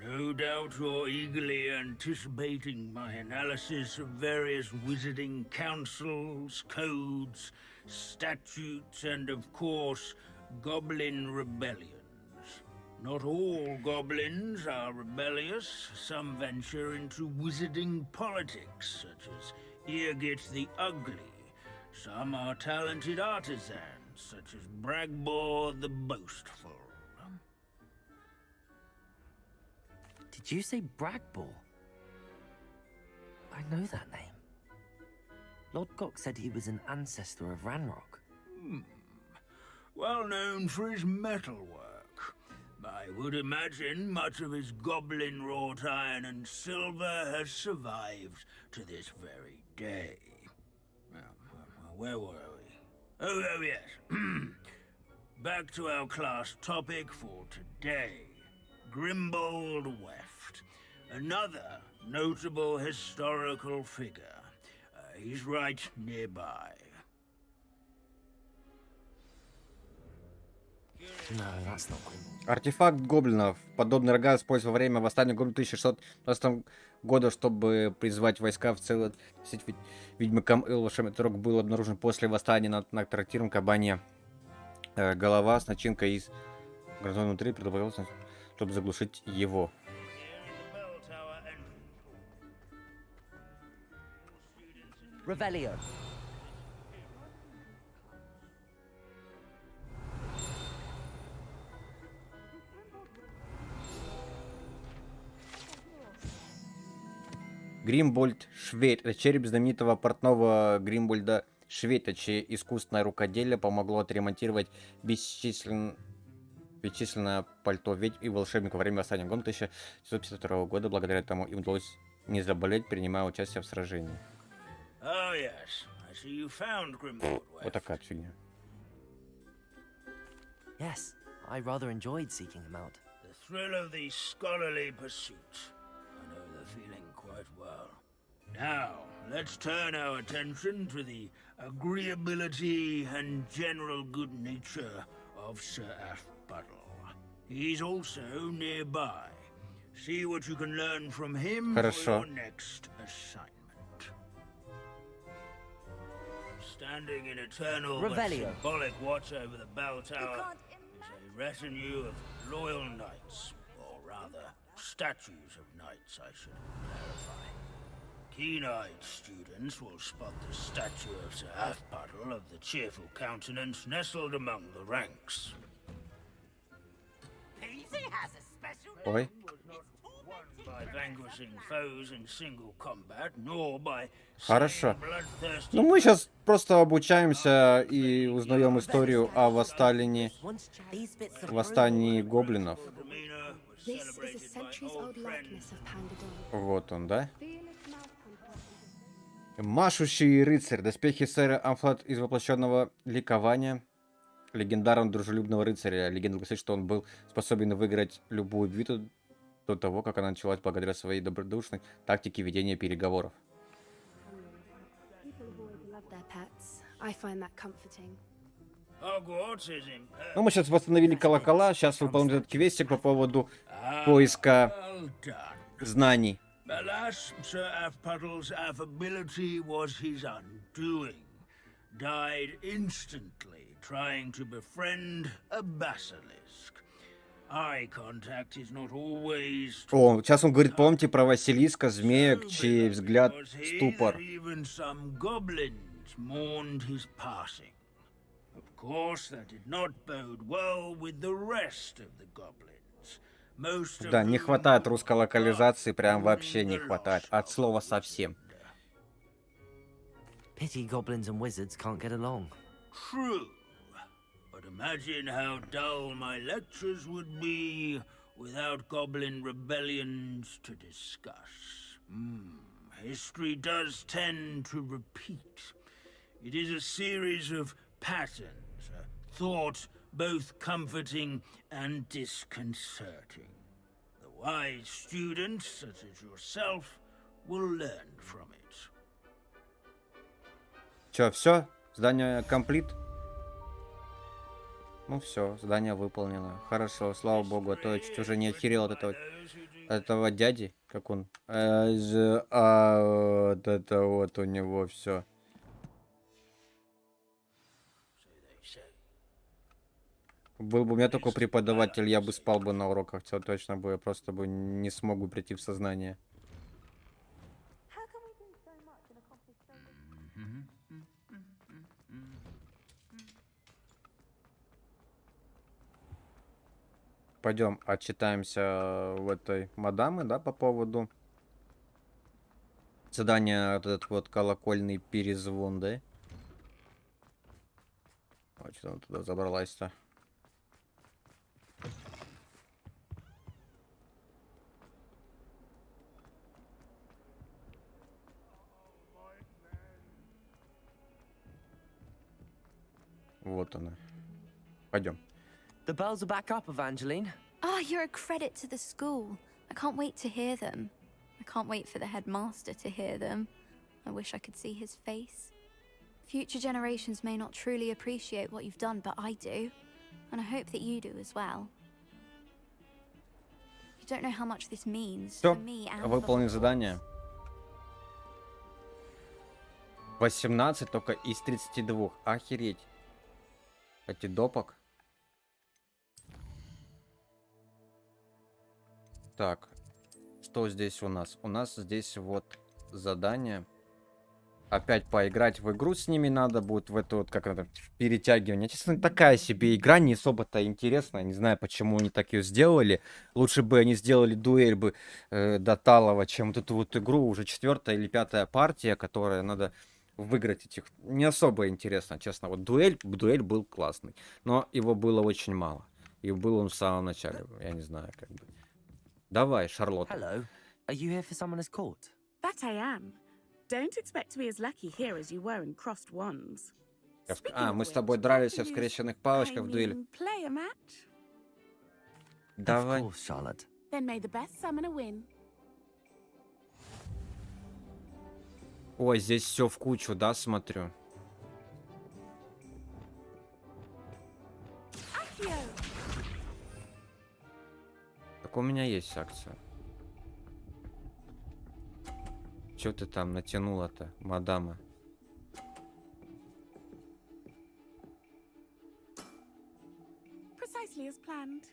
[SPEAKER 9] No doubt you're eagerly anticipating my analysis of various wizarding councils, codes, statutes, and of course, goblin rebellions. Not all goblins are rebellious. Some venture into wizarding politics, such as Irgit the Ugly. Some are talented artisans, such as Bragbor the Boastful.
[SPEAKER 3] Did you say Bragbor? I know that name. Lord Gok said he was an ancestor of Ranrock.
[SPEAKER 9] Well known for his metalwork. I would imagine much of his goblin-wrought iron and silver has survived to this very day. Where were we? Oh yes. Back to our class topic for today. Grimbold Weft. Another notable historical figure. He's right nearby.
[SPEAKER 3] No, that's not one.
[SPEAKER 1] Артефакт гоблинов. Подобный рога использовал во время восстания гоблинов 1620 года, чтобы призвать войска в целый ведьмакам и волшебный рог был обнаружен после восстания на трактирном кабане. Голова с начинкой из гранатовой внутри предполагалось, чтобы заглушить его.
[SPEAKER 3] Revelio.
[SPEAKER 1] Гримбольд Швейд. Это череп знаменитого портного Гримбольда Швейда, чье искусственное рукоделие помогло отремонтировать бесчисленное пальто ведьм и волшебников во время восстания года 1952 года. Благодаря этому им удалось не заболеть, принимая участие в сражении.
[SPEAKER 9] Oh yes, I see you found Grimbold.
[SPEAKER 1] Вот такая фигня.
[SPEAKER 3] Yes, I rather enjoyed seeking him out.
[SPEAKER 9] The thrill of these scholarly pursuits. I know the feeling quite well. Now, let's turn our attention to the agreeability and general good nature of Sir Athbuttle. He's also nearby. See what you can learn from him for your next assignment. Standing in eternal but symbolic watch over the bell tower is a retinue of loyal knights, or rather, statues of knights, I should clarify. Keen-eyed students will spot the statue of Sir Athbuttle of the cheerful countenance nestled among the ranks.
[SPEAKER 1] Ой.
[SPEAKER 9] By vanquishing foes in single combat, nor by
[SPEAKER 1] Хорошо. Ну, мы сейчас просто обучаемся и узнаем историю о восстании гоблинов. Вот он, да? Машущий рыцарь. Доспехи сэра Амфлат из воплощенного ликования. Легендарного дружелюбного рыцаря. Легенда гласит, что он был способен выиграть любую битву до того, как она началась благодаря своей добродушной тактике ведения переговоров. Ну, мы сейчас восстановили колокола, сейчас выполним этот квестик по поводу поиска знаний.
[SPEAKER 9] Alas, Sir Athpuddle's affability was his undoing. Died instantly trying to befriend a basilisk. Eye contact is not always...
[SPEAKER 1] О, сейчас он говорит, помните про Василиска, змея, чей взгляд ступор.
[SPEAKER 9] Even some goblins mourned his passing. Of course, that did not bode well with the rest of the goblins.
[SPEAKER 1] Да, не хватает русской локализации, прям вообще не хватает. От слова совсем.
[SPEAKER 3] Pity goblins and wizards can't get along.
[SPEAKER 9] True. But imagine how dull my lectures would be without goblin rebellions to discuss. History does tend to repeat. It is a series of patterns, a thought both comforting and disconcerting. The wise students, such as yourself, will learn from it.
[SPEAKER 1] Чё, все? Задание комплит? Ну все, задание выполнено. Хорошо, слава богу, а то я чуть уже не охерел от этого этого дяди, как он. Вот это вот у него все. Был бы у меня такой преподаватель, я бы спал бы на уроках, все точно бы, я просто бы не смог бы прийти в сознание. Пойдем отчитаемся в этой мадамы, да, по поводу задания, вот этот вот колокольный перезвон, да? А что она туда забралась-то? Вот она. Пойдем.
[SPEAKER 3] The bells are back up, Evangeline.
[SPEAKER 6] Oh, you're a credit to the school. I can't wait to hear them. I can't wait for the headmaster to hear them. I wish I could see his face. Future generations may not truly appreciate what you've done, but I do. And I hope that you do as well. You don't know how much this means for me and for
[SPEAKER 1] Выполнить
[SPEAKER 6] Hogwarts.
[SPEAKER 1] задание. 18 только из 32. Охереть. Эти допок. Так, что здесь у нас? У нас здесь вот задание. Опять поиграть в игру с ними надо будет, в эту вот, как это, перетягивание. Честно, такая себе игра, не особо-то интересная. Не знаю, почему они так ее сделали. Лучше бы они сделали дуэль бы до Талова, чем вот эту вот игру. Уже 4-я или 5-я партия, которая надо выиграть этих. Не особо интересно, честно. Вот дуэль был классный, но его было очень мало. И был он в самом начале, я не знаю, как бы. Давай, Шарлотта.
[SPEAKER 3] Hello. Are you here for Summoner's Court?
[SPEAKER 7] That I am. Don't expect to be as lucky here as you were in Crossed Wands.
[SPEAKER 1] А, мы с тобой дрались в скрещенных палочках в дуэли.
[SPEAKER 7] Play a match?
[SPEAKER 1] Давай.
[SPEAKER 3] Of course, Charlotte.
[SPEAKER 7] Then may the best summoner win.
[SPEAKER 1] Ой, здесь все в кучу, да, смотрю. Так у меня есть акция. Чё ты там натянула-то, мадама?
[SPEAKER 7] Precisely as planned.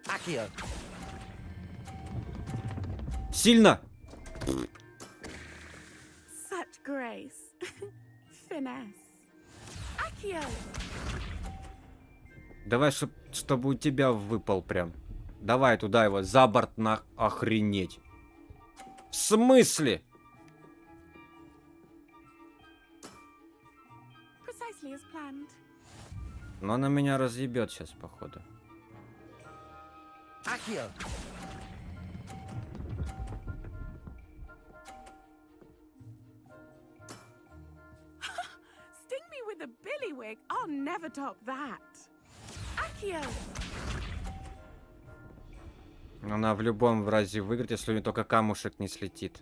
[SPEAKER 3] Accio.
[SPEAKER 1] Сильно!
[SPEAKER 7] Such grace. Finesse. Accio.
[SPEAKER 1] Давай, чтобы у тебя выпал прям. Давай туда его, за борт на охренеть. В смысле?
[SPEAKER 7] Precisely as planned.
[SPEAKER 1] Но она меня разъебет сейчас, походу.
[SPEAKER 3] Accio.
[SPEAKER 7] Sting me with a billywig. I'll never top that. Accio.
[SPEAKER 1] Она в любом разе выиграет, если у нее только камушек не слетит.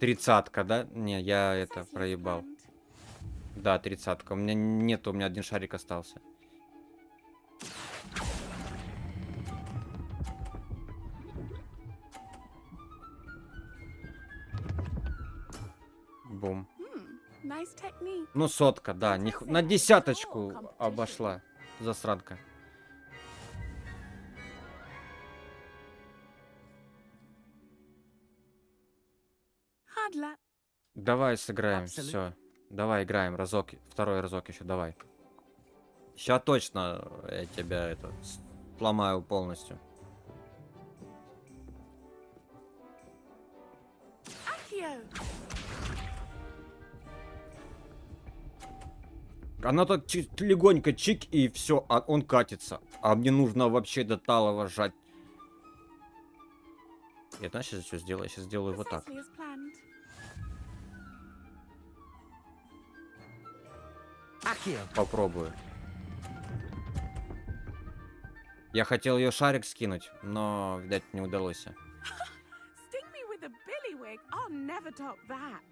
[SPEAKER 1] 30-ка, да? Не, я это проебал. Да, 30-ка. У меня нет, у меня один шарик остался. Бум.
[SPEAKER 7] Nice technique.
[SPEAKER 1] Ну, 100-ка, да. На 10-очку обошла засранка.
[SPEAKER 7] Hard luck.
[SPEAKER 1] Давай сыграем, все. Давай играем разок, второй разок еще, давай. Сейчас точно я тебя это сломаю полностью.
[SPEAKER 7] Accio.
[SPEAKER 1] Она так легонько чик и все, а он катится. А мне нужно вообще до талого жать. Я знаешь, сейчас что сделаю? Я сейчас сделаю вот так.
[SPEAKER 7] Precisely as planned.
[SPEAKER 3] Accio.
[SPEAKER 1] Попробую. Я хотел ее шарик скинуть, но, видать, не удалось.
[SPEAKER 7] Sting me with a billywig. I'll never top that.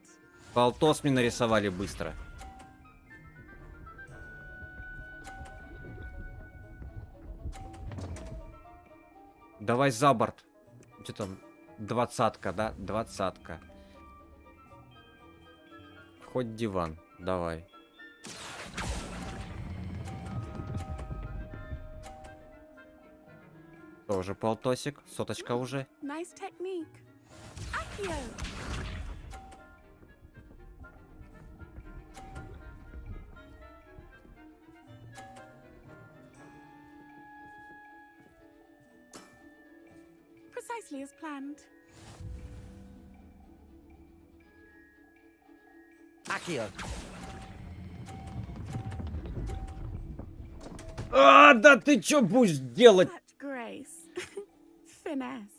[SPEAKER 1] Полтос мне нарисовали быстро. Давай за борт. Что там? 20-ка, да? 20-ка. Хоть диван. Давай. Тоже полтосик. Соточка уже.
[SPEAKER 7] Nice technique. Accio. Precisely as planned.
[SPEAKER 3] Accio.
[SPEAKER 1] А, да ты чё будешь делать?
[SPEAKER 7] Such grace. Finesse.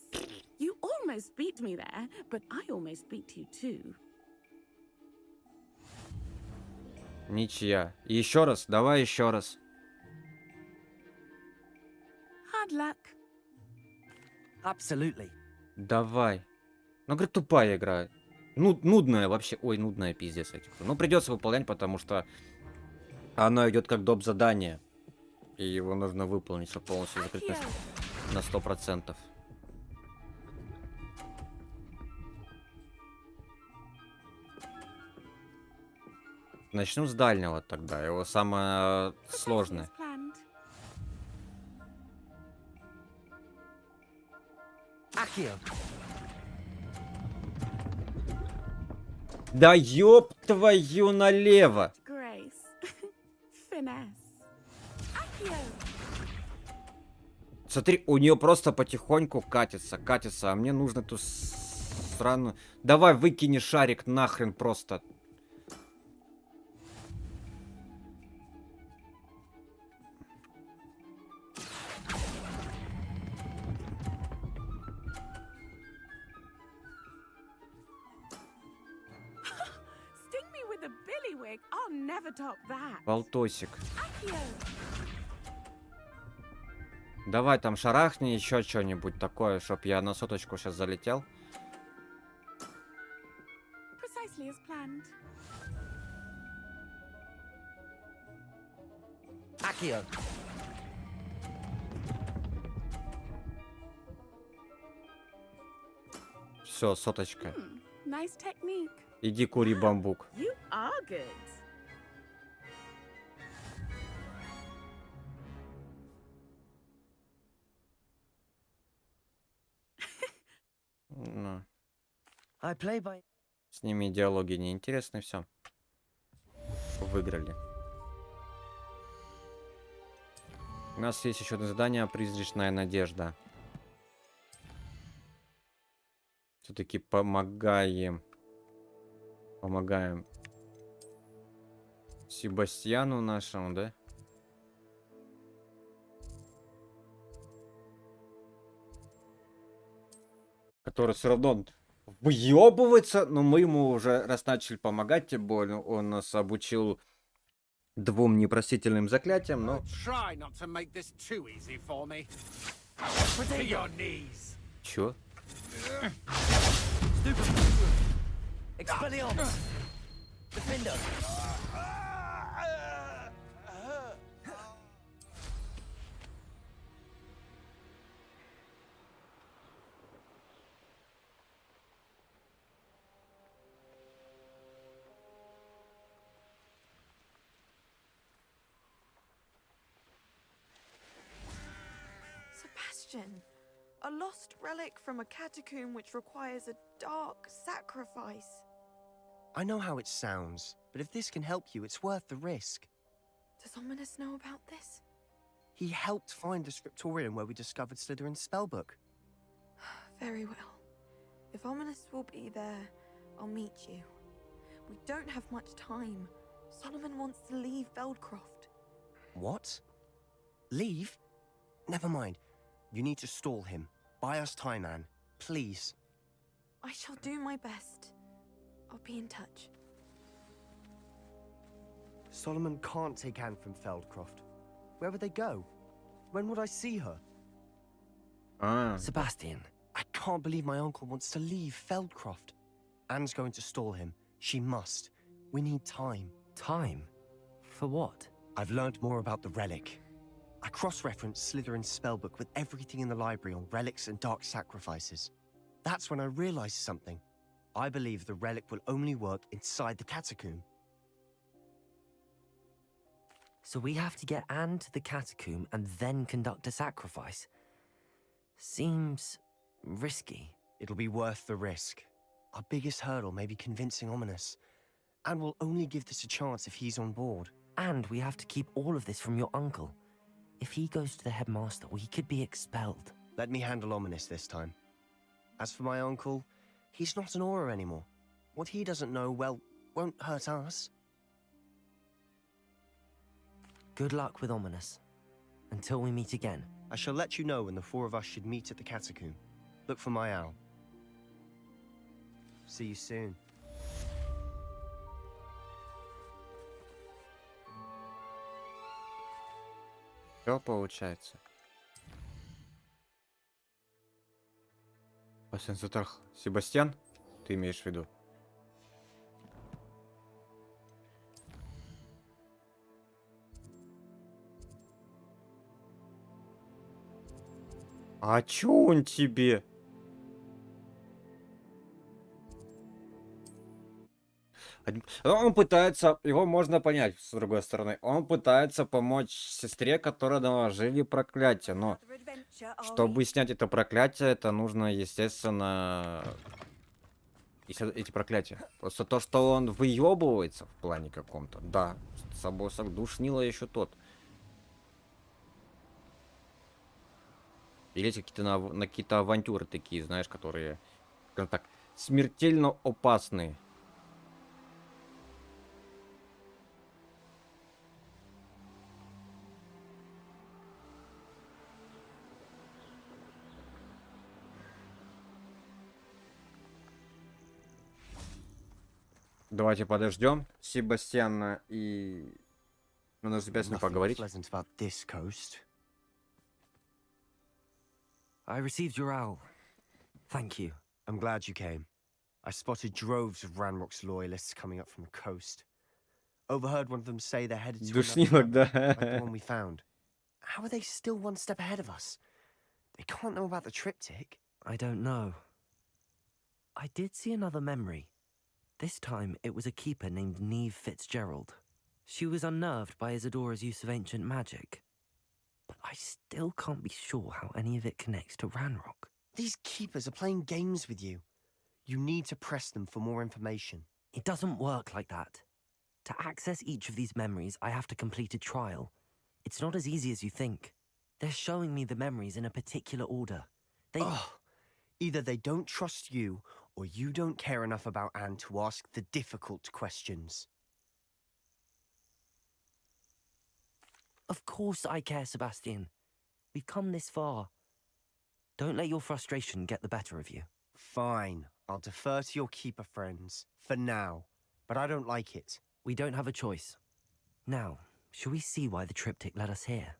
[SPEAKER 7] You almost beat me there, but I almost beat you too.
[SPEAKER 1] Ничья. И еще раз, давай еще раз.
[SPEAKER 7] Hard luck.
[SPEAKER 3] Absolutely.
[SPEAKER 1] Давай. Ну, говорит, тупая игра. Нудная вообще. Ой, нудная пиздец этих. Ну, придется выполнять, потому что оно идет как доп. Задание. И его нужно выполнить, чтобы полностью закрыть на 100%. Начну с дальнего тогда. Его самое сложное.
[SPEAKER 3] Accio.
[SPEAKER 1] Да ёб твою налево!
[SPEAKER 7] Grace. Finesse. Accio.
[SPEAKER 1] Смотри, у нее просто потихоньку катится, а мне нужно ту сраную... Давай выкини шарик нахрен просто.
[SPEAKER 7] Sting me with a billywig. I'll never top that.
[SPEAKER 1] Полтосик.
[SPEAKER 7] Accio.
[SPEAKER 1] Давай там шарахни еще что-нибудь такое, чтоб я на соточку сейчас залетел.
[SPEAKER 7] Precisely as planned.
[SPEAKER 3] Accio.
[SPEAKER 1] Все, соточка.
[SPEAKER 7] Nice technique.
[SPEAKER 1] Иди кури бамбук.
[SPEAKER 7] You are good.
[SPEAKER 1] Ну,
[SPEAKER 3] I play by...
[SPEAKER 1] с ними диалоги неинтересны, все. Выиграли. У нас есть еще одно задание, призрачная надежда. Все-таки помогаем Себастьяну нашему, да? Который все равно выебывается, но мы ему уже раз начали помогать, тем более он нас обучил 2 непростительным заклятиям, но...
[SPEAKER 10] Try not to make this too easy for me. To your knees.
[SPEAKER 1] Чё?
[SPEAKER 3] Expelliarmus. Defender.
[SPEAKER 16] Sebastian, a lost relic from a catacomb which requires a dark sacrifice.
[SPEAKER 23] I know how it sounds, but if this can help you, it's worth the risk.
[SPEAKER 16] Does Ominous know about this?
[SPEAKER 23] He helped find the scriptorium where we discovered Slytherin's spellbook.
[SPEAKER 16] Very well. If Ominous will be there, I'll meet you. We don't have much time. Solomon wants to leave Feldcroft.
[SPEAKER 23] What? Leave? Never mind. You need to stall him. Buy us time, Anne. Please.
[SPEAKER 16] I shall do my best. I'll be in touch.
[SPEAKER 23] Solomon can't take Anne from Feldcroft. Where would they go? When would I see her?
[SPEAKER 3] Sebastian.
[SPEAKER 23] I can't believe my uncle wants to leave Feldcroft. Anne's going to stall him. She must. We need time.
[SPEAKER 3] Time? For what?
[SPEAKER 23] I've learned more about the relic. I cross-referenced Slytherin's spellbook with everything in the library on relics and dark sacrifices. That's when I realized something. I believe the relic will only work inside the catacomb.
[SPEAKER 3] So we have to get Anne to the catacomb and then conduct a sacrifice. Seems risky.
[SPEAKER 23] It'll be worth the risk. Our biggest hurdle may be convincing Ominous. And we'll only give this a chance if he's on board.
[SPEAKER 3] And we have to keep all of this from your uncle. If he goes to the headmaster, we could be expelled.
[SPEAKER 23] Let me handle Ominous this time. As for my uncle, he's not an Auror anymore. What he doesn't know, well, won't hurt us.
[SPEAKER 3] Good luck with Ominous. Until we meet again.
[SPEAKER 23] I shall let you know when the four of us should meet at the catacomb. Look for my owl. See you soon.
[SPEAKER 1] Что получается? Пассенсатор Себастьян? Ты имеешь в виду? А чё он тебе? Он пытается, его можно понять, с другой стороны. Он пытается помочь сестре, которой наложили проклятие. Но чтобы снять это проклятие, это нужно, естественно, эти проклятия. Просто то, что он выебывается в плане каком-то, да, с собой душнило еще тот. Или на какие-то авантюры такие, знаешь, которые, скажем так, смертельно опасные. Давайте подождем Себастьяна и нужно обязательно поговорить.
[SPEAKER 3] I received your owl. Thank you.
[SPEAKER 23] I'm glad you came. I spotted droves of Ranrock's loyalists coming up from the coast. Overheard one of them say they're headed to
[SPEAKER 1] Душнилок, да.
[SPEAKER 23] like the one we found. How are they still one step ahead of us? They can't know about the triptych.
[SPEAKER 3] I don't know. I did see another memory. This time it was a keeper named Neve Fitzgerald. She was unnerved by Isadora's use of ancient magic. But I still can't be sure how any of it connects to Ranrock.
[SPEAKER 23] These keepers are playing games with you. You need to press them for more information.
[SPEAKER 3] It doesn't work like that. To access each of these memories, I have to complete a trial. It's not as easy as you think. They're showing me the memories in a particular order.
[SPEAKER 23] Either they don't trust you, or you don't care enough about Anne to ask the difficult questions.
[SPEAKER 3] Of course I care, Sebastian. We've come this far. Don't let your frustration get the better of you.
[SPEAKER 23] Fine. I'll defer to your keeper friends. For now. But I don't like it.
[SPEAKER 3] We don't have a choice. Now, shall we see why the triptych led us here?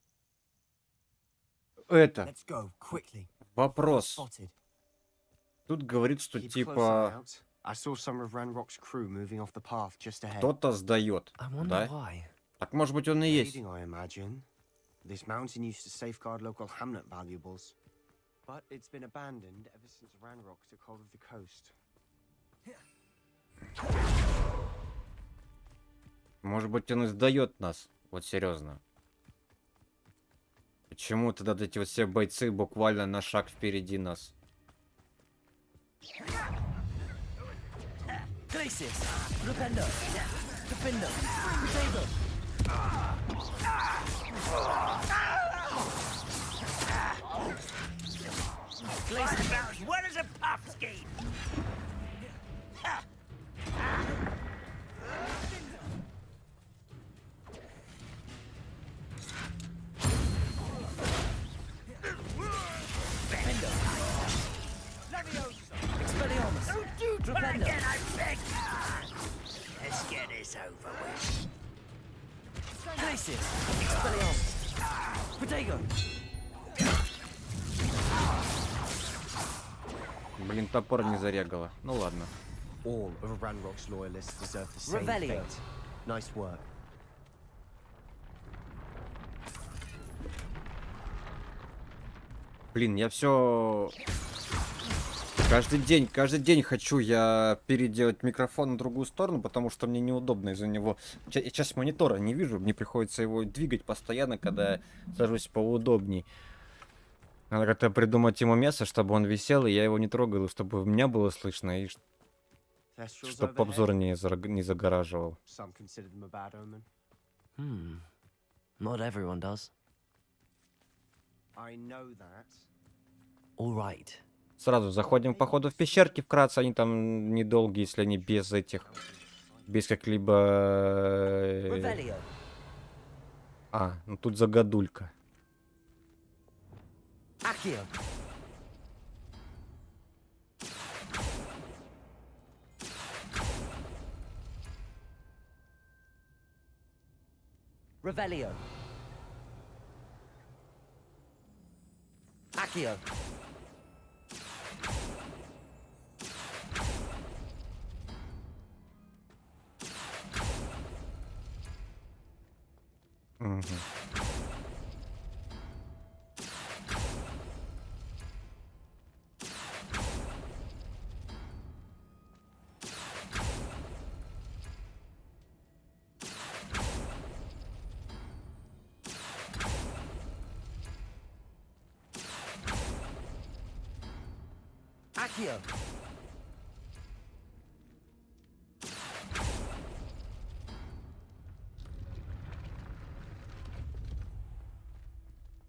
[SPEAKER 1] Это.
[SPEAKER 23] Let's go, quickly.
[SPEAKER 1] Вопрос. Тут говорит, что
[SPEAKER 23] Keep
[SPEAKER 1] типа
[SPEAKER 23] close eye out. I saw some of Ranrock's crew moving off the path just ahead.
[SPEAKER 1] кто-то сдает, да? Так может быть он и есть.
[SPEAKER 23] Trading, I imagine. This mountain used to safeguard local hamlet valuables, but it's been abandoned ever since Ranrock took hold of the coast.
[SPEAKER 1] Может быть он и сдает нас. Вот серьезно. Почему тогда эти вот все бойцы буквально на шаг впереди нас?
[SPEAKER 3] Glacius, Rapendo, Defender, Potato.
[SPEAKER 9] Glacius about as wet as a puff ski.
[SPEAKER 3] Expelliarmus.
[SPEAKER 9] Don't you try again, I beg. Let's get this over with.
[SPEAKER 3] Glacius, Expelliarmus. Potato.
[SPEAKER 1] Блин, топор не зарегало. Ну ладно.
[SPEAKER 23] All of Ranrock's loyalists deserve the same
[SPEAKER 3] Revelio.
[SPEAKER 23] fate. Nice work.
[SPEAKER 1] Блин, я все каждый день хочу я переделать микрофон на другую сторону, потому что мне неудобно из-за него. Я сейчас монитора не вижу, мне приходится его двигать постоянно, когда я сажусь поудобней. Надо как-то придумать ему место, чтобы он висел, и я его не трогал, чтобы меня было слышно, и чтобы обзор не загораживал.
[SPEAKER 3] Not everyone does.
[SPEAKER 23] I know that.
[SPEAKER 3] All right.
[SPEAKER 1] Сразу заходим, походу, в пещерки вкратце. Они там недолгие, если они без этих... Без как-либо... Ну тут загадулька.
[SPEAKER 3] Accio. Revelio. Accio. Accio.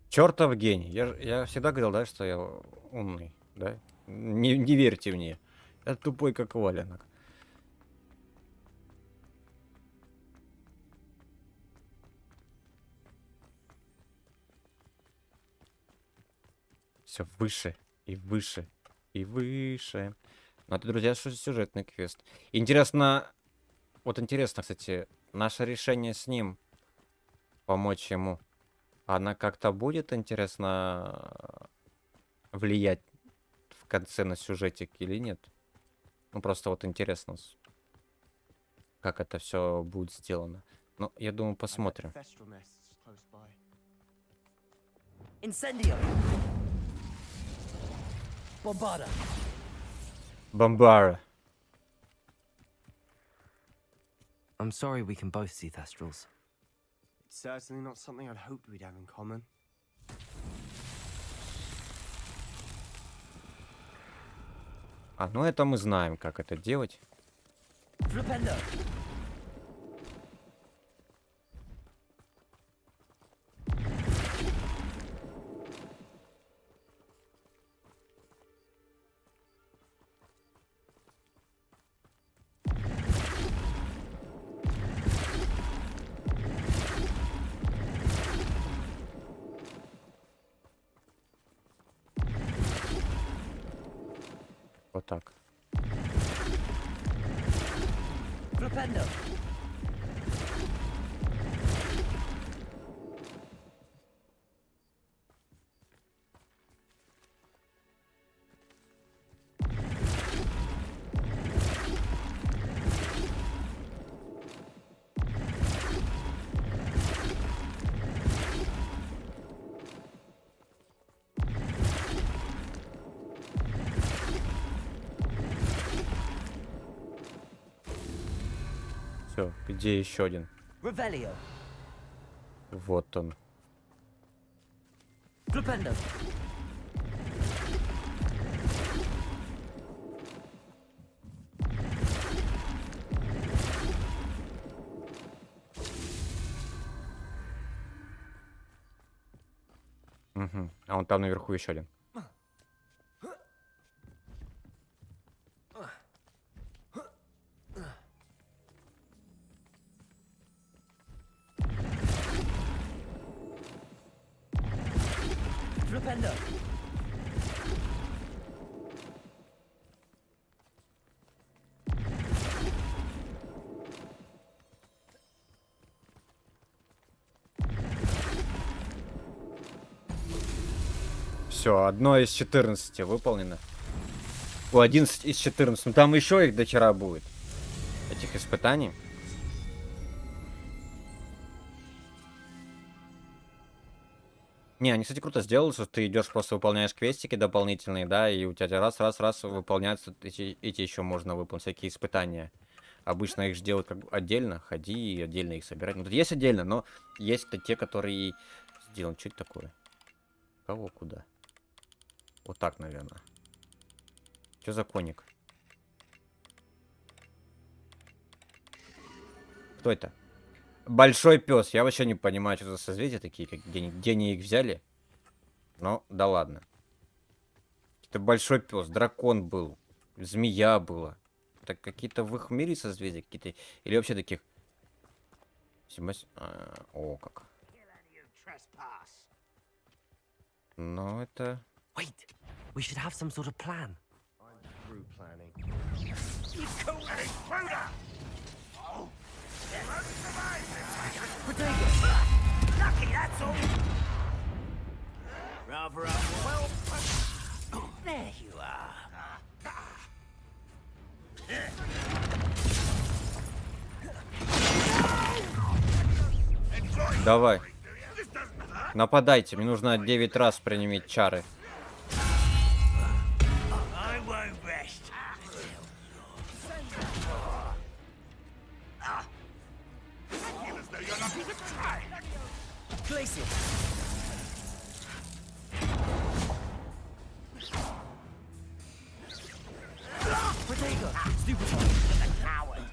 [SPEAKER 1] Чертов гений. Я всегда говорил, да, что я умный, да? Не верьте мне. Я тупой, как валенок. Все выше и выше и выше. Но это, друзья, сюжетный квест. Интересно, кстати, наше решение с ним помочь ему. Она как-то будет, интересно, влиять в конце на сюжетик или нет? Ну, просто вот интересно, как это все будет сделано. Ну, я думаю, посмотрим.
[SPEAKER 3] Incendio. Bombarda.
[SPEAKER 1] Бомбара.
[SPEAKER 3] I'm sorry we can both see Thestrals.
[SPEAKER 23] It's certainly not something I'd hoped we'd have in common.
[SPEAKER 1] Ну это мы знаем, как это делать.
[SPEAKER 3] Flipendo.
[SPEAKER 1] Вот так.
[SPEAKER 3] Flipendo.
[SPEAKER 1] Все, где еще один?
[SPEAKER 3] Revelio.
[SPEAKER 1] Вот он.
[SPEAKER 3] Flipendo.
[SPEAKER 1] Угу. А он там наверху еще один.
[SPEAKER 3] Flipendo.
[SPEAKER 1] Все, одно из 14 выполнено. 11 из 14. Ну там еще их до вчера будет. Этих испытаний. Не, они, кстати, круто сделали, что ты идешь, просто выполняешь квестики дополнительные, да, и у тебя раз выполняются эти еще можно выполнить, всякие испытания. Обычно их же делают как бы отдельно, ходи и отдельно их собирать. Ну, тут есть отдельно, но есть-то те, которые сделаны. Что это такое? Кого куда? Вот так, наверное. Что за коник? Кто это? Большой пес. Я вообще не понимаю, что за созвездия такие, где они их взяли. Ну, да ладно. Это большой пес, дракон был, змея была. Это какие-то в их мире созвездия какие-то. Или вообще таких. О, как. Ну, это.
[SPEAKER 3] Wait, we should have some sort of plan.
[SPEAKER 23] I'm through planning.
[SPEAKER 9] You call that intruder? Oh, lucky, that's all. Rather well. There you are.
[SPEAKER 1] Давай. Нападайте, мне нужно 9 раз применить чары.
[SPEAKER 9] I won't rest.
[SPEAKER 3] Protego, stupid.
[SPEAKER 9] The coward.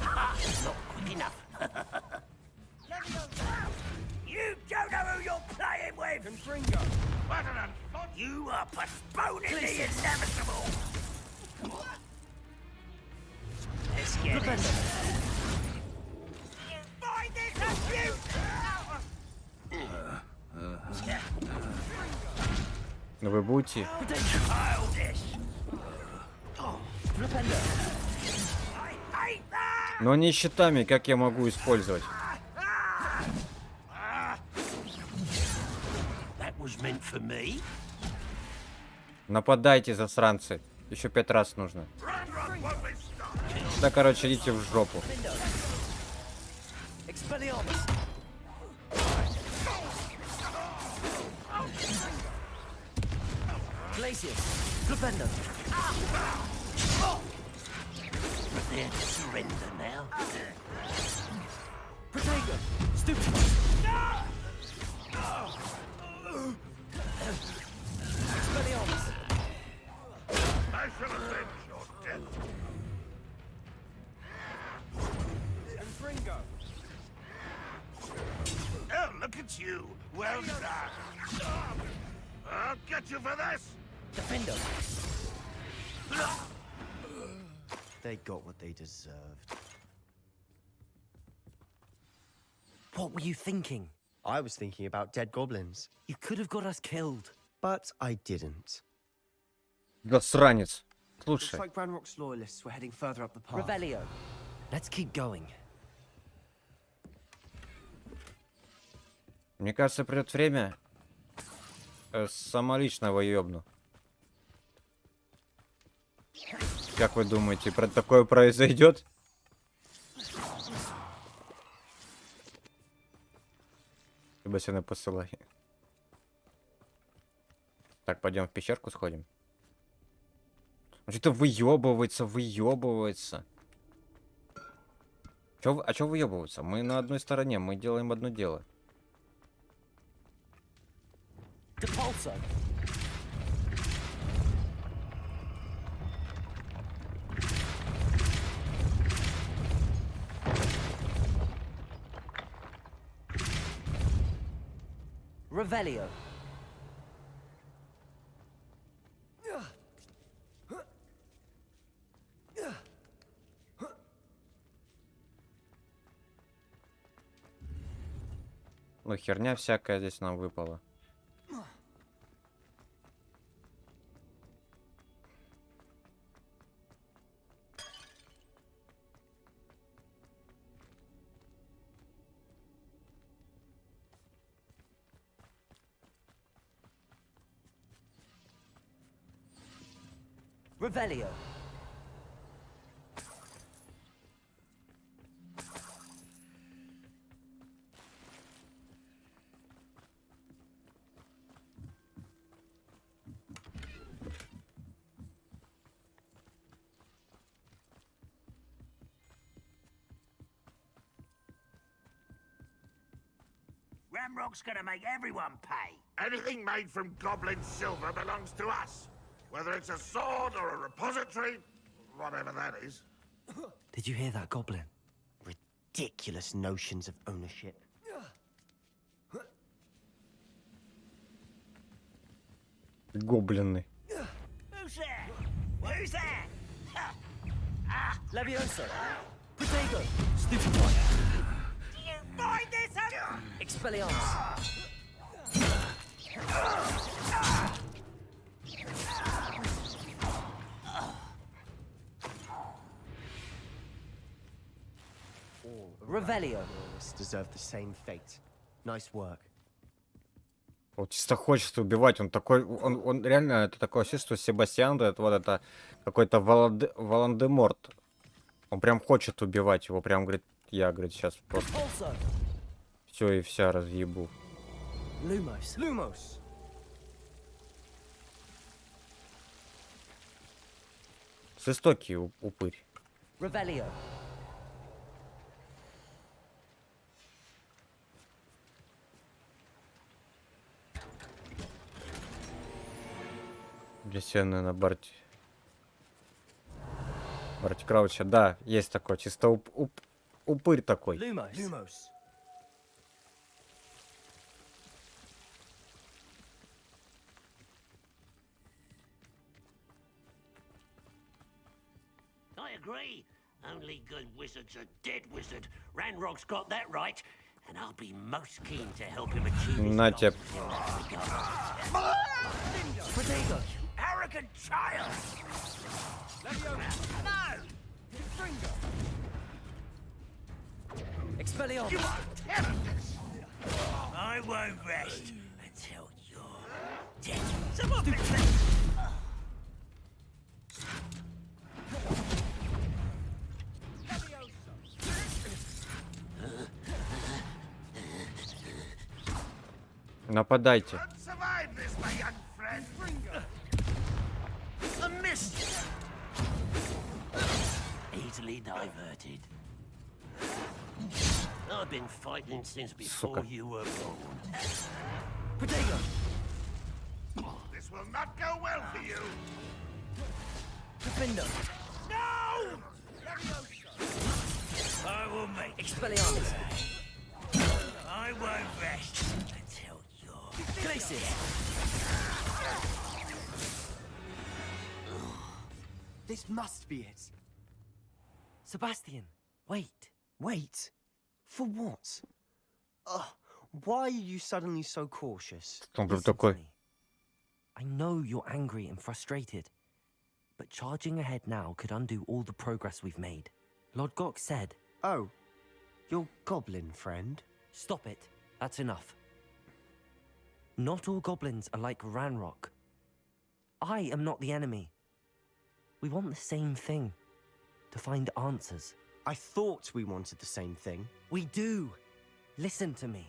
[SPEAKER 9] Not quick enough. You don't know who you're playing with. You are postponing the inevitable. Let's get it. You find this abuse.
[SPEAKER 1] Ну вы будете. Но не щитами, как я могу использовать? Нападайте, засранцы. Еще 5 раз нужно. Да, короче, идите в жопу.
[SPEAKER 9] Prepare to surrender now.
[SPEAKER 3] Protego, stupid. Expelliarmus.
[SPEAKER 8] I shall avenge your death. Oh, look at you. Well done. I'll get you for this.
[SPEAKER 3] Defender.
[SPEAKER 23] They got what they deserved.
[SPEAKER 3] What were you thinking?
[SPEAKER 23] I was thinking about dead goblins.
[SPEAKER 3] You could have got us killed.
[SPEAKER 23] But I didn't.
[SPEAKER 1] Засранец.
[SPEAKER 23] Looks
[SPEAKER 1] Слушай.
[SPEAKER 23] like Ranrock's loyalists were heading further up the path.
[SPEAKER 3] Revelio. Let's keep going.
[SPEAKER 1] Мне кажется, придет время. Самолично его ёбну. Как вы думаете, про такое произойдет? Либо сюда посылай. Так, пойдем в пещерку сходим. Что-то выебывается. А чё выебываться? Мы на одной стороне, мы делаем одно дело.
[SPEAKER 3] Depulso. Revelio.
[SPEAKER 1] Ну, херня всякая здесь нам выпала.
[SPEAKER 3] Revelio.
[SPEAKER 9] Ramrock's gonna make everyone pay.
[SPEAKER 8] Anything made from goblin silver belongs to us. Whether it's a sword or a repository, whatever that is.
[SPEAKER 3] Did you hear that, Goblin?
[SPEAKER 23] Ridiculous notions of ownership.
[SPEAKER 1] Гоблины.
[SPEAKER 9] Who's there? Who's there?
[SPEAKER 3] Leviosa! Protego! Stupid one!
[SPEAKER 9] Do you find this
[SPEAKER 3] Expelliarmus! Revelio.
[SPEAKER 23] Deserve the same fate. Nice work.
[SPEAKER 1] Вот чисто хочется убивать. Он такой, он реально, это такое ощущение, что Себастьян, это вот это какой-то Волан-де-Морт. Он прям хочет убивать его, прям говорит, я, говорит, сейчас просто все и вся разъебу.
[SPEAKER 3] Lumos.
[SPEAKER 1] Жестокий упырь.
[SPEAKER 3] Revelio.
[SPEAKER 1] Вселенной на Барти Крауча. Да, есть такой. Чисто упырь такой.
[SPEAKER 3] Lumos.
[SPEAKER 18] I agree. Only good wizard's a dead wizard. Ranrock's got that right. And I'll be most keen to help him achieve his
[SPEAKER 1] На
[SPEAKER 18] goals
[SPEAKER 1] тебе.
[SPEAKER 3] Protego.
[SPEAKER 9] Arrogant child! No!
[SPEAKER 3] Expelliarmus.
[SPEAKER 9] You are terrorist! I won't rest until you're dead. Some of it.
[SPEAKER 1] Нападайте.
[SPEAKER 9] Survive this, my young friend. A mist.
[SPEAKER 18] Easily diverted. I've been fighting since before
[SPEAKER 1] Сука.
[SPEAKER 18] you were born.
[SPEAKER 3] Protego.
[SPEAKER 8] This will not go well for you.
[SPEAKER 3] Defender.
[SPEAKER 9] No! I will make
[SPEAKER 3] Expelliarmus.
[SPEAKER 9] I won't rest until you're
[SPEAKER 3] Glacius. This must be it. Sebastian, wait.
[SPEAKER 23] Wait. For what? Why are you suddenly so cautious?
[SPEAKER 1] Он прям
[SPEAKER 3] Listen to
[SPEAKER 1] такой.
[SPEAKER 3] me. I know you're angry and frustrated, but charging ahead now could undo all the progress we've made. Lord Gok said...
[SPEAKER 23] Oh, your goblin friend?
[SPEAKER 3] Stop it. That's enough. Not all goblins are like Ranrock. I am not the enemy. We want the same thing. To find answers.
[SPEAKER 23] I thought we wanted the same thing.
[SPEAKER 3] We do. Listen to me.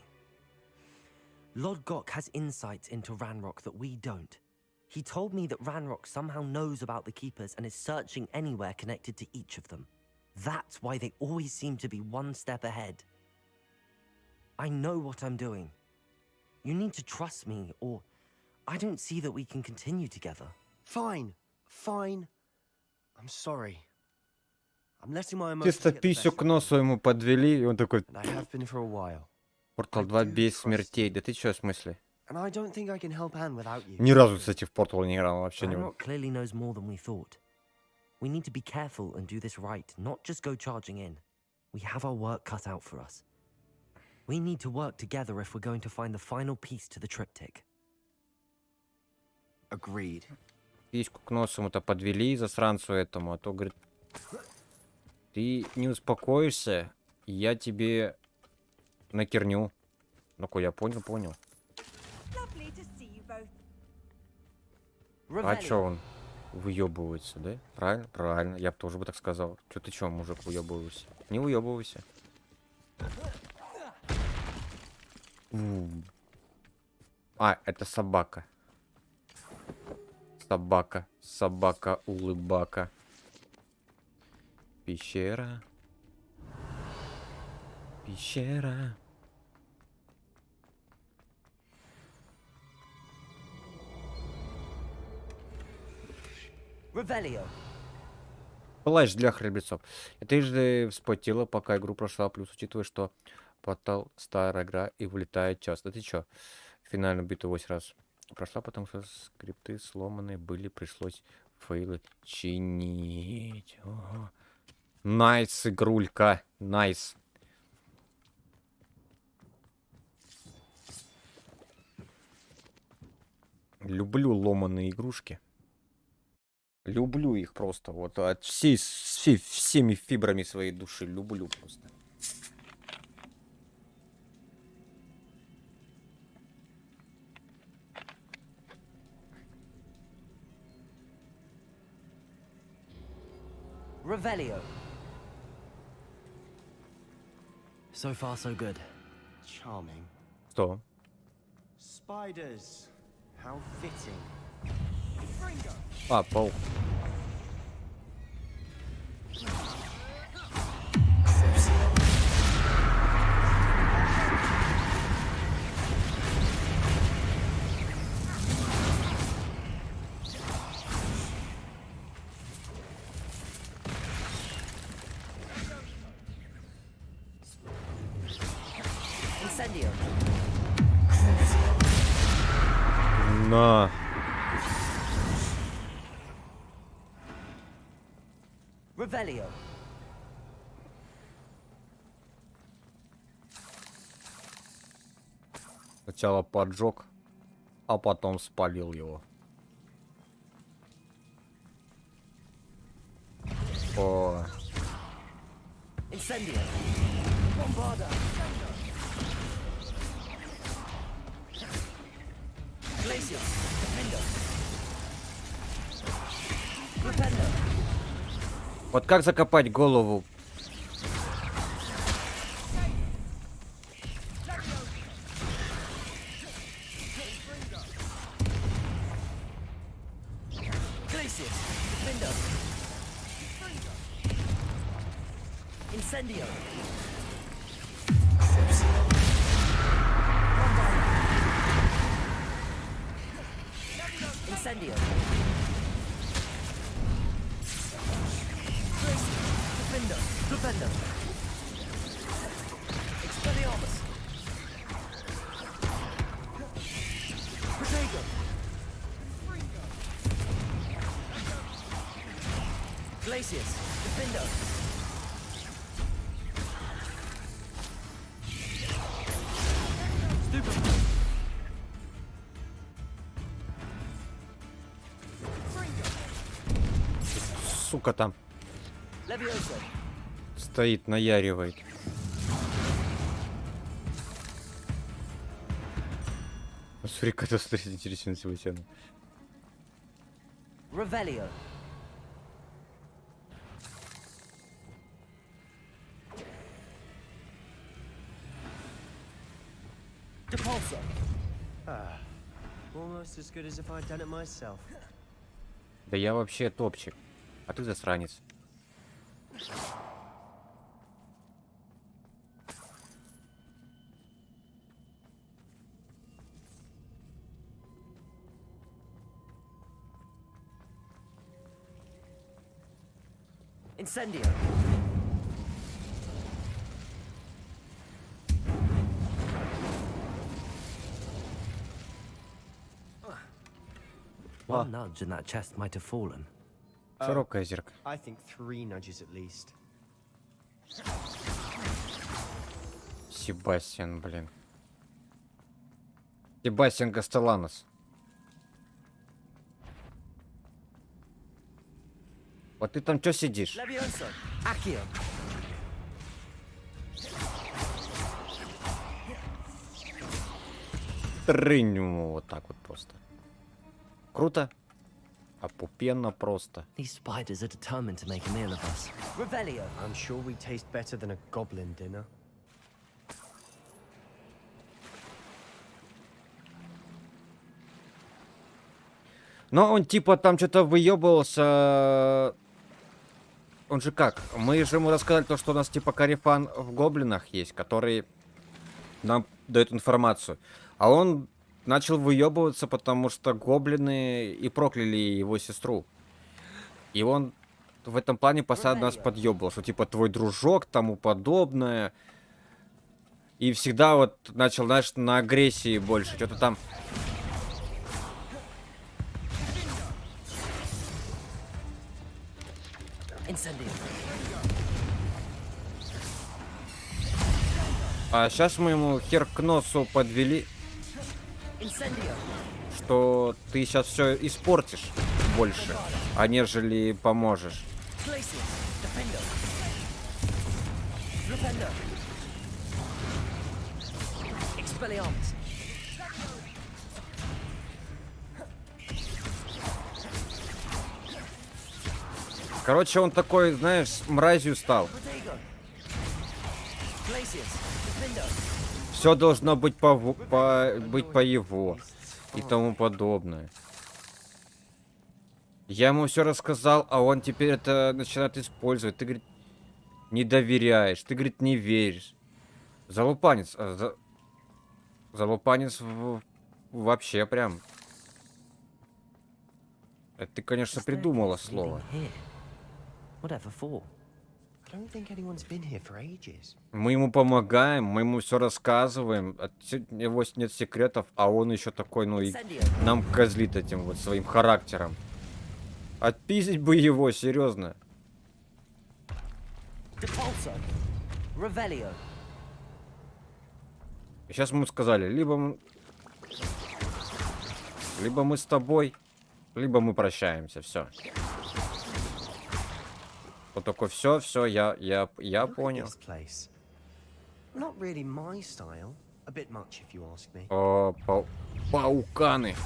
[SPEAKER 3] Lord Gok has insights into Ranrock that we don't. He told me that Ranrock somehow knows about the Keepers and is searching anywhere connected to each of them. That's why they always seem to be one step ahead. I know what I'm doing. You need to trust me, or I don't see that we can continue together.
[SPEAKER 23] Fine. I'm sorry. I'm letting my emotions
[SPEAKER 1] Чисто
[SPEAKER 23] get the
[SPEAKER 1] писю
[SPEAKER 23] best
[SPEAKER 1] к
[SPEAKER 23] of me,
[SPEAKER 1] носу ему подвели, и он такой,
[SPEAKER 23] and I have been for a while.
[SPEAKER 1] Портал 2 без смертей. Да ты чё, в смысле?
[SPEAKER 23] And I don't think I can help Anne without you.
[SPEAKER 1] Ни разу, кстати, в Портал не играл, вообще не.
[SPEAKER 3] Ranrock clearly knows more than we thought. We need to be careful and do this right, not just go charging in. We have our work cut out for us. We need to work together if we're going to find the final piece to the triptych.
[SPEAKER 23] Agreed.
[SPEAKER 1] Письку к носу ему-то подвели, засранцу этому, а то, говорит, ты не успокоишься, я тебе накерню. Ну-ка, я понял. А чё он выебывается, да? Правильно, я бы тоже бы так сказал. Чё ты чё, мужик, выебывайся? Не выебывайся. А, это собака. Собака-улыбака. Пещера.
[SPEAKER 3] Revelio.
[SPEAKER 1] Плащ для храбрецов. Я трижды вспотела, пока игру прошла, плюс учитывая, что портал старая игра и вылетает час. Да ты чё? Финальную битву 8 раз прошла, потому что скрипты сломанные были, пришлось фейлы чинить. Ого. Найс, игрулька. Найс. Люблю ломаные игрушки. Люблю их просто. Вот от всеми фибрами своей души. Люблю просто.
[SPEAKER 3] Revelio. So far, so good.
[SPEAKER 23] Charming.
[SPEAKER 1] Что?
[SPEAKER 23] Spiders. How fitting.
[SPEAKER 1] А, паук.
[SPEAKER 3] Incendio.
[SPEAKER 1] На.
[SPEAKER 3] Revelio.
[SPEAKER 1] Сначала поджег, а потом спалил его. О.
[SPEAKER 3] Incendio. Bombarda. Glacius. Defender. Repender.
[SPEAKER 1] Вот как закопать голову?
[SPEAKER 3] Glacius. Defender. Incendio. Incendio. Defender. Defender. Expelliarmus. Protego. Glacius. Defender. Stupid.
[SPEAKER 1] Сука там
[SPEAKER 3] Levioso.
[SPEAKER 1] стоит, наяривает. Смотри, как это смотреть интересно сегодня.
[SPEAKER 3] Revelio. Depulso.
[SPEAKER 23] Ah, almost as good as if I'd done it myself.
[SPEAKER 1] Да я вообще топчик, а ты засранец.
[SPEAKER 3] Incendio. One nudge and that chest might have fallen.
[SPEAKER 1] Широкое зеркало.
[SPEAKER 23] I think 3 nudges at least.
[SPEAKER 1] Себастьян, блин. Себастьян Гастеланос. Вот ты там чё сидишь?
[SPEAKER 3] Levioso. Accio.
[SPEAKER 1] Трынь ему вот так вот просто. Круто. Опупенно просто.
[SPEAKER 3] These spiders are determined to make a meal of us. Revelio.
[SPEAKER 23] I'm sure we taste better than a goblin dinner.
[SPEAKER 1] Но он типа там что-то выебывался. Он же как? Мы же ему рассказали то, что у нас типа карифан в гоблинах есть, который нам дает информацию. А он начал выебываться, потому что гоблины и прокляли его сестру. И он в этом плане постоянно нас подъебывал, что типа твой дружок, тому подобное. И всегда вот начал, знаешь, на агрессии больше. Что-то там... А сейчас мы ему хер к носу подвели, что ты сейчас все испортишь больше, а нежели поможешь. Короче, он такой, знаешь, мразью стал. Все должно быть по его и тому подобное. Я ему все рассказал, а он теперь это начинает использовать. Ты, говорит, не доверяешь, ты, говорит, не веришь. Залупанец. Залупанец вообще прям. Это ты, конечно, придумала слово. Мы ему помогаем, мы ему все рассказываем, от него нет секретов, а он еще такой, ну и нам козлит этим вот своим характером. Отпиздить бы его, серьезно. И сейчас мы ему сказали, либо мы с тобой, либо мы прощаемся, все. Вот такой, все, я понял. О, пауканы.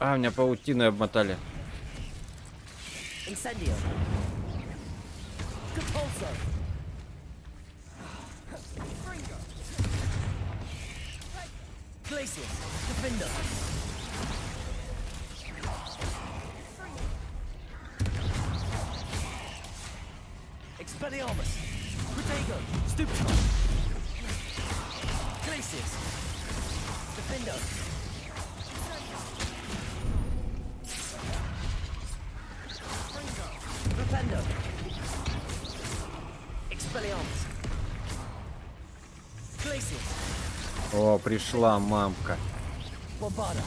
[SPEAKER 1] А, меня паутиной обмотали.
[SPEAKER 3] Incendio. Compulso. Glacius. Defender. Expelliarmus. Protego. Stupid. Glacius. Defender. Defender. Expelliarmus. Glacius.
[SPEAKER 1] О, пришла мамка.
[SPEAKER 3] Bombarda.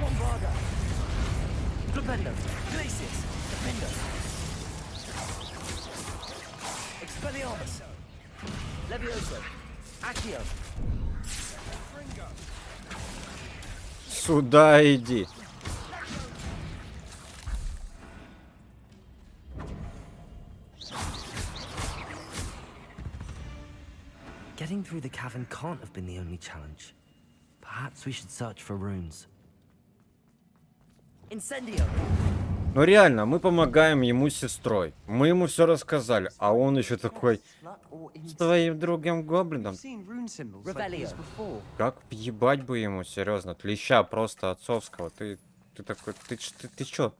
[SPEAKER 3] Bombarda. Defender. Glacius. Defender. Expelliarmus. Levioso. Accio.
[SPEAKER 1] Сюда иди.
[SPEAKER 3] Getting through the cavern can't have been the only challenge. Perhaps we should search for runes. Incendio.
[SPEAKER 1] Ну реально, мы помогаем ему с сестрой. Мы ему все рассказали, а он еще такой с твоим другом гоблином. Как ебать бы ему, серьезно, клеща просто отцовского. Ты такой, ты чё?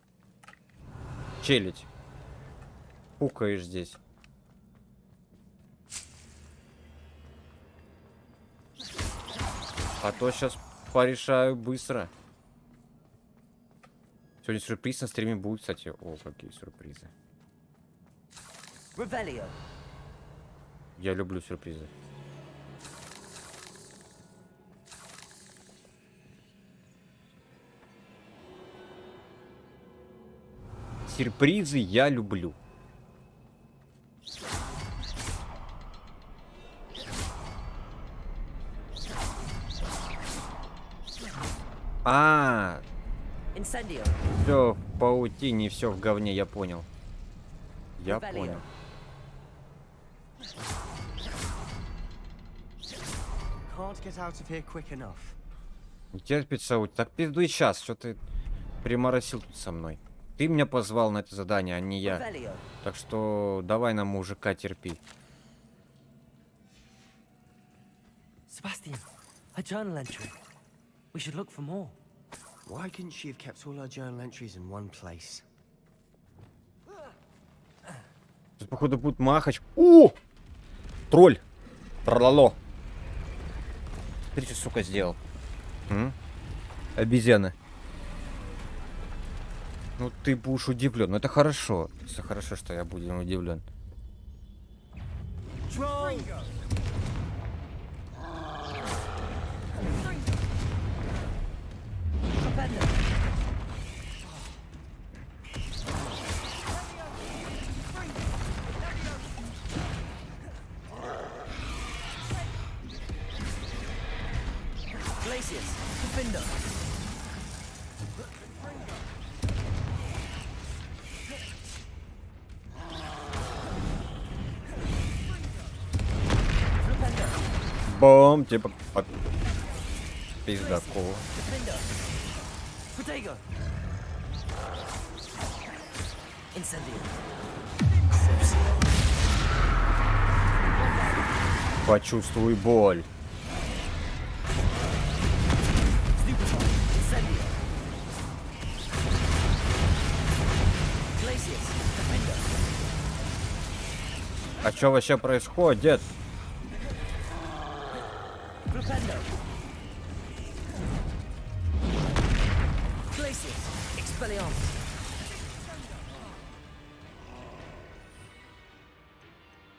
[SPEAKER 1] Челядь. Пукаешь здесь. А то сейчас порешаю быстро. Сегодня сюрприз на стриме будет, кстати. О, какие сюрпризы. Я люблю сюрпризы. Сюрпризы я люблю. Все в паутине, все в говне, я понял. Я понял. Не терпится, так пиздуй сейчас, что ты приморосил тут со мной. Ты меня позвал на это задание, а не я. Так что давай на мужика терпи.
[SPEAKER 3] Sebastian, a journal entry. We should look for more.
[SPEAKER 23] Why couldn't she have kept all her journal entries in one place?
[SPEAKER 1] Тут, походу, будет махач. О! Тролль! Троллало. Смотри, что, сука, сделал. Обезьяна. Ну, ты будешь удивлен. Ну, это хорошо. Все хорошо, что я буду удивлен. Бом, типа под пиздаку. Почувствуй боль. А что вообще происходит?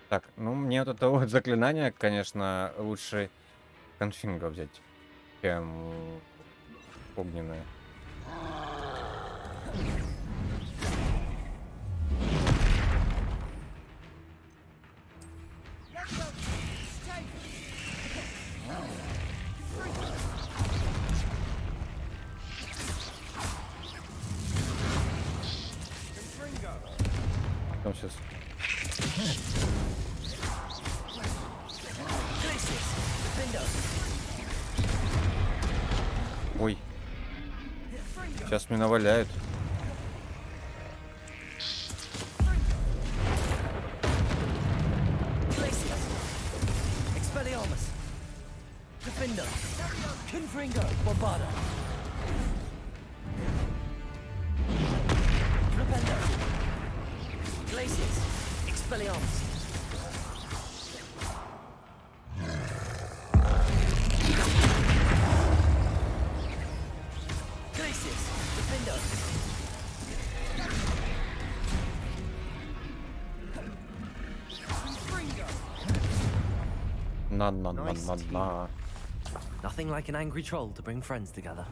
[SPEAKER 1] Так, ну мне вот это вот заклинание, конечно, лучше конфинга взять, чем огненное. Там сейчас. Ой. Сейчас меня наваляют. На.
[SPEAKER 3] Nothing like an angry troll to bring friends together.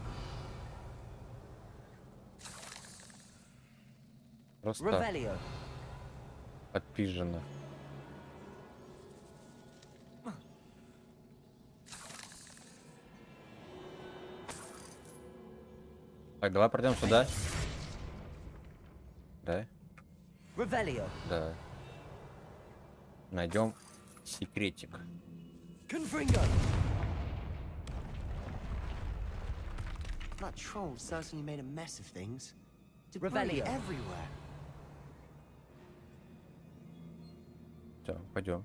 [SPEAKER 1] Просто отпизжено. Так, давай пройдем сюда. Да? Да. Найдем секретик.
[SPEAKER 23] That troll certainly made a mess of things. Debris everywhere.
[SPEAKER 1] Все, пойдем.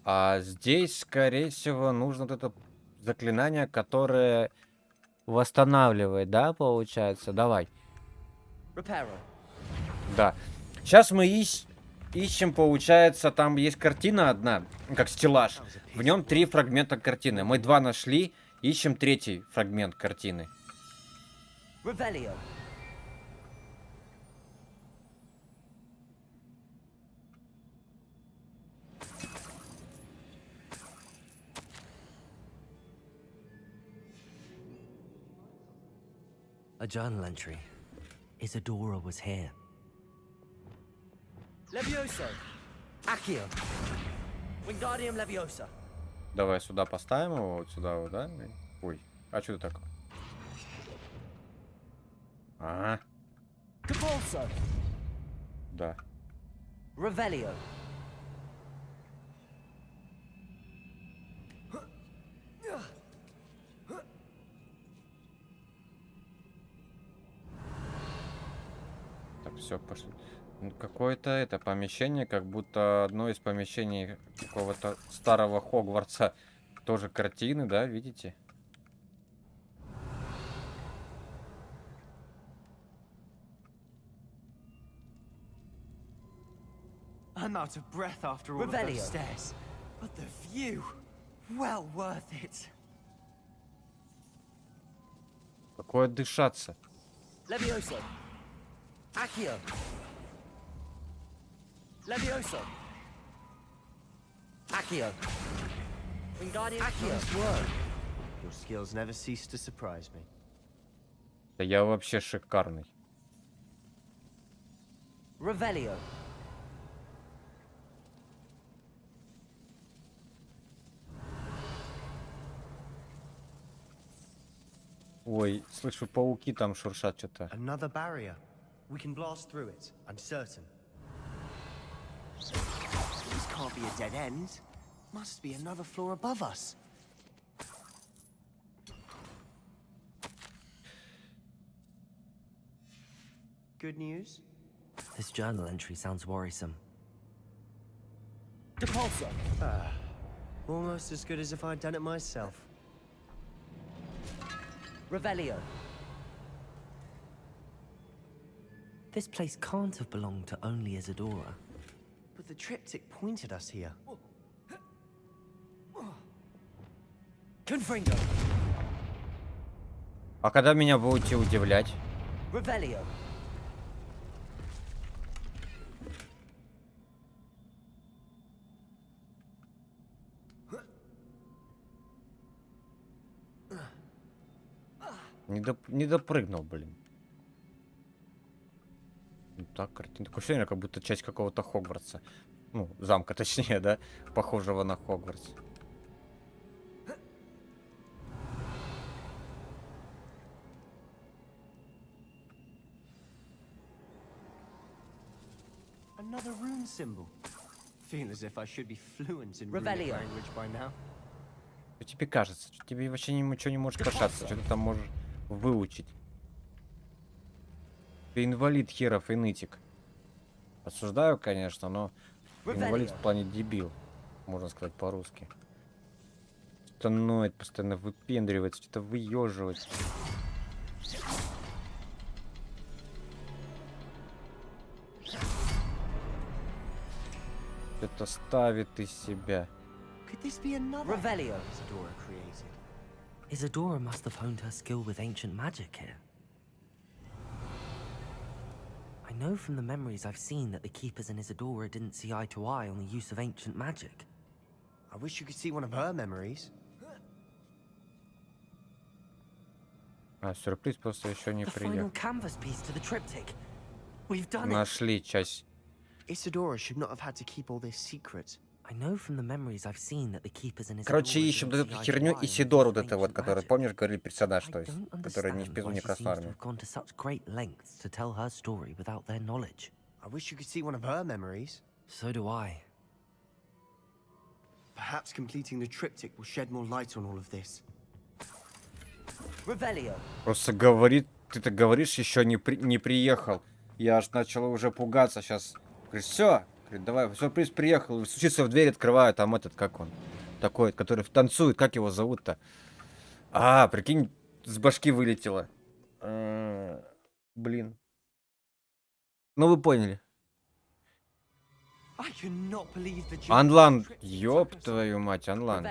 [SPEAKER 1] А здесь, скорее всего, нужно вот это заклинание, которое восстанавливает, да, получается? Давай. Да. Сейчас мы ищем, получается, там есть картина одна, как стеллаж. В нем 3 фрагмента картины. Мы 2 нашли, ищем 3-й фрагмент картины.
[SPEAKER 3] A journal entry. Isadora was here. Levioso! Accio! Wingardium Leviosa!
[SPEAKER 1] Давай сюда поставим его, вот сюда, вот, да? Ой, а что это такое? А.
[SPEAKER 3] Capulso!
[SPEAKER 1] Да.
[SPEAKER 3] Revelio!
[SPEAKER 1] все, пошли. Ну, какое-то это помещение, как будто одно из помещений какого-то старого Хогвартса. Тоже картины, да, видите?
[SPEAKER 3] I'm out of breath after all of those stairs, but the view, well worth it.
[SPEAKER 1] Какое дышаться.
[SPEAKER 3] Levioso. Accio. Levioso. Accio. Accio.
[SPEAKER 23] Your skills never cease to surprise me.
[SPEAKER 1] Да я вообще шикарный.
[SPEAKER 3] Revelio.
[SPEAKER 1] Ой, слышу, пауки там шуршат что-то.
[SPEAKER 23] Another barrier. We can blast through it, I'm certain. This can't be a dead end. Must be another floor above us. Good news?
[SPEAKER 3] This journal entry sounds worrisome.
[SPEAKER 23] Depulso. Almost as good as if I'd done it myself.
[SPEAKER 3] Revelio. This place can't have belonged to only Isadora.
[SPEAKER 23] But the triptych pointed us here.
[SPEAKER 3] Confringo.
[SPEAKER 1] А когда меня будете удивлять?
[SPEAKER 3] Revelio.
[SPEAKER 1] Не допрыгнул, блин. Ну так, картина. Такое ощущение, как будто часть какого-то Хогвартса. Ну, замка точнее, да? Похожего на Хогвартс.
[SPEAKER 23] Another rune symbol. Feel as if I should be fluent in runic language by now.
[SPEAKER 1] Что тебе кажется? Что тебе вообще ничего не может касаться? Что ты там можешь выучить? Ты инвалид херов и нытик. Осуждаю, конечно, но инвалид в плане дебил. Можно сказать по-русски. Что-то ноет, постоянно выпендривается, что-то выеживается. Что-то ставит из себя.
[SPEAKER 3] Could this be another Revelio Isadora created? Isadora must have honed her skill with ancient magic here. I know from the memories I've seen that the Keepers and Isadora didn't see eye to eye on the use of ancient magic.
[SPEAKER 23] I wish you could see one of her memories.
[SPEAKER 1] А, сюрприз просто еще не
[SPEAKER 3] The final
[SPEAKER 1] приехал.
[SPEAKER 3] canvas piece to the triptych. We've done it.
[SPEAKER 1] Нашли часть.
[SPEAKER 23] Isadora should not have had to keep all this secret.
[SPEAKER 3] I know from the memories I've seen that the Keepers and Isadora
[SPEAKER 1] Короче, ищем вот эту херню Исидор, вот это вот, который, помнишь, говорили персонаж, то есть, который не в пизду, не красную армию.
[SPEAKER 3] gone to such great lengths to tell her story without their knowledge.
[SPEAKER 23] I wish you could see one of her memories.
[SPEAKER 3] So do I.
[SPEAKER 23] Perhaps completing the triptych will shed more light on all of this.
[SPEAKER 3] Revelio.
[SPEAKER 1] Просто говорит, ты-то говоришь, еще не приехал. Я аж начал уже пугаться сейчас. Говорит, все, давай, сюрприз приехал. Стучится в дверь, открываю, там этот, как он, такой, который танцует, как его зовут-то? А, прикинь, с башки вылетело. Блин. Ну вы поняли. Анлан, ёб твою мать, Анлан.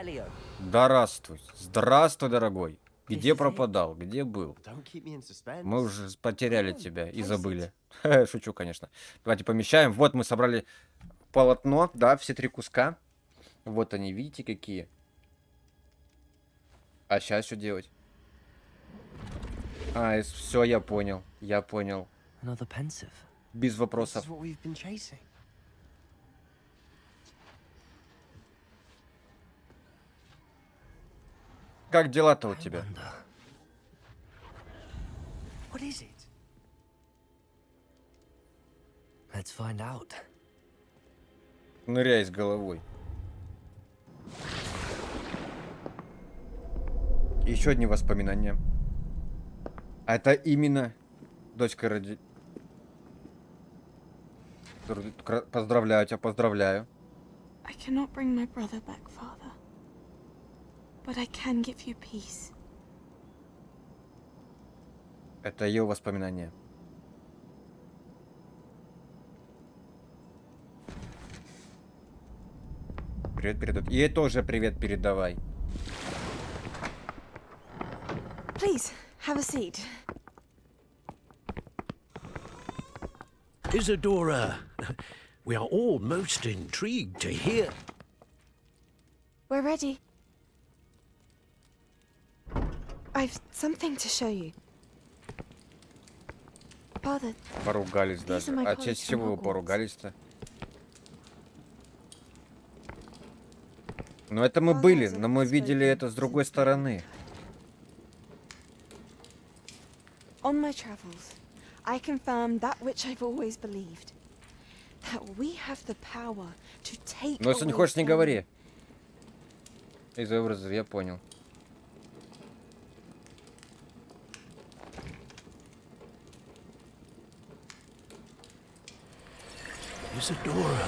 [SPEAKER 1] Здравствуй, здравствуй, дорогой. Где пропадал, где был? Мы уже потеряли тебя и забыли. Шучу, конечно. Давайте помещаем. Вот мы собрали полотно, да, все 3 куска. Вот они, видите, какие. А сейчас что делать? А, все, я понял. Я понял. Без вопросов. Как дела-то у тебя?
[SPEAKER 3] What is it? Let's find out.
[SPEAKER 1] Ныряй с головой. Еще одни воспоминания. А это именно дочка Поздравляю тебя, поздравляю.
[SPEAKER 16] I cannot bring my brother back, Father. But I can give you peace.
[SPEAKER 1] Это ее воспоминания. Привет передавай. Ей тоже привет передавай.
[SPEAKER 16] Please, have a seat.
[SPEAKER 5] Isadora, we are all most intrigued to hear.
[SPEAKER 16] We're ready. I've something to show you. Father,
[SPEAKER 1] Поругались
[SPEAKER 16] these
[SPEAKER 1] даже.
[SPEAKER 16] are my
[SPEAKER 1] А
[SPEAKER 16] colleagues
[SPEAKER 1] честь
[SPEAKER 16] from
[SPEAKER 1] чего вы
[SPEAKER 16] Hogwarts.
[SPEAKER 1] поругались-то? Ну это мы были, но мы видели это с другой стороны.
[SPEAKER 16] On my travels, I confirmed that which I've always believed. That we have the power to take
[SPEAKER 1] Но если не
[SPEAKER 16] away
[SPEAKER 1] хочешь, не
[SPEAKER 16] from-
[SPEAKER 1] говори. Из образа, я понял.
[SPEAKER 5] Isadora.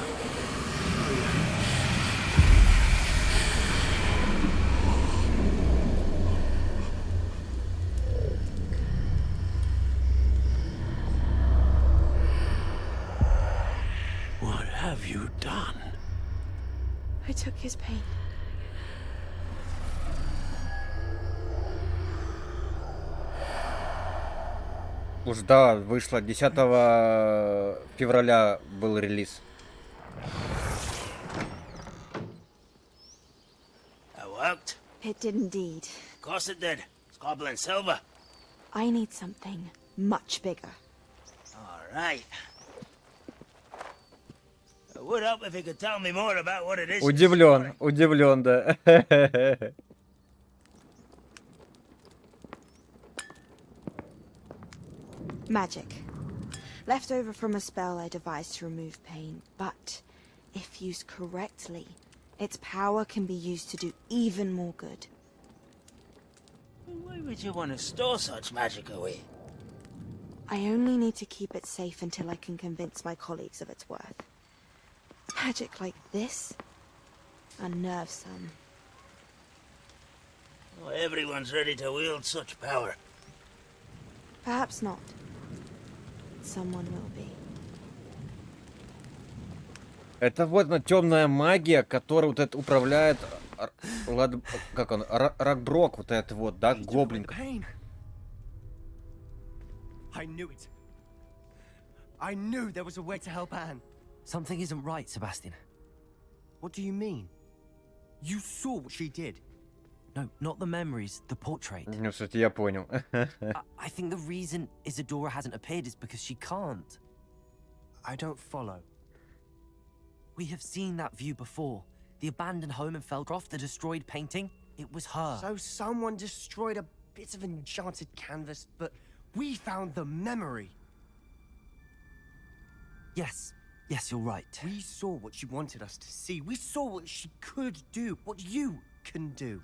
[SPEAKER 5] What have you done?
[SPEAKER 16] I took his pain.
[SPEAKER 1] Уж да, вышло 10 февраля был релиз.
[SPEAKER 18] That worked?
[SPEAKER 16] It did indeed.
[SPEAKER 18] Of course it did. It's goblin silver.
[SPEAKER 16] I need something much bigger.
[SPEAKER 18] All right. It would help if you could tell me more about what it is.
[SPEAKER 1] Удивлен, удивлен, да.
[SPEAKER 16] Magic. Left over from a spell I devised to remove pain, but if used correctly, its power can be used to do even more good.
[SPEAKER 18] Why would you want to store such magic away?
[SPEAKER 16] I only need to keep it safe until I can convince my colleagues of its worth. Magic like this unnerves some.
[SPEAKER 18] Well, everyone's ready to wield such power.
[SPEAKER 16] Perhaps not. Someone will be.
[SPEAKER 1] Это вот темная магия, которая вот это управляет, как он, Рагброк, вот этот вот, да, гоблин.
[SPEAKER 3] I knew it. I knew there was a way to help Anne. Something isn't right, Sebastian. What do you mean? You saw what she did. No, not the memories, the portrait.
[SPEAKER 1] Ну, кстати, я понял.
[SPEAKER 3] I think the reason Isadora hasn't appeared is because she can't. I don't follow. We have seen that view before. The abandoned home in Feldcroft, the destroyed painting. It was her.
[SPEAKER 17] So someone destroyed a bit of enchanted canvas, but we found the memory.
[SPEAKER 3] Yes. Yes, you're right.
[SPEAKER 17] We saw what she wanted us to see. We saw what she could do, what you can do.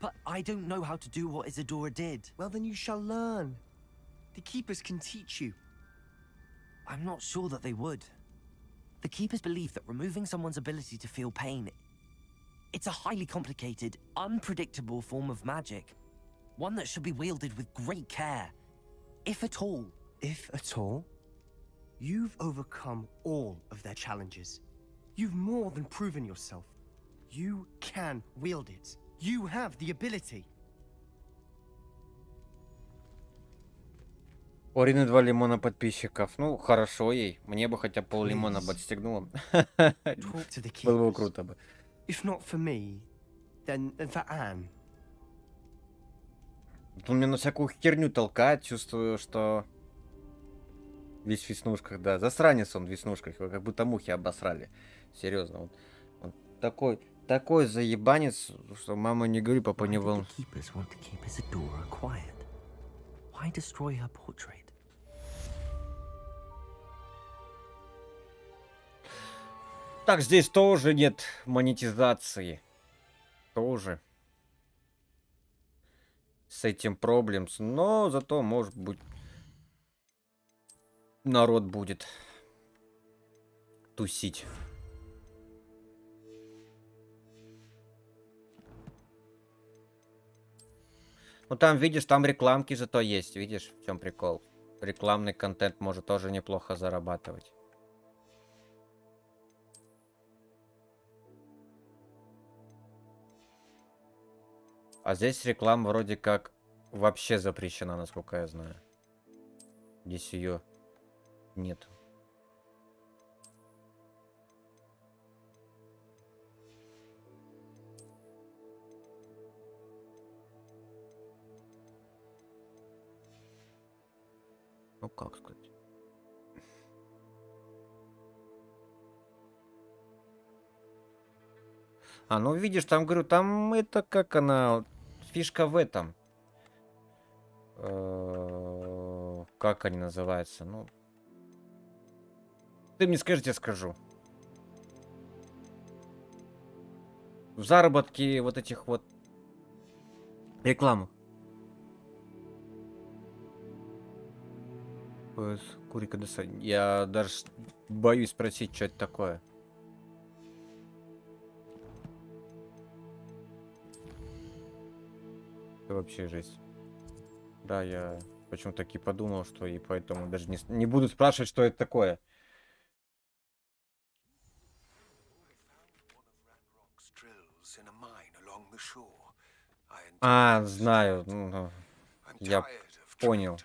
[SPEAKER 3] But I don't know how to do what Isadora did.
[SPEAKER 17] Well, then you shall learn. The Keepers can teach you.
[SPEAKER 3] I'm not sure that they would. The Keepers believe that removing someone's ability to feel pain, it's a highly complicated, unpredictable form of magic. One that should be wielded with great care. If at all.
[SPEAKER 17] If at all? You've overcome all of their challenges. You've more than proven yourself. You can wield it. You have the ability.
[SPEAKER 1] Орины 2 лимона подписчиков. Ну, хорошо ей. Мне бы хотя пол-лимона бы отстегнуло. Было бы круто бы.
[SPEAKER 17] If not for me, then for Anne.
[SPEAKER 1] Он меня на всякую херню толкает. Чувствую, что... Весь в веснушках, да. Засранец он в веснушках. Его как будто мухи обосрали. Серьезно. Он такой заебанец, что мама не говори, папа не волнуй. Так, здесь тоже нет монетизации. Тоже. С этим проблемс. Но зато, может быть, народ будет. потусить. Ну там, видишь, там рекламки зато есть. Видишь, в чем прикол? Рекламный контент может тоже неплохо зарабатывать. А здесь реклама вроде как вообще запрещена, насколько я знаю. Здесь ее нет. Ну как сказать? А, ну видишь, там, говорю, там это как она... Фишка в этом. Как они называются? Ну... Ты мне скажи, я скажу. В заработке вот этих вот... Рекламу. Курика доса. Я даже боюсь спросить, что это такое. Это вообще жесть. Да, я почему-то таки подумал, что и поэтому даже не буду спрашивать, что это такое. А, знаю. Ну, я понял.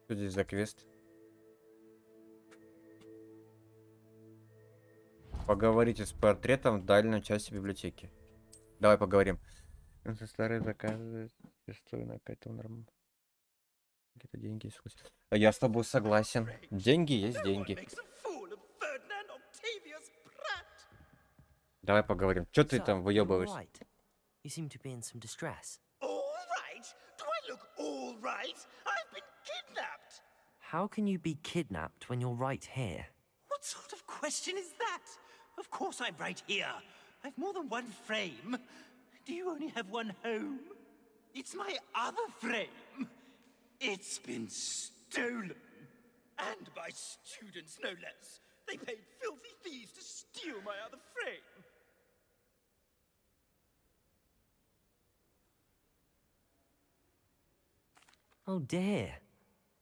[SPEAKER 1] Что здесь за квест? Поговорите с портретом в дальней части библиотеки. Давай поговорим. Это старые заказы. Стоимость какая-то нормально. Какие-то деньги есть. Я с тобой согласен. Деньги есть деньги. Давай поговорим. Что ты там выебываешь?
[SPEAKER 3] You seem to be in some distress.
[SPEAKER 18] All right? Do I look all right? I've been kidnapped.
[SPEAKER 3] How can you be kidnapped when you're right here?
[SPEAKER 18] What sort of question is that? Of course I'm right here. I've more than one frame. Do you only have one home? It's my other frame. It's been stolen. And by students, no less. They paid filthy thieves to steal my other frame.
[SPEAKER 3] Oh dear.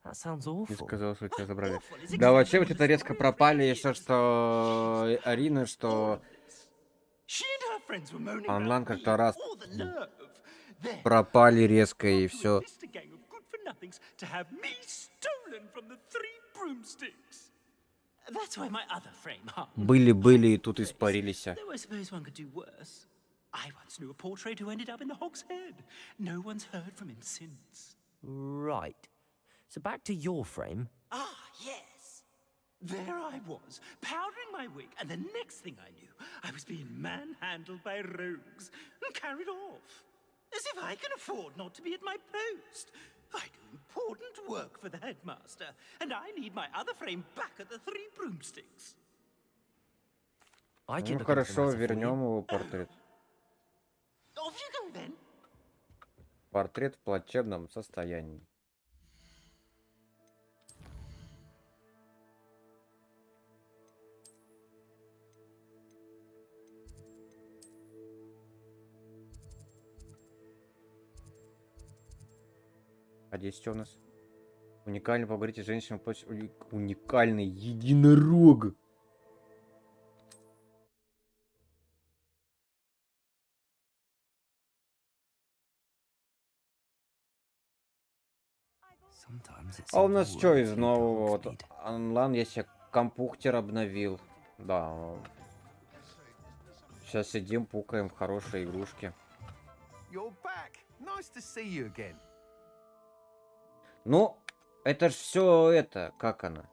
[SPEAKER 3] That sounds
[SPEAKER 1] Ты
[SPEAKER 3] awful.
[SPEAKER 1] сказал, что тебя забрали. Да, вообще вот это резко пропали, и что Арина, что онлайн как-то раз пропали резко, и все. Были, и тут испарились.
[SPEAKER 18] I once knew a portrait who ended up in the Hog's Head. No one's heard from him since.
[SPEAKER 3] Right. So back to your frame.
[SPEAKER 18] Ah, yes. There I was, powdering my wig, and the next thing I knew, I was being manhandled by rogues and carried off. As if I can afford not to be at my post. I do important work for the headmaster, and I need my other frame back at the Three Broomsticks.
[SPEAKER 1] Ну хорошо, вернем его портрет.
[SPEAKER 18] Off you go then.
[SPEAKER 1] Портрет в плачевном состоянии. А здесь что у нас? Уникально поговорите с женщиной. Уникальный единорог. А у нас что из нового? Вот, онлайн я себе компьютер обновил. Да. Сейчас сидим, пукаем в хорошие игрушки. Ну, это ж все это, как она?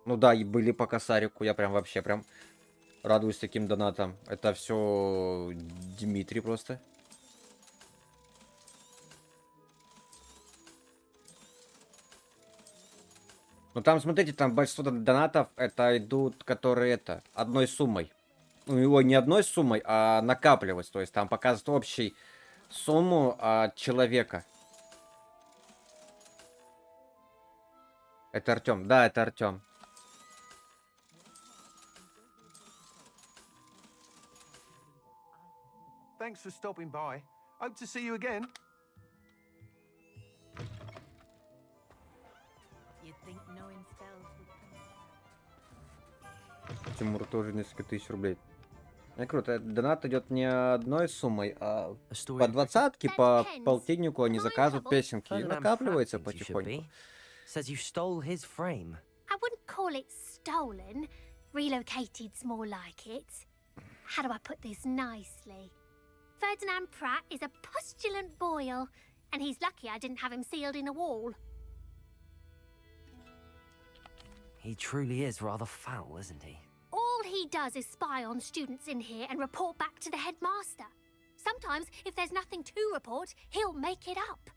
[SPEAKER 1] Ну да, и были по косарику, я прям вообще прям радуюсь таким донатам. Это все Дмитрий просто. Ну там, смотрите, там большинство донатов это идут, которые это, одной суммой. у него не одной суммой, а накапливать. То есть там показывает общую сумму от человека. Это Артем. Да, это Артем.
[SPEAKER 15] Thanks for stopping by. Hope to see you again.
[SPEAKER 1] Тимур тоже несколько тысяч рублей. Ну, круто. Донат идет не одной суммой, а по двадцатке, по полтиннику они заказывают песенки. И накапливается потихоньку.
[SPEAKER 3] Says you stole his frame.
[SPEAKER 2] I wouldn't call it stolen. Relocated's more like it. How do I put this nicely? Ferdinand Pratt is a postulant boil, and he's lucky I didn't have him sealed in a wall.
[SPEAKER 3] He truly is rather foul, isn't he?
[SPEAKER 2] All he does is spy on students in here and report back to the headmaster. Sometimes, if there's nothing to report, he'll make it up.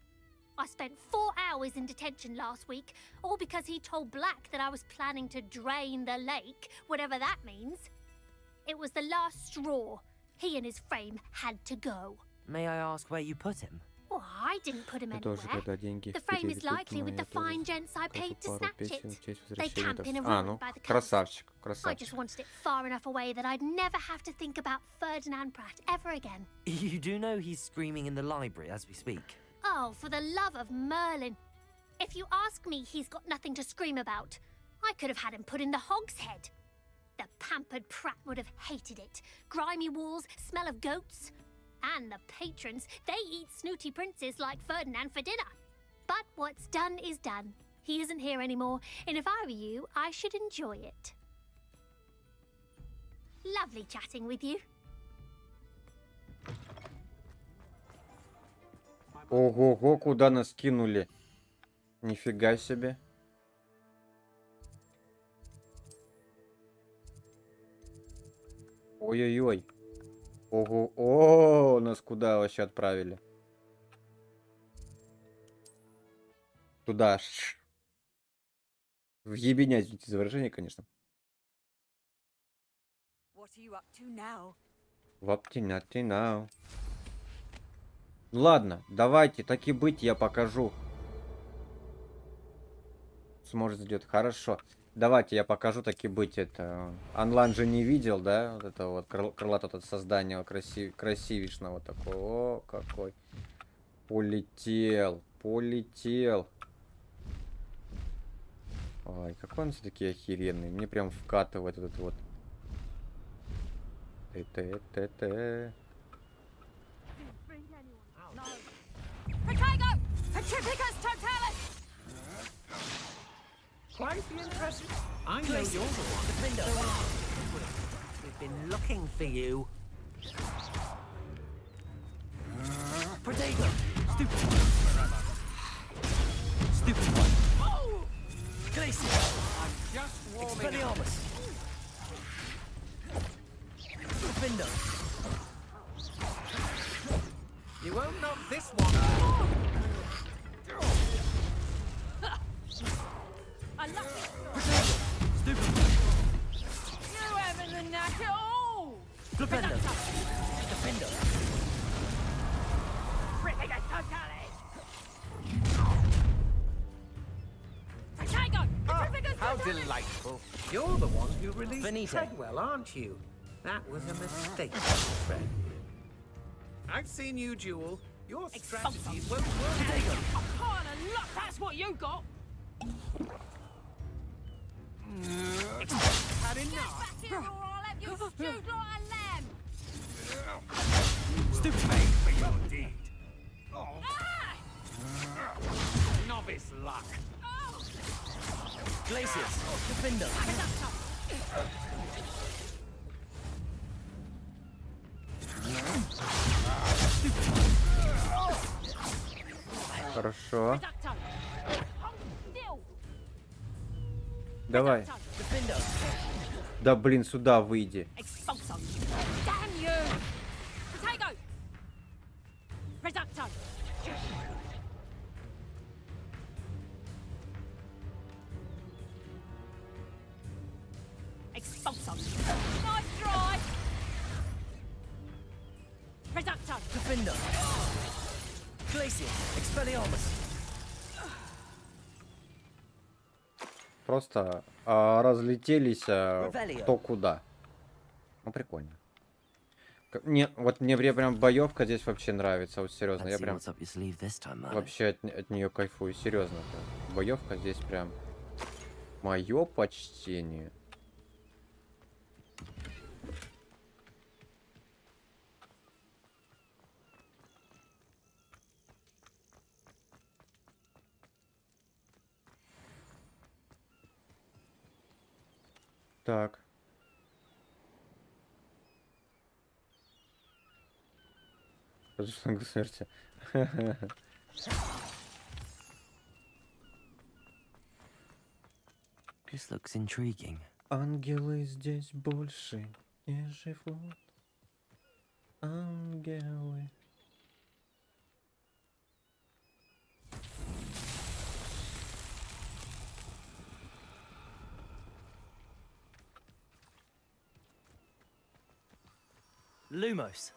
[SPEAKER 2] I spent 4 hours in detention last week, all because he told Black that I was planning to drain the lake, whatever that means. It was the last straw. He and his frame had to go.
[SPEAKER 3] May I ask where you put him?
[SPEAKER 2] Oh, I didn't put him anywhere. The frame is likely with the fine gents I paid to snatch it. They camp in a room by the coast.
[SPEAKER 1] Красавчик,
[SPEAKER 2] I
[SPEAKER 1] красавчик.
[SPEAKER 2] just wanted it far enough away that I'd never have to think about Ferdinand Pratt ever again.
[SPEAKER 3] You do know he's screaming in the library as we speak.
[SPEAKER 2] Oh, for the love of Merlin. If you ask me, he's got nothing to scream about. I could have had him put in the hogshead. The pampered Pratt would have hated it. Grimy walls, smell of goats. And the patrons, they eat snooty princes like Ferdinand for dinner. But what's done is done. He isn't here anymore, and if I were you, I should enjoy it. Lovely chatting with you.
[SPEAKER 1] Ого-го, куда нас кинули? Нифига себе. Ой-ой-ой. Ого, о, нас куда вообще отправили? Туда. Въебенять, извините за выражение, конечно. Ваптинатинау. Ладно, давайте, так и быть, я покажу. Сможет идет. Хорошо. Давайте я покажу, так и быть. Это онлайн же не видел, да? Вот это вот крылатое создание красивишного такого. О, какой. Полетел. Полетел. Ой, какой он все-таки охеренный. Мне прям вкатывает этот вот. Тэ-тэ-тэ-тэ.
[SPEAKER 2] Protego! Petrificus totalis!
[SPEAKER 5] Quite the impressive. I know you're the one. We've been looking for you.
[SPEAKER 3] Protego! Stupid one. Stupid one.
[SPEAKER 2] Oh!
[SPEAKER 3] Glacier!
[SPEAKER 10] I'm just warming
[SPEAKER 3] Expelliarmus! Defender!
[SPEAKER 10] You won't knock this one.
[SPEAKER 2] I love it.
[SPEAKER 3] Protego! Stupid one.
[SPEAKER 2] You haven't the knack at all.
[SPEAKER 3] Defender! Defender!
[SPEAKER 2] Petrificus totalis! Protego! Petrificus
[SPEAKER 10] How
[SPEAKER 2] totalis!
[SPEAKER 10] delightful. You're the one who released
[SPEAKER 3] Finito.
[SPEAKER 10] Treadwell, aren't you? That was a mistake, my friend. I've seen you duel. Your strategies won't work.
[SPEAKER 3] Protego!
[SPEAKER 2] Oh, kind of luck, that's what you got.
[SPEAKER 10] Had enough.
[SPEAKER 2] Back here or I'll have you stewed like a lamb.
[SPEAKER 3] Stupid
[SPEAKER 10] Pay for your deed.
[SPEAKER 2] Ah!
[SPEAKER 10] Novice luck.
[SPEAKER 2] Oh!
[SPEAKER 3] Glaciers! Defender!
[SPEAKER 1] Хорошо. Давай. Да блин, сюда выйди.
[SPEAKER 2] Damn you! Protego! Reducto! Expulso! Nice try!
[SPEAKER 1] Просто разлетелись кто куда. Ну, прикольно. Мне прям боевка здесь вообще нравится, вот серьезно, я прям вообще от нее кайфую, серьезно. Боевка здесь прям мое почтение. Так. К смерти.
[SPEAKER 3] This looks intriguing.
[SPEAKER 1] Ангелы здесь больше не живут. Ангелы.
[SPEAKER 3] Lumos.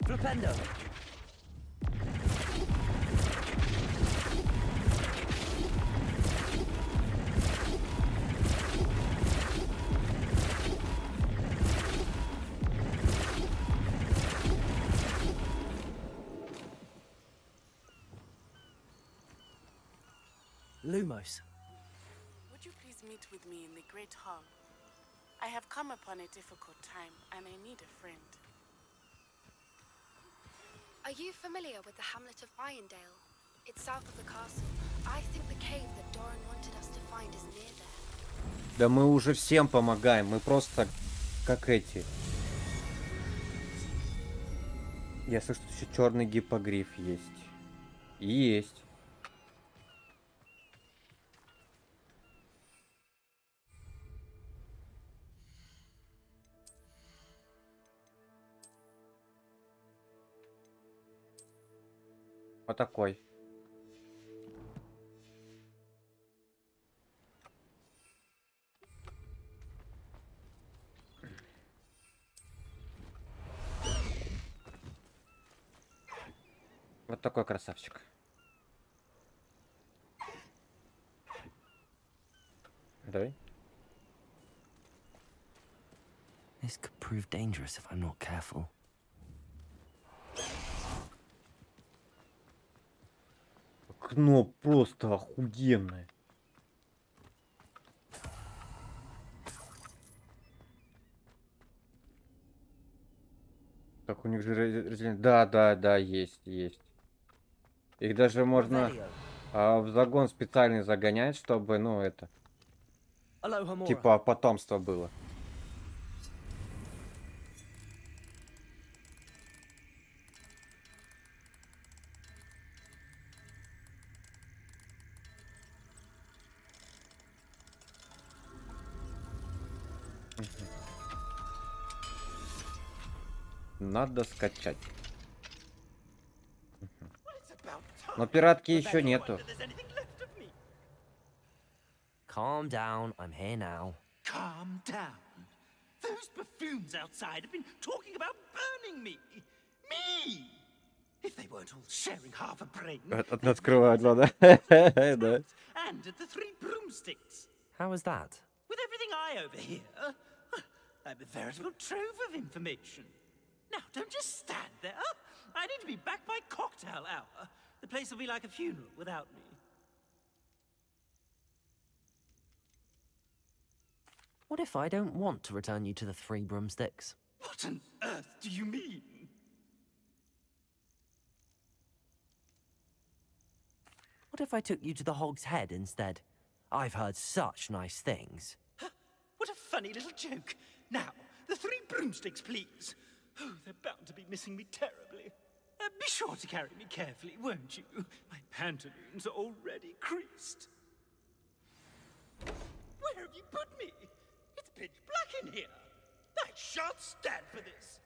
[SPEAKER 3] Flipendo. Lumos.
[SPEAKER 7] Would you please meet with me in the Great Hall? I have come upon a difficult time, and I need a friend.
[SPEAKER 2] Are you familiar with the hamlet of Irondale? It's south of the castle. I think the cave that Doran wanted us to find is near there.
[SPEAKER 1] Да мы уже всем помогаем, мы просто как эти. Я слышу, что еще черный гиппогриф есть. Есть. Вот такой. Вот такой красавчик. Давай.
[SPEAKER 3] This could prove dangerous if I'm not careful.
[SPEAKER 1] Окно просто охуенное. Так у них же разделение. Да, есть. Их даже можно в загон специальный загонять, чтобы, ну, это, типа потомство было. Надо скачать. Но пиратки еще нету.
[SPEAKER 3] Calm down, I'm here now.
[SPEAKER 18] Calm down. Those buffoons outside have been talking about burning me. Me! If they weren't all sharing half a brain.
[SPEAKER 1] Одна открывает, ладно. Да.
[SPEAKER 18] And at the three broomsticks.
[SPEAKER 3] How was that?
[SPEAKER 18] With everything I overhear, I'm a veritable trove of information. Now, don't just stand there. I need to be back by cocktail hour. The place will be like a funeral without me.
[SPEAKER 3] What if I don't want to return you to the three broomsticks?
[SPEAKER 18] What on earth do you mean?
[SPEAKER 3] What if I took you to the Hog's Head instead? I've heard such nice things.
[SPEAKER 18] What a funny little joke. Now, the 3 broomsticks, please. Oh, they're bound to be missing me terribly. Be sure to carry me carefully, won't you? My pantaloons are already creased. Where have you put me? It's pitch black in here. I shan't stand for this.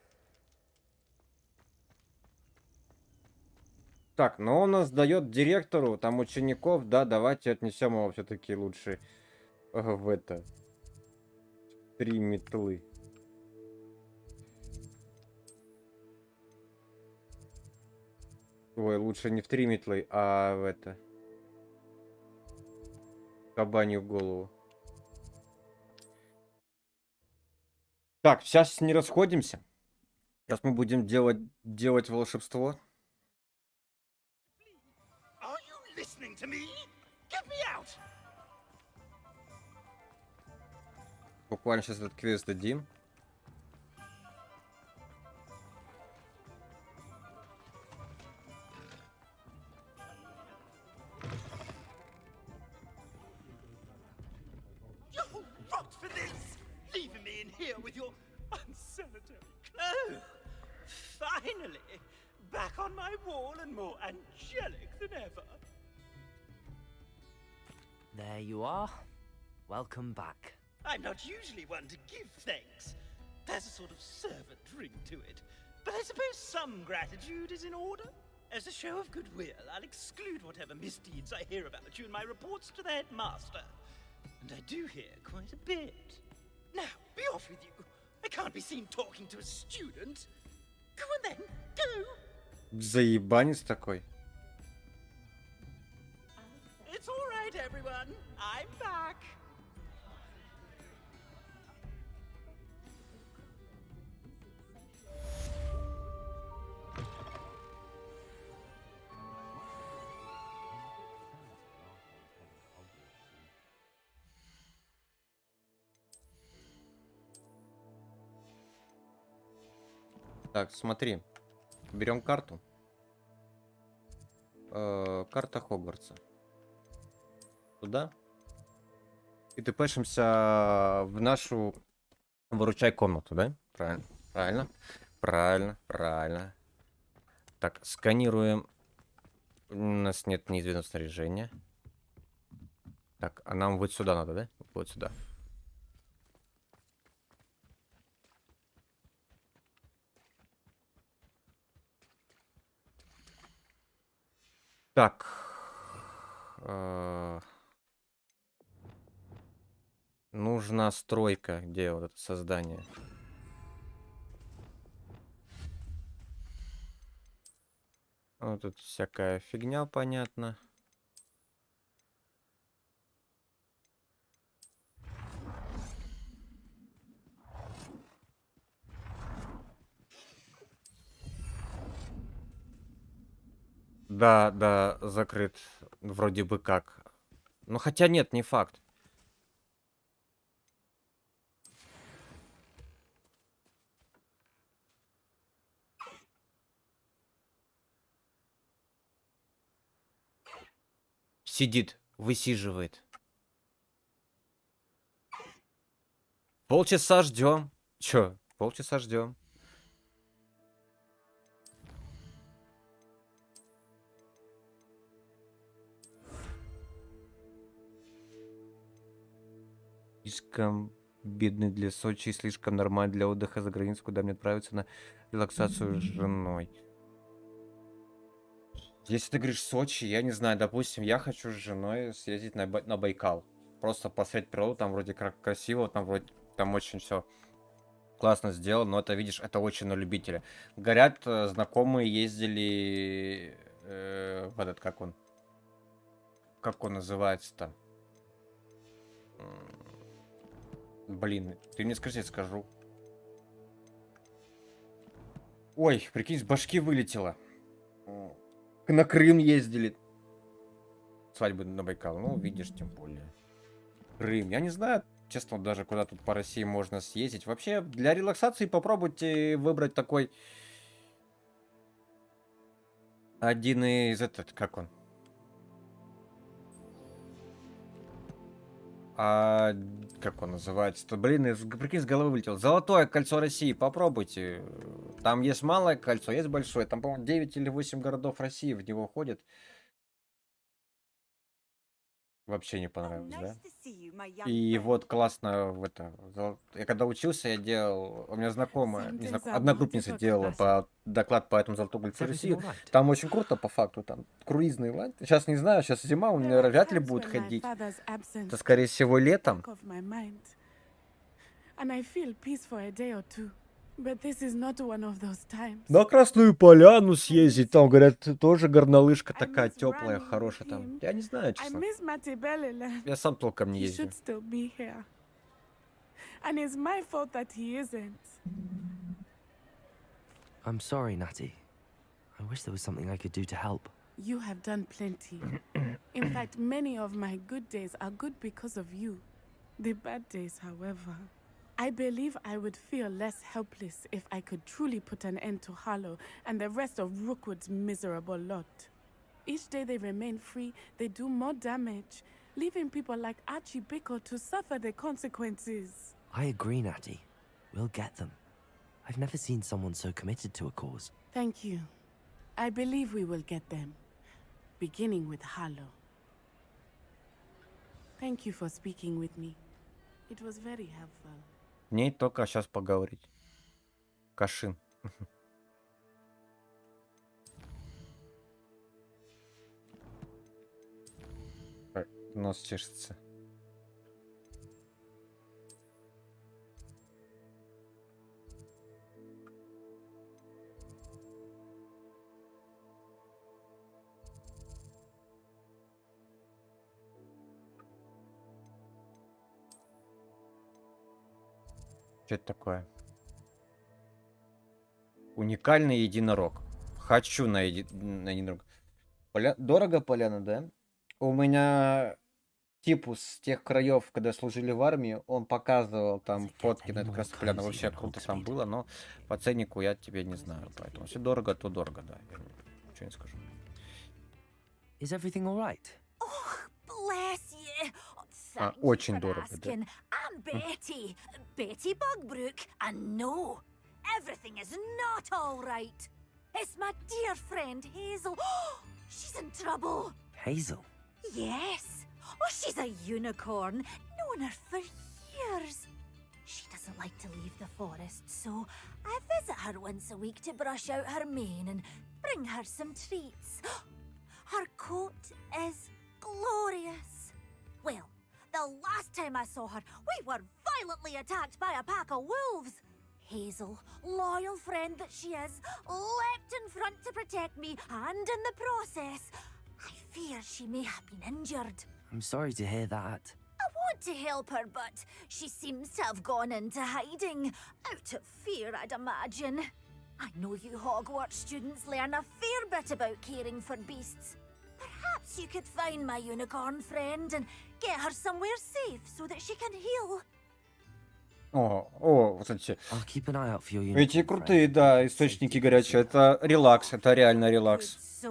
[SPEAKER 1] Так, но он нас дает директору, там учеников, да, давайте отнесем его все-таки лучше в это. 3 метлы. Ой, лучше не в 3 метлы, а в это. Кабанью голову. Так, сейчас не расходимся. Сейчас мы будем делать волшебство.
[SPEAKER 18] To me? Get me out!
[SPEAKER 1] Буквально сейчас этот квест дадим.
[SPEAKER 18] You rot for this! Leaving me in here with your unsanitary clothes! Finally! Back on my wall and more angelic than ever!
[SPEAKER 3] There you are. Welcome back.
[SPEAKER 18] I'm not usually one to give thanks. There's a sort of servant ring to it. But I suppose some gratitude is in order. As a show of goodwill, I'll exclude whatever misdeeds I hear about you in my reports to the headmaster. And I do hear quite a bit. Now, be off with you. I can't be seen talking to a student. Go on then, go!
[SPEAKER 1] Заебанец такой.
[SPEAKER 18] It's all right, everyone. I'm back.
[SPEAKER 1] Так, смотри. Берем карту. Карта Хогвартса. Туда. И тпшимся в нашу выручай комнату, да? Правильно. Правильно. Правильно. Правильно. Так, сканируем. У нас нет неизвестного снаряжения. Так, а нам вот сюда надо, да? Вот сюда. Так. Нужна стройка. Где вот это создание? Вот тут всякая фигня, понятно. Да, да, закрыт. Вроде бы как. Ну, хотя нет, не факт. Сидит, высиживает. Полчаса ждем. Чё? Полчаса ждем. Слишком бедный для Сочи, слишком нормальный для отдыха за границей, куда мне отправиться на релаксацию с женой. Если ты говоришь Сочи, я не знаю, допустим, я хочу с женой съездить на Байкал. Просто посмотреть природу, там вроде красиво, там вроде там очень все классно сделано, но это, видишь, это очень на любителя. Говорят, знакомые ездили в этот, как он называется-то? Блин, ты мне скажи, я скажу. Ой, прикинь, с башки вылетело. На Крым ездили. Свадьбы на Байкал. Ну, видишь, тем более. Крым. Я не знаю, честно, даже куда тут по России можно съездить. Вообще, для релаксации попробуйте выбрать такой... Один из как он? Как он называется? Блин, прикинь, с головы вылетел. Золотое кольцо России, попробуйте. Там есть малое кольцо, есть большое. Там, по-моему, 9 или 8 городов России в него входит. Вообще не понравилось, да? И вот классно в это. Я когда учился, я делал. У меня знакомая, одногруппница делала доклад по этому золотому кольцу России. Там очень круто по факту. Там круизный лайн. Сейчас не знаю, сейчас зима, у меня вряд ли будет ходить. Это скорее всего летом. На Красную Поляну съездить, там, говорят, тоже горнолыжка такая теплая, хорошая там. Я не знаю, честно. Я сам толком не ездил.
[SPEAKER 3] I'm sorry, Natty. I wish there was something I could do to help.
[SPEAKER 7] You have done plenty. In fact, many of my good days are good because of you. The bad days, however. I believe I would feel less helpless if I could truly put an end to Harlow and the rest of Rookwood's miserable lot. Each day they remain free, they do more damage, leaving people like Archie Bickle to suffer the consequences.
[SPEAKER 3] I agree, Natty. We'll get them. I've never seen someone so committed to a cause.
[SPEAKER 7] Thank you. I believe we will get them, beginning with Harlow. Thank you for speaking with me. It was very helpful.
[SPEAKER 1] Мне только сейчас поговорить. Кашин. Нос чешется. Что это такое? Уникальный единорог. Хочу на единорог. Дорого поляна, да? У меня типус с тех краев, когда служили в армии, он показывал там фотки на эту красную поляну. Вообще круто там было, но по ценнику я тебе не знаю. Поэтому если дорого, то дорого, да. Я ничего не скажу.
[SPEAKER 3] Is everything all right?
[SPEAKER 11] Bless you.
[SPEAKER 1] Очень дорого, да.
[SPEAKER 11] I'm Betty. Betty Bugbrook. And no, everything is not all right. It's my dear friend Hazel. She's in trouble.
[SPEAKER 3] Hazel?
[SPEAKER 11] Yes. Oh, she's a unicorn. Known her for years. She doesn't like to leave the forest, so I visit her once a week to brush out her mane and bring her some treats. Her coat is glorious. Well, the last time I saw her, we were violently attacked by a pack of wolves. Hazel, loyal friend that she is, leapt in front to protect me, and in the process, I fear she may have been injured.
[SPEAKER 3] I'm sorry to hear that.
[SPEAKER 11] I want to help her, but she seems to have gone into hiding. Out of fear, I'd imagine. I know you Hogwarts students learn a fair bit about caring for beasts. Perhaps you could find my unicorn friend and get her somewhere safe so that she can heal.
[SPEAKER 1] Кстати.
[SPEAKER 3] I'll keep an eye out for your unicorn
[SPEAKER 1] Эти крутые, да, источники горячие. Это релакс, это реально релакс.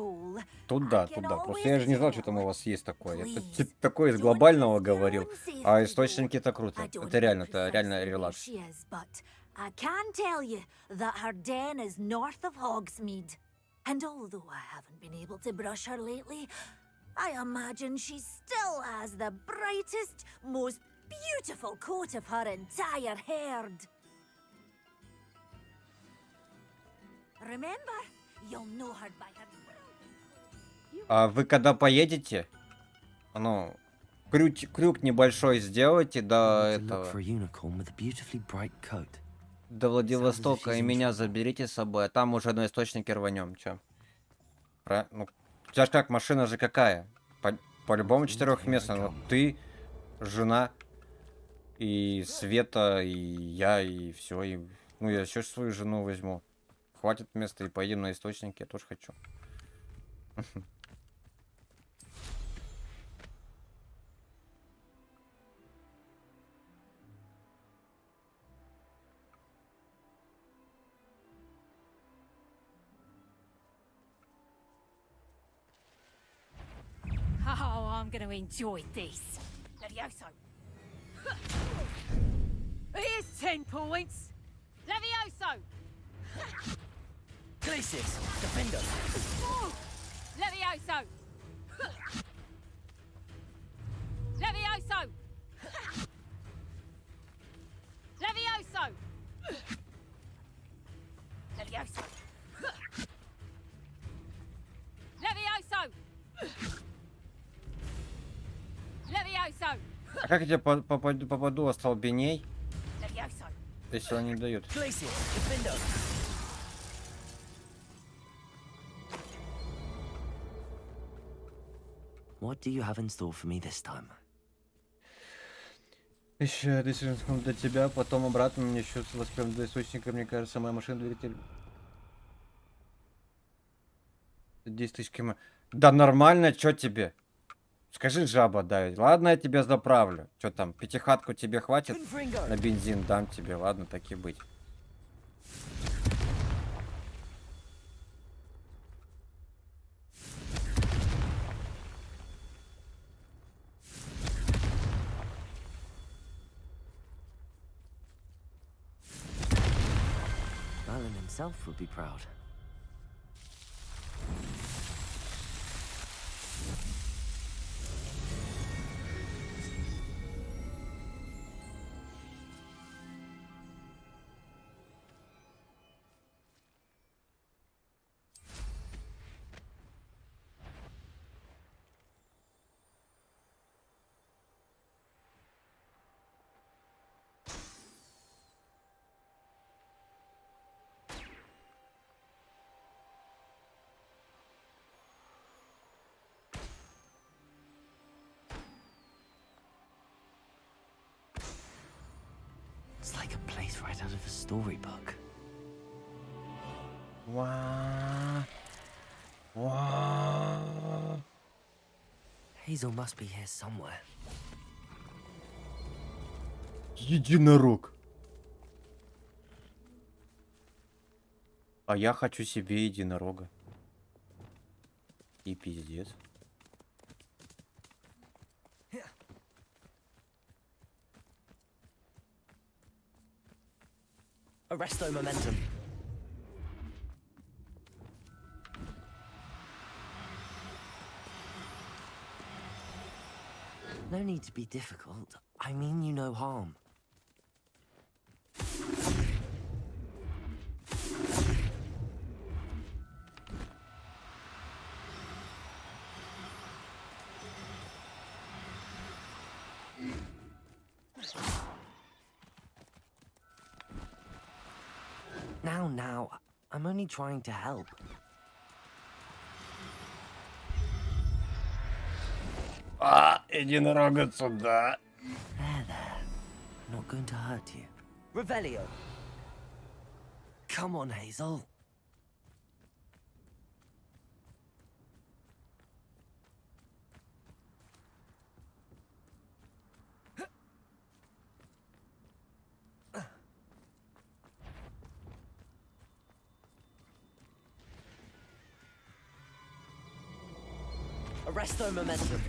[SPEAKER 1] Тут да. Просто я же не знал, что там у вас есть такое. Это типа такое из глобального говорил. А источники это круто. Это реально релакс.
[SPEAKER 11] I can tell you that her den is north of Hogsmeade. And although I haven't been able to brush her lately, I imagine she still has the brightest, most beautiful coat of her entire herd. Remember, you'll know her by her...
[SPEAKER 1] А вы когда поедете, крюк небольшой сделайте до этого. До Владивостока и меня заберите с собой, а там уже на источнике рванем. Чё? Ну, у тебя ж как, машина же какая? По-любому четырехместная. Вот ты, жена, и Света, и я, и все. И, ну, я еще свою жену возьму. Хватит места и поедем на источники, я тоже хочу.
[SPEAKER 11] Oh, I'm going to enjoy this. Levioso.
[SPEAKER 13] Here's 10 points.
[SPEAKER 2] Levioso!
[SPEAKER 3] Glacis, defend us.
[SPEAKER 2] Levioso! Levioso! Levioso! Levioso! Levioso! Levioso!
[SPEAKER 1] А как я тебе попаду остолбеней,
[SPEAKER 2] Levioso!
[SPEAKER 1] если он не дают?
[SPEAKER 3] Glacis, defend us. What do you have in store for me this time?
[SPEAKER 1] Еще 10 секунд для тебя, потом обратно мне еще с воспрям до источника, мне кажется, моя машина двигатель. 10 тысяч км. Да нормально, чё тебе? Скажи, жаба давить. Ладно, я тебя заправлю. Чё там, пятихатку тебе хватит? На бензин дам тебе, ладно, так и быть.
[SPEAKER 3] Merlin himself would be proud. It's like a place right out of a storybook.
[SPEAKER 1] Wow. Wow.
[SPEAKER 3] Hazel must be here somewhere.
[SPEAKER 1] Единорог. А я хочу себе единорога. И пиздец.
[SPEAKER 3] Arresto momentum. No need to be difficult. I mean you no harm. Now, I'm only trying to help.
[SPEAKER 1] Единорога сюда.
[SPEAKER 3] There. Not going to hurt you. Revelio. Come on, Hazel. Arresto momentum.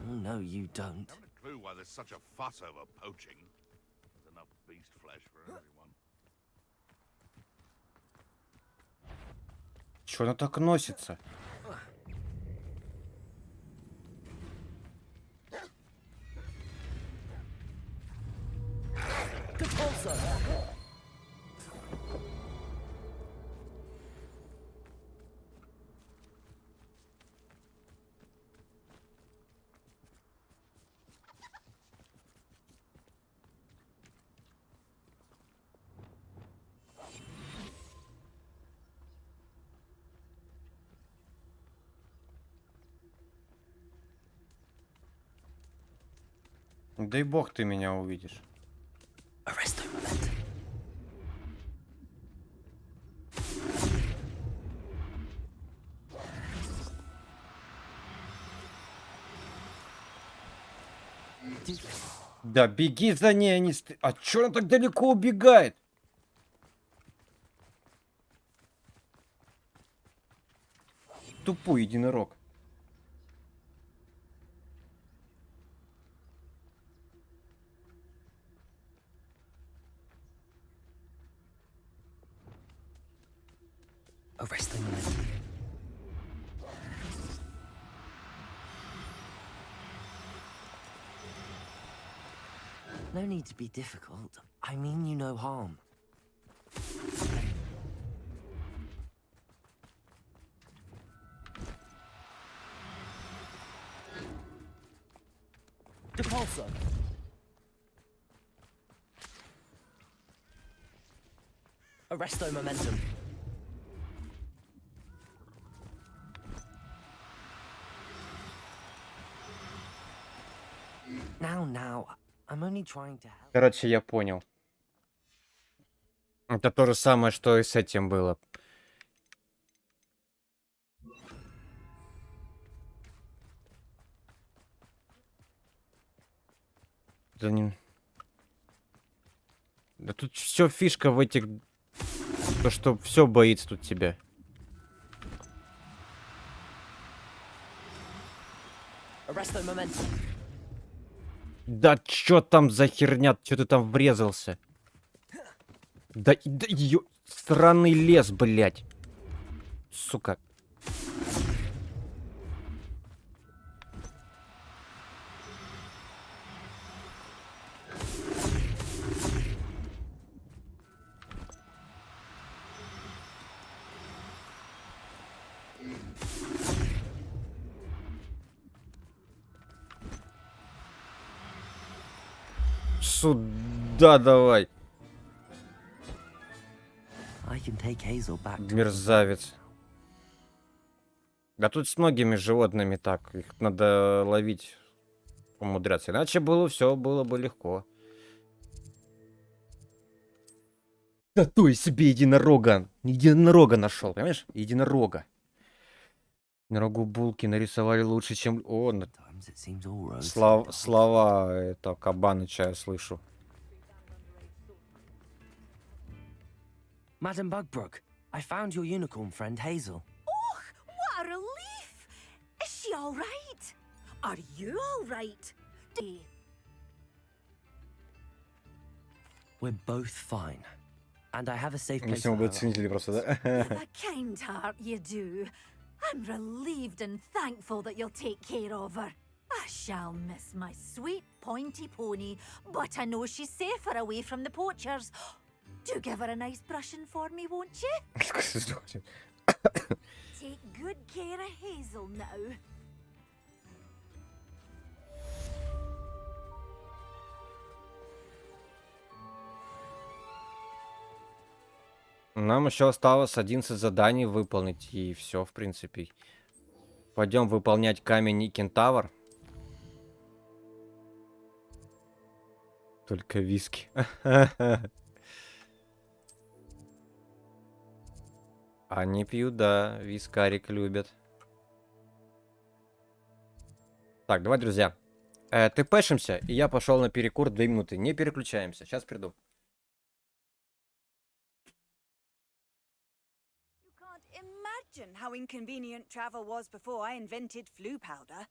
[SPEAKER 3] Oh, no, you don't.
[SPEAKER 8] Not a clue why there's such a fuss over poaching. There's enough beast flesh for everyone.
[SPEAKER 1] Чё она так носится? Дай бог ты меня увидишь.
[SPEAKER 3] Arresto momentum.
[SPEAKER 1] Да беги за ней, а не... А чё она так далеко убегает? тупой единорог.
[SPEAKER 3] Wrestling momentum. No need to be difficult. I mean you no harm. Depulso. Arresto momentum. Now, I'm only trying to help.
[SPEAKER 1] Короче, я понял. Это то же самое, что и с этим было. Да не... Да тут все фишка в этих... То, что все боится тут тебя.
[SPEAKER 3] Arresto momentum.
[SPEAKER 1] Да чё там за херня? Чё ты там врезался? Да ё... Странный лес, блядь. Сука. Сюда давай.
[SPEAKER 3] I can take Hazel back to...
[SPEAKER 1] Мерзавец. Да тут с многими животными так. Их надо ловить, умудряться. Иначе было все, было бы легко. Да то и себе единорога. Единорога нашел, понимаешь? Единорога. Единорогу булки нарисовали лучше, чем... О, слова это Кабаныча я слышу.
[SPEAKER 3] Madam Bugbrook, I found your unicorn friend Hazel.
[SPEAKER 11] Oh, what a relief! Is she all right? Are you all right?
[SPEAKER 3] We're both fine. And I have a safe place
[SPEAKER 1] Если мы будут ценители просто, да?
[SPEAKER 11] With a kind heart you do. I'm relieved and thankful that you'll take care of her. I shall miss my sweet pointy pony, but I know she's safer away from the poachers. Do give her a nice brushing for me, won't you? Take good care of Hazel now.
[SPEAKER 1] Нам еще осталось 11 заданий выполнить, и все, в принципе. Пойдем выполнять камень и кентавр. Только виски. Они пьют, да, вискарик любят. Так, давай, друзья. Ты пэшимся, и я пошел на перекур 2 минуты. Не переключаемся, сейчас приду.
[SPEAKER 12] Imagine how inconvenient travel was before I invented flu powder.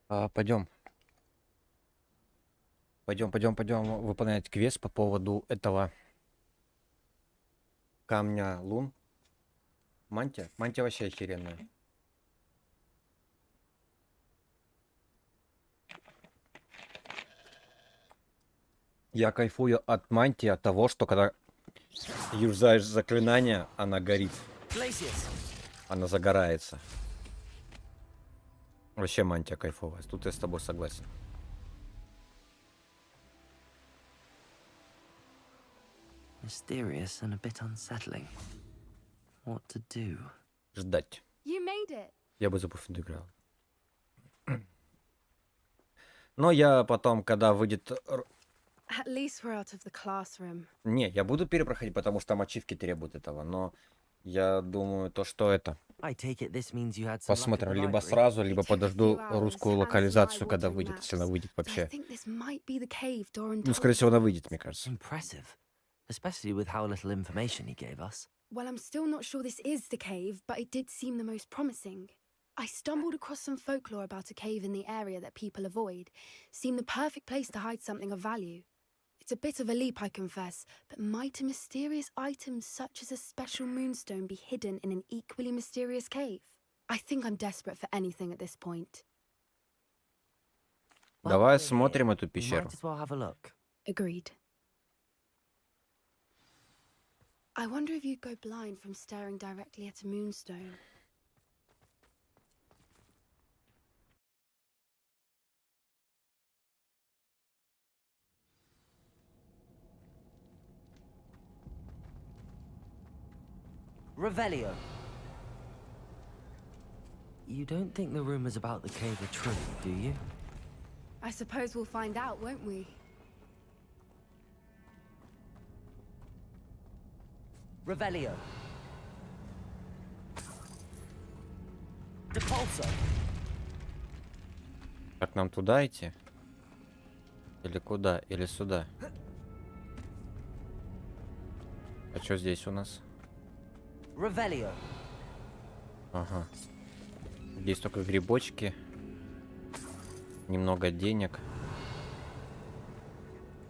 [SPEAKER 1] Пойдем. Пойдем выполнять квест по поводу этого камня лун. Мантия вообще охеренная. Я кайфую от мантии, от того, что когда юзаешь заклинание, она горит. Она загорается. Вообще мантия кайфовая. Тут я с тобой согласен.
[SPEAKER 3] Mysterious and a bit unsettling. What to do?
[SPEAKER 1] Ждать.
[SPEAKER 2] You made it.
[SPEAKER 1] Я бы за Буффин играл. Но я потом, когда выйдет...
[SPEAKER 7] At least we're out of the classroom.
[SPEAKER 1] Не, я буду перепроходить, потому что там ачивки требуют этого, но я думаю, то, что это...
[SPEAKER 3] I take it this means you had some luck at
[SPEAKER 1] Посмотрим
[SPEAKER 3] the
[SPEAKER 1] либо
[SPEAKER 3] library.
[SPEAKER 1] сразу, либо подожду русскую локализацию, когда выйдет, если она выйдет вообще. Ну, скорее всего, она выйдет, мне кажется.
[SPEAKER 3] Impressive, especially with how little information he gave us.
[SPEAKER 7] Well, I'm still not sure this is the cave, but it did seem the most promising. I stumbled across some folklore about a cave in the area that people avoid. Seemed the perfect place to hide something of value. It's a bit of a leap, I confess, but might a mysterious item such as a special moonstone be hidden in an equally mysterious cave? I think I'm desperate for anything at this point.
[SPEAKER 1] Давай смотрим эту пещеру.
[SPEAKER 3] Might as well have a look.
[SPEAKER 7] Agreed. I wonder if you'd go blind from staring directly at a moonstone.
[SPEAKER 3] Revelio. You don't think the rumors about the cave are true, do you?
[SPEAKER 7] I suppose we'll find out, won't we?
[SPEAKER 3] Revelio. Depulso.
[SPEAKER 1] Как нам туда идти? Или куда? Или сюда? А что здесь у нас?
[SPEAKER 3] Revelio.
[SPEAKER 1] Ага. Здесь только грибочки. Немного денег.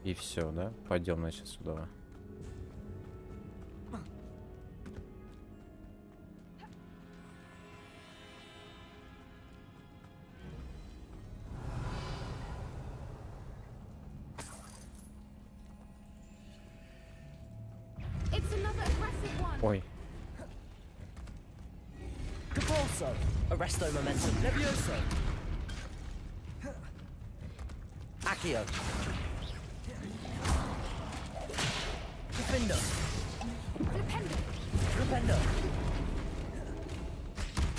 [SPEAKER 1] И все, да? Пойдем, значит, сюда. Ой.
[SPEAKER 3] Depulso. Arresto momentum. Levioso. Accio. Defendo. Flipendo.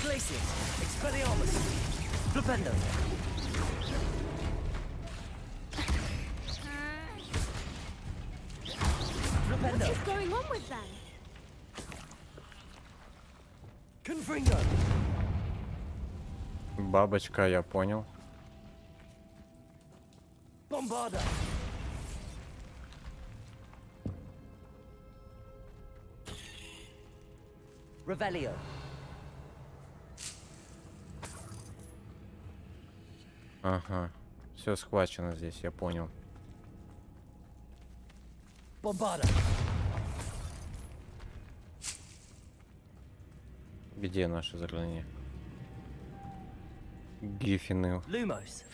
[SPEAKER 3] Glacius. Expelliarmus. Flipendo.
[SPEAKER 2] What is going on with them?
[SPEAKER 3] Confringo.
[SPEAKER 1] Бабочка, я понял.
[SPEAKER 3] Bombarda. Revelio.
[SPEAKER 1] Ага. Все схвачено здесь, я понял.
[SPEAKER 3] Bombarda.
[SPEAKER 1] Где наши заклинания? Гриффины.
[SPEAKER 3] Lumos.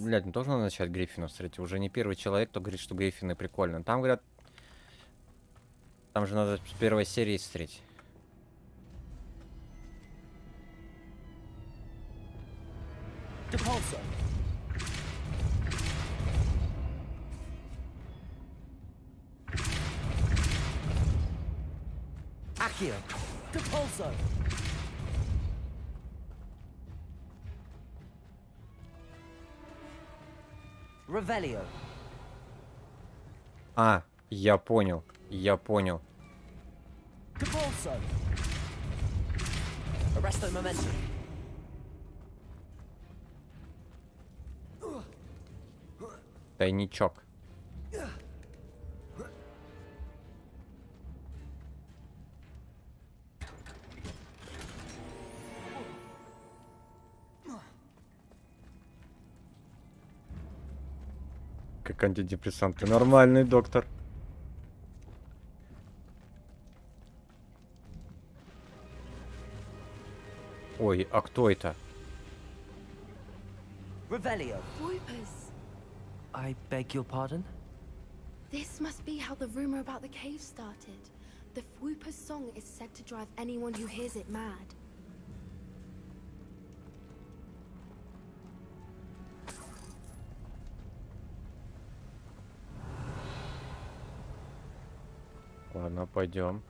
[SPEAKER 1] Блядь, не должен начать Гриффинов встретить. Уже не первый человек, кто говорит, что Гриффины прикольно. Там говорят... Там же надо с первой серии встретить.
[SPEAKER 3] Depulso. Accio. Depulso. Revelio.
[SPEAKER 1] А, я понял. Я понял.
[SPEAKER 3] Depulso. Arresto momentum.
[SPEAKER 1] Тайничок. Как антидепрессант. Ты нормальный доктор. Ой, а кто это?
[SPEAKER 3] Revelio.
[SPEAKER 2] Whoopers.
[SPEAKER 3] I beg your pardon?
[SPEAKER 2] This must be how the rumor about the cave started. The Whoopers song is said to drive anyone who hears it mad.
[SPEAKER 1] Ладно, пойдем.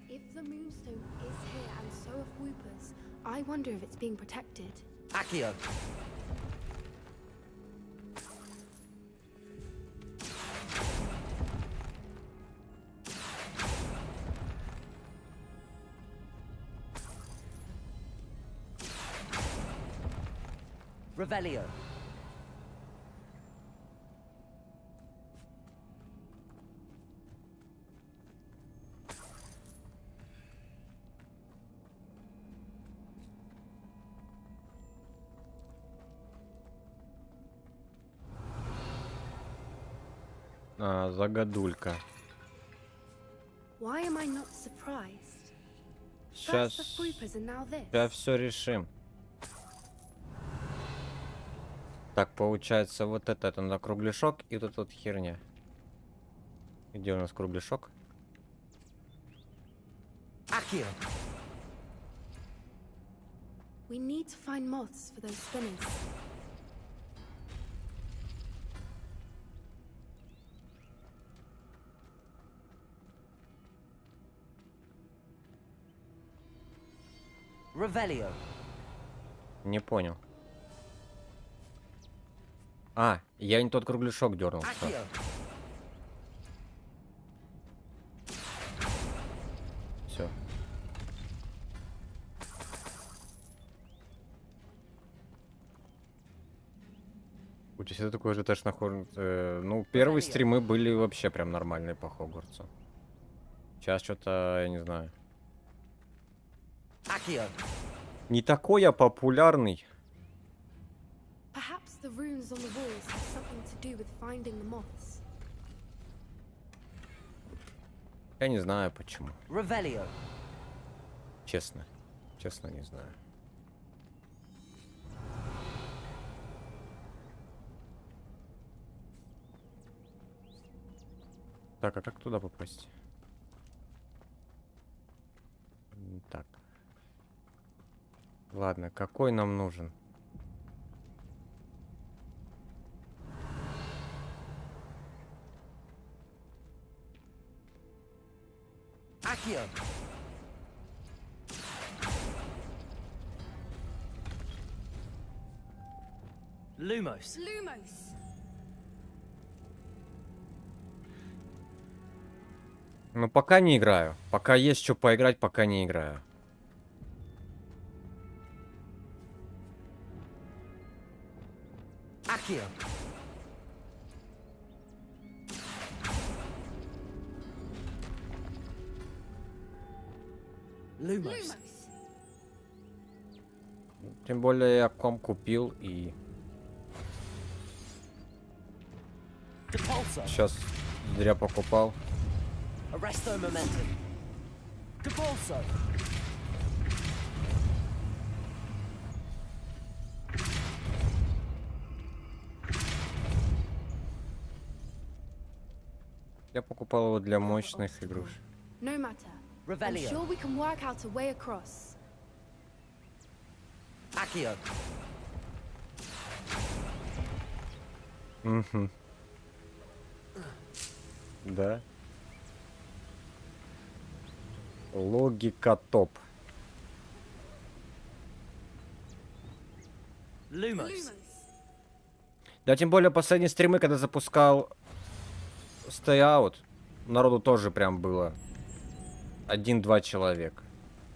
[SPEAKER 2] If the Moonstone is here and so are Whoopers, I wonder if it's being protected.
[SPEAKER 3] Accio. Revelio.
[SPEAKER 1] А, загадулька.
[SPEAKER 2] Why am I not surprised?
[SPEAKER 1] Сейчас,
[SPEAKER 2] First the Whoopers and now this.
[SPEAKER 1] сейчас все решим. Так, получается, вот это на кругляшок и тут вот херня. Где у нас кругляшок?
[SPEAKER 3] Accio.
[SPEAKER 2] We need to find moths for those spinners.
[SPEAKER 3] Revelio.
[SPEAKER 1] Не понял. А, я не тот кругляшок дернул.
[SPEAKER 3] Accio.
[SPEAKER 1] Все. Учись, это такой же теж на Хогвартс. Ну, первые стримы были вообще прям нормальные по Хогвартсу. Сейчас что-то, я не знаю.
[SPEAKER 3] Accio.
[SPEAKER 1] Не такой я популярный.
[SPEAKER 2] Perhaps the runes on the walls have something to do with finding the moths.
[SPEAKER 1] Я не знаю почему.
[SPEAKER 3] Revelio.
[SPEAKER 1] Честно. Честно не знаю. Так, а как туда попасть? Так. Ладно, какой нам нужен?
[SPEAKER 3] Accio. Lumos.
[SPEAKER 2] Lumos.
[SPEAKER 1] Ну, пока не играю. Пока есть что поиграть, пока не играю.
[SPEAKER 3] Accio. Lumos.
[SPEAKER 1] Тем более я комп купил и
[SPEAKER 3] Depulso.
[SPEAKER 1] сейчас зря покупал.
[SPEAKER 3] Arresto momentum. Depulso.
[SPEAKER 1] Я покупал его для мощных игрушек.
[SPEAKER 2] No matter. I'm
[SPEAKER 3] Revelio.
[SPEAKER 2] sure we can work out a way across.
[SPEAKER 3] Accio.
[SPEAKER 1] Угу. Да. Логика топ.
[SPEAKER 3] Lumos.
[SPEAKER 1] Да, тем более последние стримы, когда запускал Stay Out, народу тоже прям было 1-2 человека.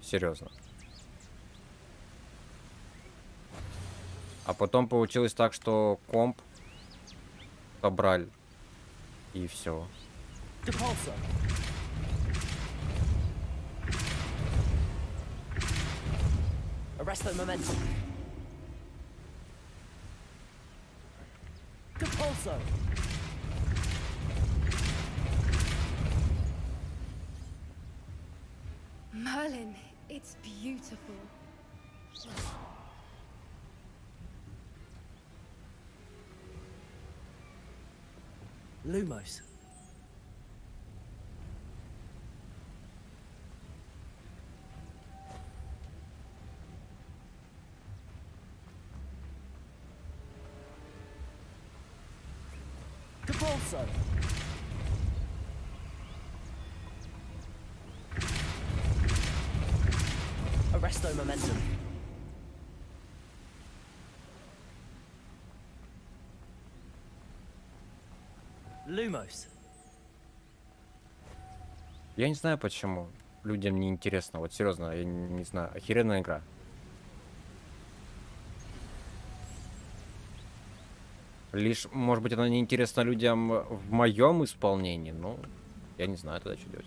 [SPEAKER 1] Серьезно. А потом получилось так, что комп собрали. И все.
[SPEAKER 3] Depulso. Arresto momentum.
[SPEAKER 2] Merlin, it's beautiful.
[SPEAKER 3] Lumos. Capolso. Arresto momentum. Lumos.
[SPEAKER 1] Я не знаю, почему людям не интересно. Вот серьезно, я не знаю. Охеренная игра. Лишь, может быть, она не интересна людям в моем исполнении, но я не знаю тогда, что делать.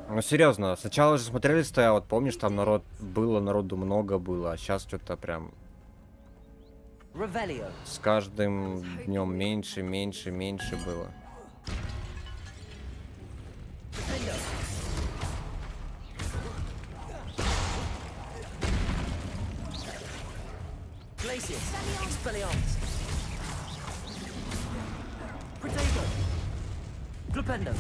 [SPEAKER 1] Ну серьезно, сначала же смотрели, стоял, вот помнишь, там народу много было, а сейчас что-то прям с каждым днем меньше было.
[SPEAKER 3] Expelliarmus. Protego. Flipendo.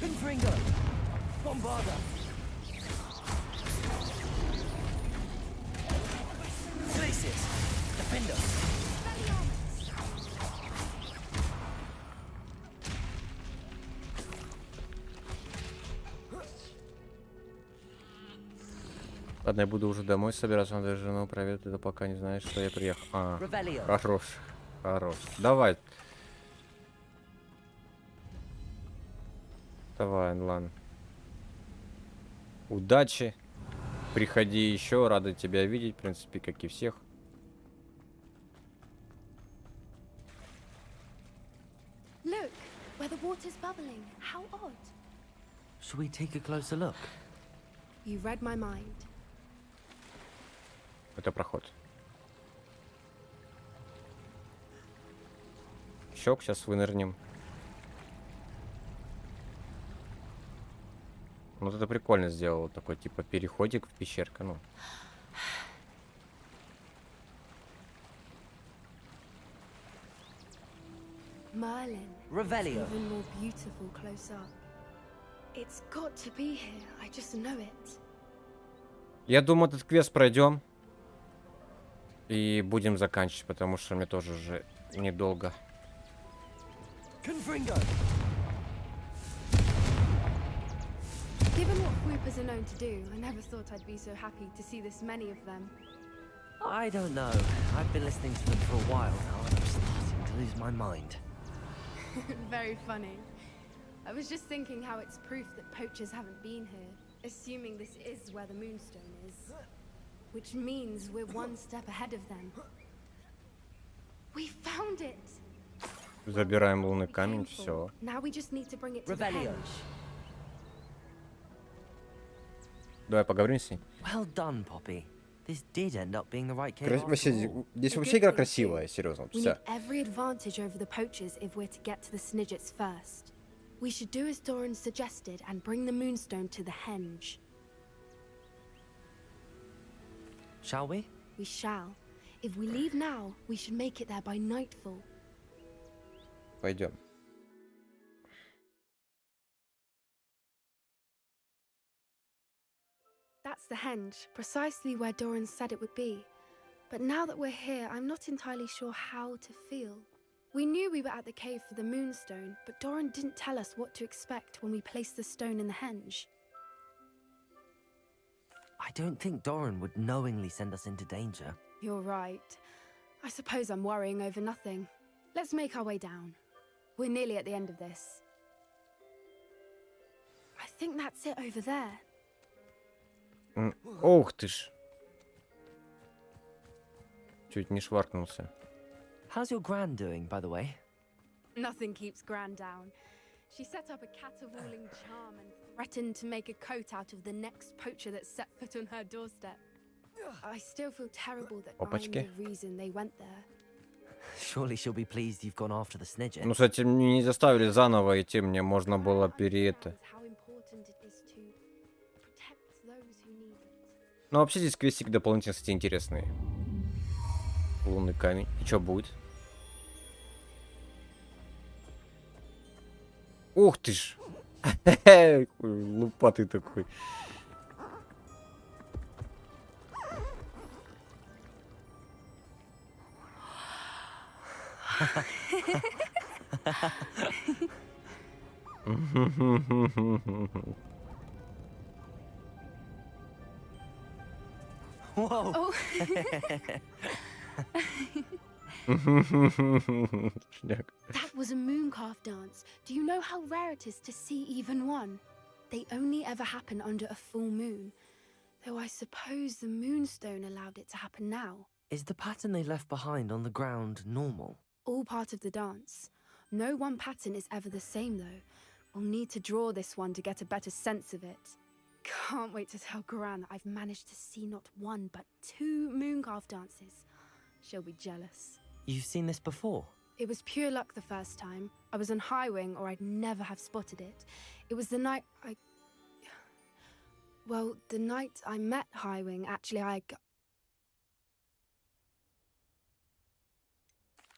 [SPEAKER 3] Confringo. Bombarda. Glacius. Defender.
[SPEAKER 1] Ладно, я буду уже домой собираться, надо жену проверить, это пока не знаешь, что я приехал. А, хорош. Давай. Давай, ладно. Удачи. Приходи еще, рада тебя видеть, в принципе, как и всех.
[SPEAKER 2] Look, where the water's bubbling. How odd.
[SPEAKER 3] Should we take a closer look?
[SPEAKER 2] You read my mind.
[SPEAKER 1] Это проход. Щек, сейчас вынырнем. Вот это прикольно сделал, такой типа переходик в пещерку, ну.
[SPEAKER 2] Merlin.
[SPEAKER 3] Revelio.
[SPEAKER 2] It's even more beautiful close up. It's got to be here. I just know it.
[SPEAKER 1] Я думаю, этот квест пройдем. И будем заканчивать, потому что мне тоже уже недолго.
[SPEAKER 2] Given what swoopers are known to do, I never thought I'd be so happy to see this many of them.
[SPEAKER 3] I don't know. I've been listening to them for a while now, and I'm starting to lose my mind.
[SPEAKER 2] Very funny. I was just thinking how it's proof that poachers haven't been here, assuming this is where the moonstone is. Which means we're one step ahead of them. We found it.
[SPEAKER 1] Забираем лунный камень, все.
[SPEAKER 2] Now we just need to bring it to the henge.
[SPEAKER 1] Давай поговорим с ней.
[SPEAKER 3] Well done, Poppy. This did end up being the right case.
[SPEAKER 1] Здесь вообще игра красивая, серьезно.
[SPEAKER 2] We need every advantage over the poachers if we're to get to the Snidgets first. We should do as Doran suggested and bring the moonstone to the henge.
[SPEAKER 3] Shall we?
[SPEAKER 2] We shall. If we leave now, we should make it there by nightfall.
[SPEAKER 1] Пойдем.
[SPEAKER 2] That's the henge, precisely where Doran said it would be. But now that we're here, I'm not entirely sure how to feel. We knew we were at the cave for the moonstone, but Doran didn't tell us what to expect when we placed the stone in the henge.
[SPEAKER 3] I don't think Doran would knowingly send us into danger.
[SPEAKER 2] You're right. I suppose I'm worrying over nothing. Let's make our way down. We're nearly at the end of this. I think that's it over there.
[SPEAKER 1] Ох ты ж. Чуть не шваркнулся.
[SPEAKER 3] How's your gran doing, by the way?
[SPEAKER 2] Nothing keeps Gran down. She set up a caterwauling charm and threatened to make a coat out of the next poacher that set foot on her doorstep. I still feel terrible that I'm
[SPEAKER 1] Опачки.
[SPEAKER 2] the reason they went there.
[SPEAKER 3] Surely she'll be pleased you've gone after the snidget.
[SPEAKER 1] Ну, кстати, мне не заставили заново идти, мне можно было это.
[SPEAKER 2] How important it is to protect those who need it.
[SPEAKER 1] Ну, вообще здесь квестик дополнительно, кстати, интересный. Лунный камень. И что будет? Ух ты ж! Лупатый такой.
[SPEAKER 3] Whoa.
[SPEAKER 2] Oh. That was a mooncalf dance. Do you know how rare it is to see even one? They only ever happen under a full moon. Though I suppose the moonstone allowed it to happen now.
[SPEAKER 3] Is the pattern they left behind on the ground normal?
[SPEAKER 2] All part of the dance. No one pattern is ever the same though. We'll need to draw this one to get a better sense of it. Can't wait to tell Gran that I've managed to see not one but 2 mooncalf dances. She'll be jealous.
[SPEAKER 3] You've seen this before?
[SPEAKER 2] It was pure luck the first time. I was on Highwing or I'd never have spotted it. It was the night Well, the night I met Highwing, actually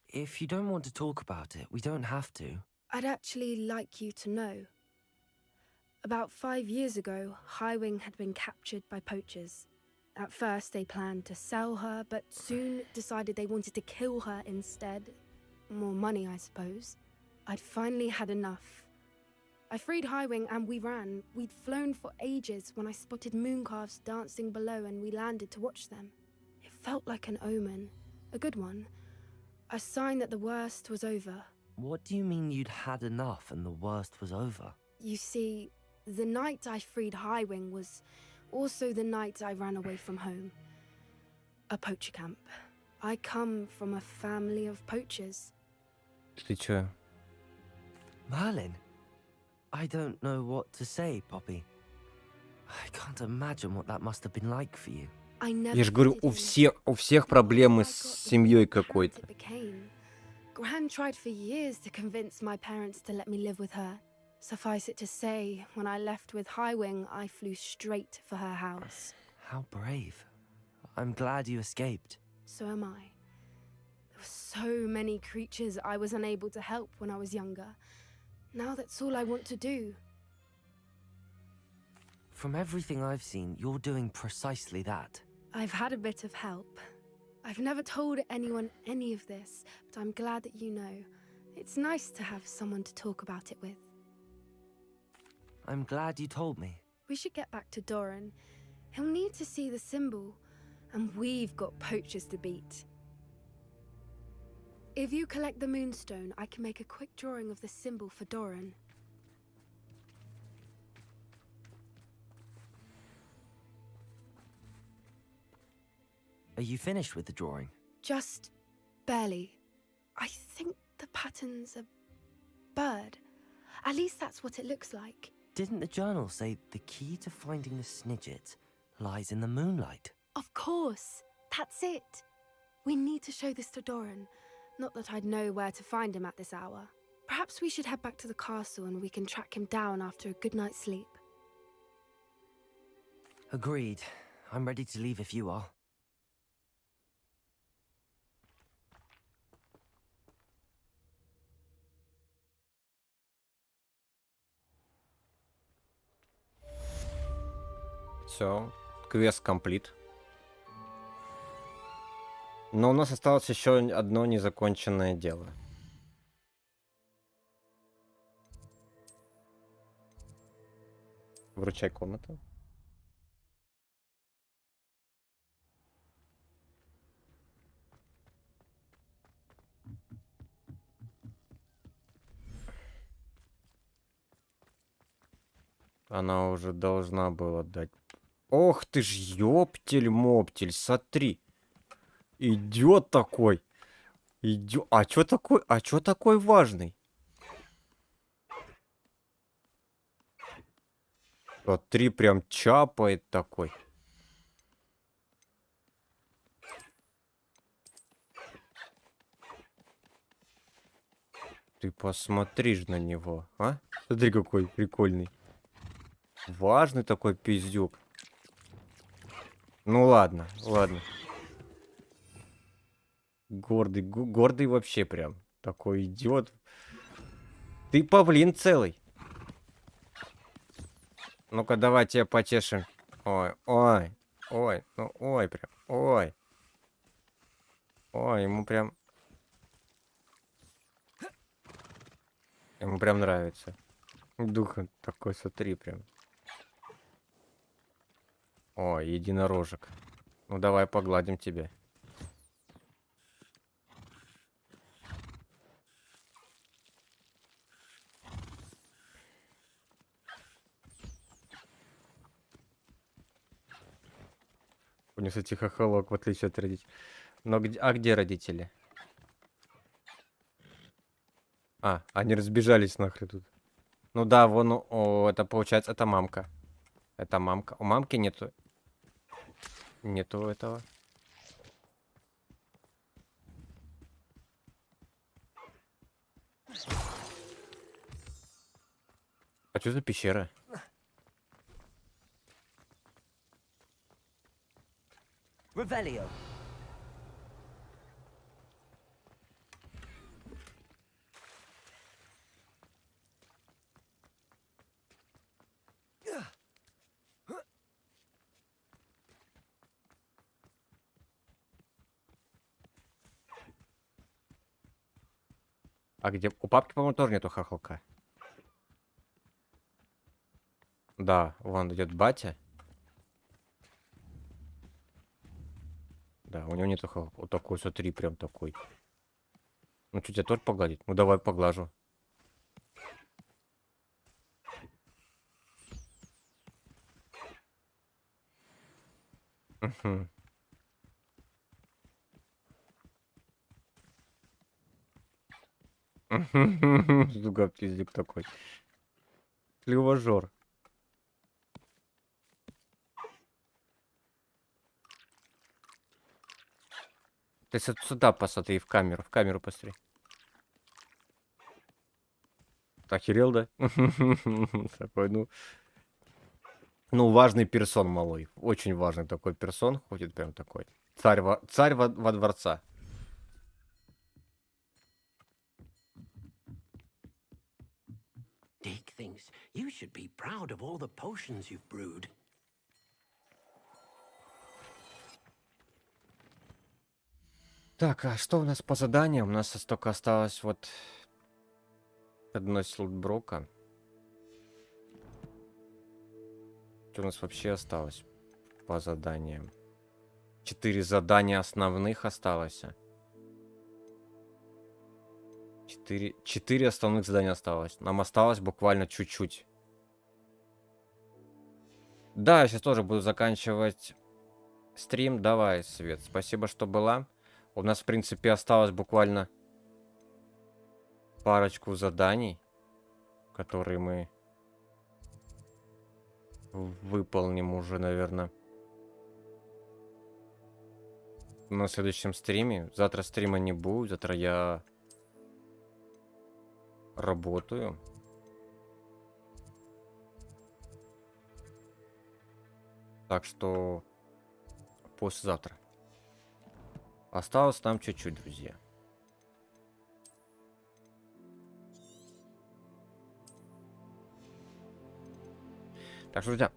[SPEAKER 3] If you don't want to talk about it, we don't have to.
[SPEAKER 2] I'd actually like you to know. About 5 years ago, Highwing had been captured by poachers. At first, they planned to sell her, but soon decided they wanted to kill her instead. More money, I suppose. I'd finally had enough. I freed Highwing and we ran. We'd flown for ages when I spotted mooncalves dancing below and we landed to watch them. It felt like an omen. A good one. A sign that the worst was over.
[SPEAKER 3] What do you mean you'd had enough and the worst was over?
[SPEAKER 2] You see, the night I freed Highwing was also the night I ran away from home. A poacher camp. I come from a family of poachers.
[SPEAKER 1] Ты чё?
[SPEAKER 3] Merlin? I don't know what to say, Poppy. I can't imagine what that must have been like for you.
[SPEAKER 1] Я же говорю, у всех проблемы с семьей какой-то.
[SPEAKER 2] Gran tried for years to convince my parents to let me live with her. Suffice it to say, when I left with Highwing, I flew straight for her house.
[SPEAKER 3] How brave. I'm glad you escaped.
[SPEAKER 2] So am I. There were so many creatures I was unable to help when I was younger. Now that's all I want to do.
[SPEAKER 3] From everything I've seen, you're doing precisely that.
[SPEAKER 2] I've had a bit of help. I've never told anyone any of this, but I'm glad that you know. It's nice to have someone to talk about it with.
[SPEAKER 3] I'm glad you told me.
[SPEAKER 2] We should get back to Doran. He'll need to see the symbol, and we've got poachers to beat. If you collect the moonstone, I can make a quick drawing of the symbol for Doran.
[SPEAKER 3] Are you finished with the drawing?
[SPEAKER 2] Just barely. I think the pattern's a bird. At least that's what it looks like.
[SPEAKER 3] Didn't the journal say the key to finding the snidget lies in the moonlight?
[SPEAKER 2] Of course. That's it. We need to show this to Doran. Not that I'd know where to find him at this hour. Perhaps we should head back to the castle and we can track him down after a good night's sleep.
[SPEAKER 3] Agreed. I'm ready to leave if you are.
[SPEAKER 1] Все, квест комплит. Но у нас осталось еще одно незаконченное дело. Вручай комнату. Она уже должна была дать. Ох ты ж, ёптель-моптель, смотри. Идет такой. Идет. А чё такой? А чё такой важный? Смотри, прям чапает такой. Ты посмотри ж на него, а? Смотри, какой прикольный. Важный такой пиздюк. Ну ладно, ладно. Гордый, гордый вообще прям. Такой идиот. Ты павлин целый. Ну-ка, давай тебя потешим. Ой, ой, ой, ну ой, прям, ой. Ой, ему прям... Ему прям нравится. Дух такой, смотри, прям. Ой, единорожек. Ну давай погладим тебя. У него, кстати, хохолок, в отличие от родителей. Но где... А где родители? А, они разбежались нахрен тут. Ну да, вон, о, это получается, это мамка. Это мамка. У мамки нету... Нету этого. А что за пещера?
[SPEAKER 3] Revelio.
[SPEAKER 1] А где? У папки, по-моему, тоже нету хохолка. Да, вон идет батя. Да, у него нету хохолка. Вот такой, смотри, прям такой. Ну, что, тебя тоже погладить? Ну, давай поглажу. Угу. Сука, пиздик такой. Клевожор. Ты сюда посмотри, в камеру посмотри. Охерел, да? Такой, ну, важный персон малой. Очень важный такой персон. Ходит прям такой. Царь во дворца.
[SPEAKER 5] Dick thinks you should be proud of all the potions you've brewed.
[SPEAKER 1] Так, а что у нас по заданиям? У нас только осталось вот одно слотброка. Что у нас вообще осталось по заданиям? 4 задания основных осталось. 4 основных задания осталось. Нам осталось буквально чуть-чуть. Да, я сейчас тоже буду заканчивать стрим. Давай, Свет, спасибо, что была. У нас, в принципе, осталось буквально парочку заданий, которые мы выполним уже, наверное, на следующем стриме. Завтра стрима не будет. Завтра я работаю. Так что послезавтра. Осталось нам чуть-чуть, друзья. Так что, друзья,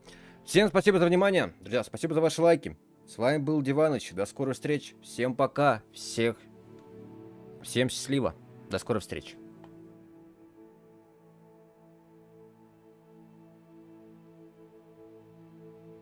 [SPEAKER 1] всем спасибо за внимание. Друзья, спасибо за ваши лайки. С вами был Диваныч. До скорых встреч. Всем пока. Всем счастливо. До скорых встреч.